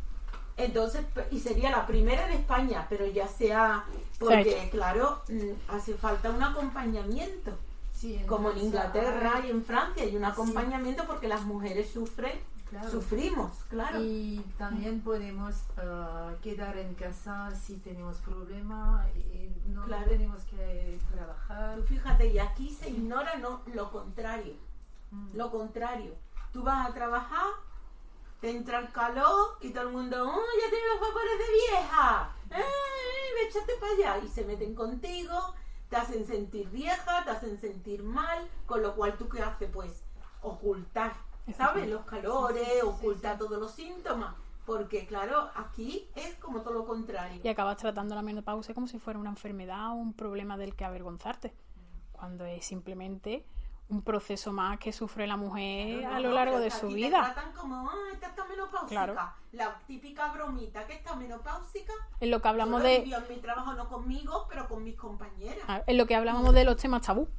Entonces, y sería la primera en España, pero ya sea, porque claro, hace falta un acompañamiento, Sí, como en Francia Inglaterra hay. y en Francia hay un acompañamiento porque las mujeres sufrimos, claro. Y también podemos quedar en casa si tenemos problema y no Claro. tenemos que trabajar. Tú fíjate, y aquí se ignora lo contrario. Lo contrario. Tú vas a trabajar, te entra el calor y todo el mundo, ¡oh, ya tienes los vapores de vieja! Échate para allá. Y se meten contigo, te hacen sentir vieja, te hacen sentir mal, con lo cual tú qué haces, pues, ocultar, ¿sabes? Los calores, ocultar todos los síntomas. Porque, claro, aquí es como todo lo contrario. Y acabas tratando la menopausia como si fuera una enfermedad o un problema del que avergonzarte, cuando es simplemente un proceso más que sufre la mujer a lo largo de su Aquí vida. Te tratan como, esta está menopáusica. Claro. La típica bromita que está menopáusica. En lo que hablamos Yo lo de vivido en mi trabajo, no conmigo, pero con mis compañeras. en lo que hablábamos de los temas tabú.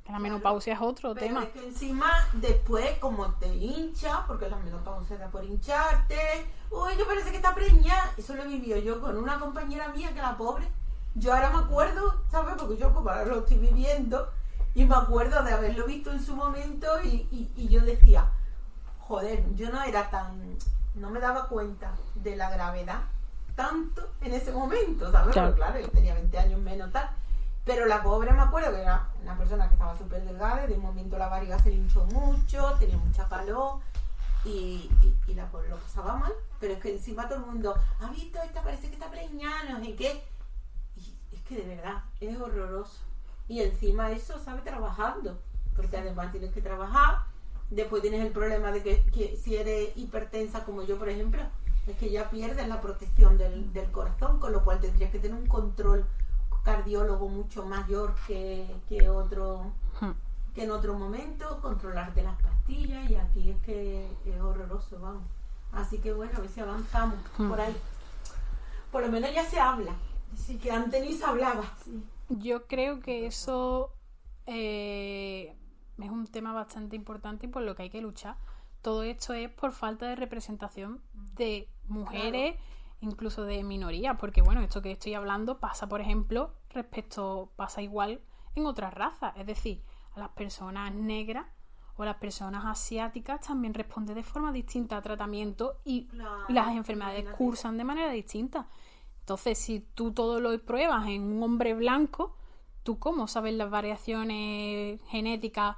Que la menopausia es otro Pero tema. es que encima, después, como te hincha, porque la menopausia da por hincharte, uy, que parece que está preñada. Eso lo he vivido yo con una compañera mía, que la pobre. Yo ahora me acuerdo, ¿sabes? Porque yo como ahora lo estoy viviendo, y me acuerdo de haberlo visto en su momento, y yo decía, joder, yo no me daba cuenta de la gravedad tanto en ese momento, ¿sabes? Claro. Porque, claro, yo tenía 20 años menos, tal. Pero la pobre, me acuerdo que era una persona que estaba súper delgada, y de un momento la barriga se le hinchó mucho, tenía mucha calor, y la pobre lo pasaba mal. Pero es que encima todo el mundo, ¿ha visto esta? Parece que está preñada, no sé qué. Y es que de verdad, es horroroso. Y encima eso, ¿sabes? Trabajando, porque además tienes que trabajar. Después tienes el problema de que si eres hipertensa como yo, por ejemplo, es que ya pierdes la protección del corazón, con lo cual tendrías que tener un control cardiólogo mucho mayor que en otro momento, controlarte las pastillas, y aquí es que es horroroso, vamos. Así que bueno, a ver si avanzamos por ahí. Por lo menos ya se habla, que antes ni se hablaba. Yo creo que eso es un tema bastante importante y por lo que hay que luchar. Todo esto es por falta de representación de mujeres, incluso de minorías, porque bueno, esto que estoy hablando pasa, por ejemplo, pasa igual en otras razas, es decir, a las personas negras o las personas asiáticas también responden de forma distinta a tratamiento y las enfermedades cursan de manera distinta. Entonces, si tú todo lo pruebas en un hombre blanco, ¿tú cómo sabes las variaciones genéticas?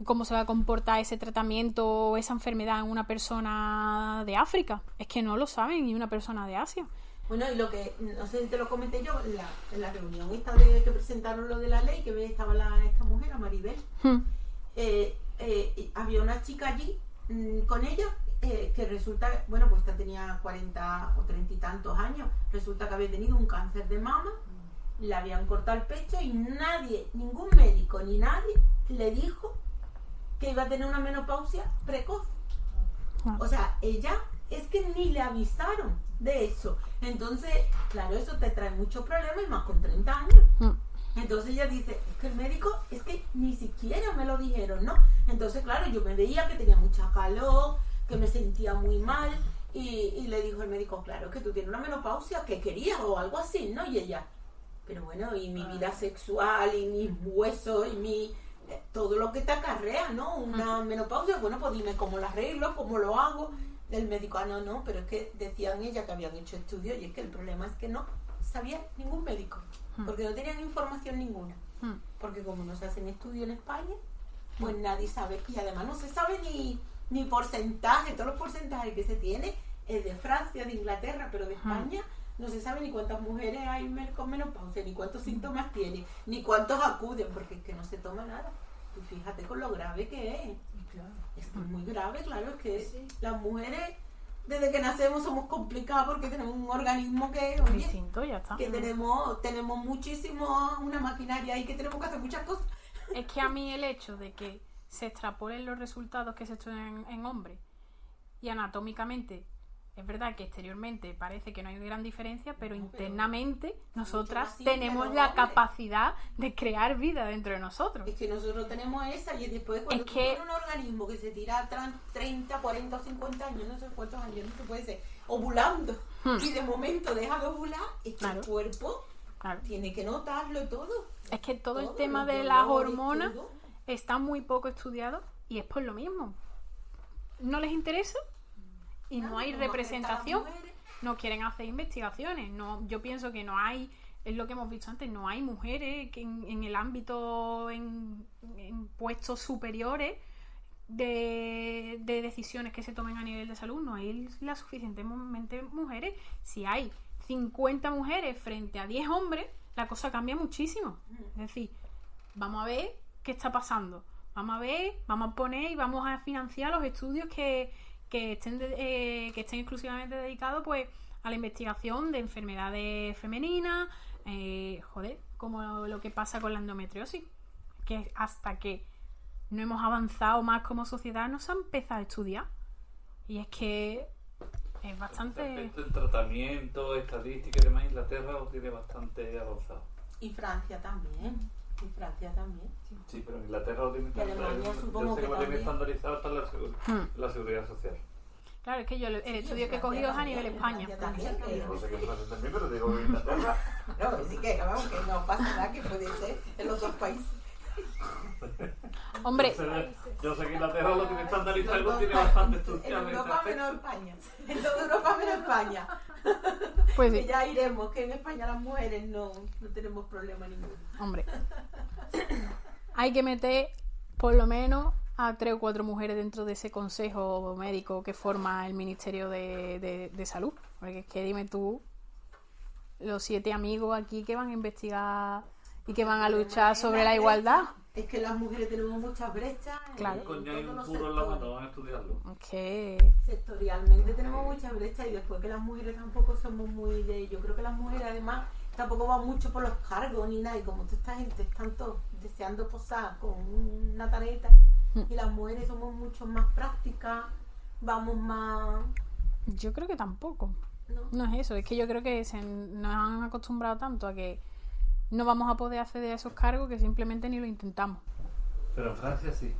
¿Cómo se va a comportar ese tratamiento o esa enfermedad en una persona de África? Es que no lo saben, ni una persona de Asia. Bueno, y lo que, no sé si te lo comenté yo, en la reunión esta que presentaron lo de la ley, que estaba esta mujer, la Maribel, había una chica allí con ella, que resulta, bueno, pues esta tenía 40 o 30 y tantos años, resulta que había tenido un cáncer de mama, le habían cortado el pecho y nadie, ningún médico ni nadie le dijo que iba a tener una menopausia precoz. O sea, ella es que ni le avisaron de eso. Entonces, claro, eso te trae muchos problemas y más con 30 años. Entonces ella dice, es que el médico, es que ni siquiera me lo dijeron, ¿no? Entonces, claro, yo me veía que tenía mucha calor, que me sentía muy mal y le dijo el médico, claro, que tú tienes una menopausia, que querías o algo así, ¿no? Y ella, pero bueno, y mi vida sexual y mis huesos y todo lo que te acarrea, ¿no? Una menopausia, bueno, pues dime cómo la arreglo, cómo lo hago. El médico, no, pero es que decían ella que habían hecho estudios y es que el problema es que no sabía ningún médico, porque no tenían información ninguna, porque como no se hacen estudios en España, pues nadie sabe, y además no se sabe ni porcentaje, todos los porcentajes que se tiene es de Francia, de Inglaterra, pero de España no se sabe ni cuántas mujeres hay con menopausia, ni cuántos síntomas tiene, ni cuántos acuden, porque es que no se toma nada. Y fíjate con lo grave que es. Claro. Es muy grave, claro, es que las mujeres desde que nacemos somos complicadas porque tenemos un organismo que, oye, distinto, ya está. Que tenemos muchísimo, una maquinaria ahí que tenemos que hacer muchas cosas. Es que a mí el hecho de que se extrapolen los resultados que se estudian en hombres y anatómicamente, es verdad que exteriormente parece que no hay gran diferencia, pero internamente nosotras tenemos la capacidad de crear vida dentro de nosotros. Es que nosotros tenemos esa y después cuando tú tienes un organismo que se tira 30, 40 o 50 años, no sé cuántos años, no se puede ser, ovulando y de momento deja de ovular, es que el cuerpo tiene que notarlo todo. Es que todo el tema de las hormonas está muy poco estudiado y es por lo mismo. No les interesa y no hay representación, no quieren hacer investigaciones, yo pienso que no hay, es lo que hemos visto antes, no hay mujeres que en el ámbito, en puestos superiores de decisiones que se tomen a nivel de salud, no hay las suficientemente mujeres. Si hay 50 mujeres frente a 10 hombres, la cosa cambia muchísimo. Es decir, vamos a ver qué está pasando, vamos a poner y vamos a financiar los estudios que estén exclusivamente dedicados pues a la investigación de enfermedades femeninas, como lo que pasa con la endometriosis, que hasta que no hemos avanzado más como sociedad no se ha empezado a estudiar, y es que es bastante... Respecto al tratamiento, estadística y demás, Inglaterra lo tiene bastante avanzado. Y Francia también. Sí, pero Inglaterra lo tiene estandarizado hasta la seguridad social. Claro, es que yo el estudio que he cogido es a nivel España. No sé qué Francia también, pero digo Inglaterra. No, sí que vamos, que no pasa nada, que puede ser en los dos países. Hombre, yo sé que Inglaterra lo tiene estandarizado y lo tiene bastante estudiado. En Europa menos España. En toda Europa menos España. Pues sí. Que ya iremos, que en España las mujeres no tenemos problema ninguno. Hombre, hay que meter por lo menos a 3 o 4 mujeres dentro de ese consejo médico que forma el Ministerio de Salud. Porque es que dime tú, los 7 amigos aquí que van a investigar y que van a luchar sobre la igualdad. Es que las mujeres tenemos muchas brechas. Claro. Coño, hay un puro en la mano, van a estudiarlo. Sectorialmente tenemos muchas brechas y después que las mujeres tampoco somos muy de... Yo creo que las mujeres además tampoco van mucho por los cargos ni nada, y como toda esta gente están todos deseando posar con una tarjeta, y las mujeres somos mucho más prácticas, vamos más... Yo creo que tampoco. No es eso, es que yo creo que nos han acostumbrado tanto a que no vamos a poder acceder a esos cargos que simplemente ni lo intentamos. Pero en Francia sí.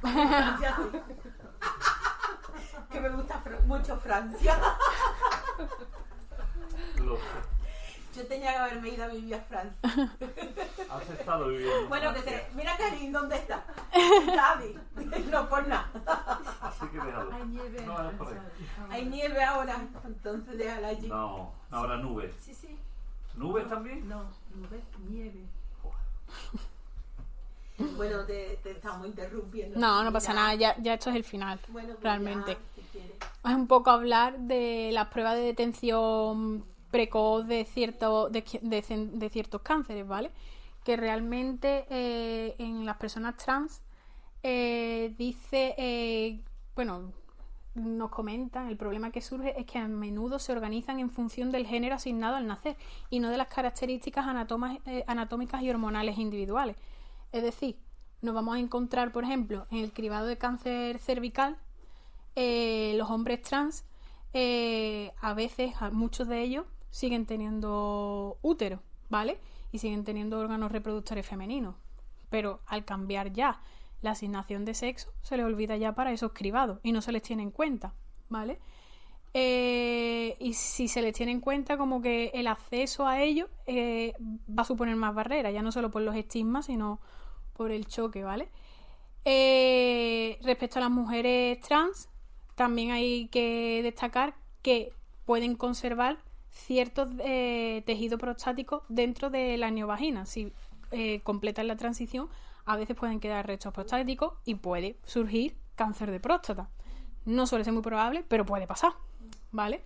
Francia, sí. Que me gusta mucho Francia. Lo sé. Yo tenía que haberme ido a vivir a Francia. Has estado viviendo en Bueno, Francia. mira Karim, ¿dónde está? En Cádiz. No por nada. Así que déjalo. Hay nieve. No, es por ahí. Hay nieve ahora, entonces déjala allí. No, ahora nubes. Sí, sí. ¿Nubes también? No, nieve. Bueno, te estamos interrumpiendo. No pasa nada, ya esto es el final, Bueno, pues realmente. ya, si quieres. Es un poco hablar de las pruebas de detención precoz de ciertos cánceres, ¿vale? Que realmente en las personas trans nos comentan, el problema que surge es que a menudo se organizan en función del género asignado al nacer y no de las características anatómicas y hormonales individuales. Es decir, nos vamos a encontrar, por ejemplo, en el cribado de cáncer cervical, los hombres trans, a veces, muchos de ellos, siguen teniendo útero, ¿vale? Y siguen teniendo órganos reproductores femeninos. Pero al cambiar ya la asignación de sexo, se les olvida ya para esos cribados y no se les tiene en cuenta, ¿vale? Y si se les tiene en cuenta, como que el acceso a ellos va a suponer más barreras, ya no solo por los estigmas, sino por el choque, ¿vale? Respecto a las mujeres trans, también hay que destacar que pueden conservar ciertos tejidos prostáticos dentro de la neovagina. Si completan la transición, a veces pueden quedar restos prostáticos y puede surgir cáncer de próstata. No suele ser muy probable, pero puede pasar, ¿vale?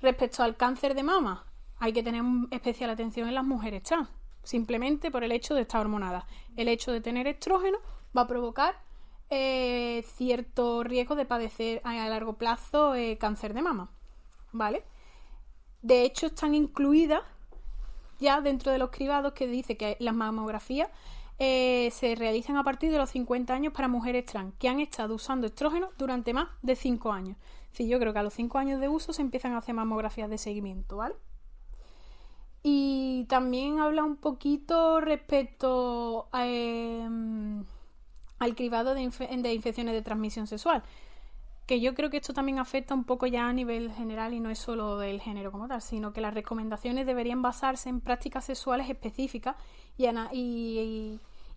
Respecto al cáncer de mama, hay que tener especial atención en las mujeres trans, simplemente por el hecho de estar hormonadas. El hecho de tener estrógeno va a provocar cierto riesgo de padecer a largo plazo cáncer de mama, ¿vale? De hecho, están incluidas ya dentro de los cribados, que dice que las mamografías se realizan a partir de los 50 años para mujeres trans que han estado usando estrógeno durante más de 5 años. Sí, yo creo que a los 5 años de uso se empiezan a hacer mamografías de seguimiento, ¿vale? Y también habla un poquito respecto al cribado de infecciones de transmisión sexual, que yo creo que esto también afecta un poco ya a nivel general y no es solo del género como tal, sino que las recomendaciones deberían basarse en prácticas sexuales específicas y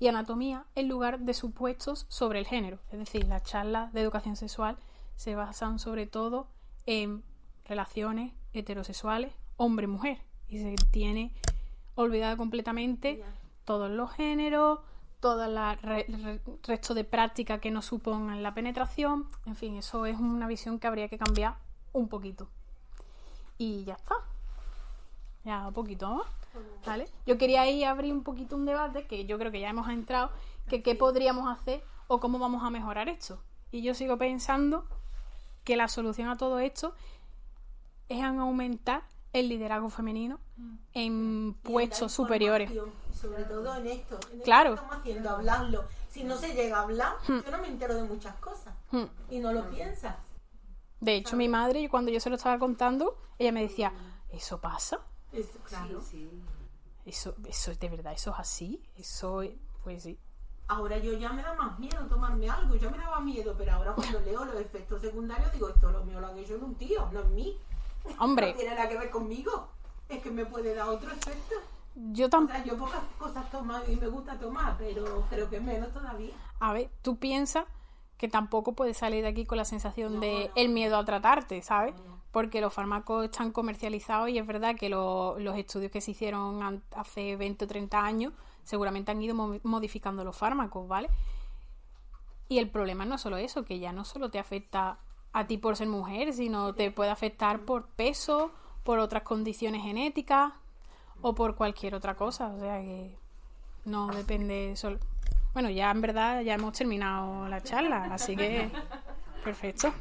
anatomía en lugar de supuestos sobre el género. Es decir, las charlas de educación sexual se basan sobre todo en relaciones heterosexuales hombre-mujer y se tiene olvidado completamente todos los géneros, todo el resto de prácticas que no supongan la penetración. En fin, eso es una visión que habría que cambiar un poquito. Y ya está. Ya un poquito más, ¿vale? Yo quería ahí abrir un poquito un debate, que yo creo que ya hemos entrado, que qué podríamos hacer o cómo vamos a mejorar esto. Y yo sigo pensando que la solución a todo esto es en aumentar el liderazgo femenino en puestos superiores. Sobre todo en esto. Claro. Estamos haciendo hablarlo. Si no se llega a hablar, yo no me entero de muchas cosas. Y no lo piensas. De hecho, mi madre, cuando yo se lo estaba contando, ella me decía, ¿eso pasa? Claro. Sí. ¿Eso es de verdad? ¿Eso es así? Pues sí. Ahora yo ya me da más miedo tomarme algo. Yo me daba miedo, pero ahora cuando leo los efectos secundarios digo, esto lo mío lo han hecho en un tío, no en mí. Hombre, No tiene nada que ver conmigo. Es que me puede dar otro efecto. yo O tampoco... sea, yo pocas cosas tomo y me gusta tomar, pero creo que menos todavía. A ver, tú piensas que tampoco puedes salir de aquí con la sensación de el miedo a tratarte, ¿sabes? Porque los fármacos están comercializados y es verdad que los estudios que se hicieron hace 20 o 30 años seguramente han ido modificando los fármacos, ¿vale? Y el problema no es solo eso, que ya no solo te afecta a ti por ser mujer, sino te puede afectar por peso, por otras condiciones genéticas o por cualquier otra cosa. O sea que no depende solo... Bueno, ya en verdad ya hemos terminado la charla, así que perfecto.